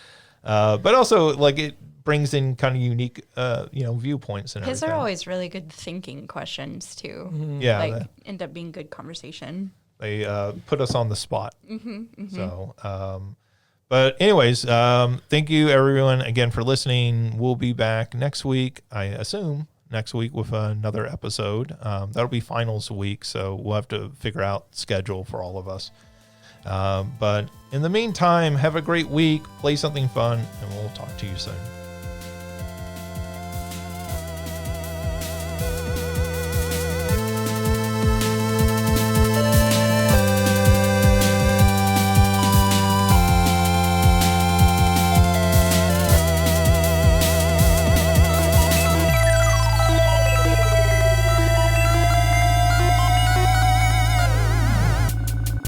Speaker 1: But also, like, it brings in kind of unique, viewpoints and
Speaker 2: His
Speaker 1: everything.
Speaker 2: are always really good thinking questions too.
Speaker 1: Yeah,
Speaker 2: Like end up being good conversation.
Speaker 1: they put us on the spot. So, but anyways, thank you everyone again for listening. We'll be back next week, I assume, with another episode. That'll be finals week, so we'll have to figure out schedule for all of us. But in the meantime, have a great week, play something fun, and we'll talk to you soon.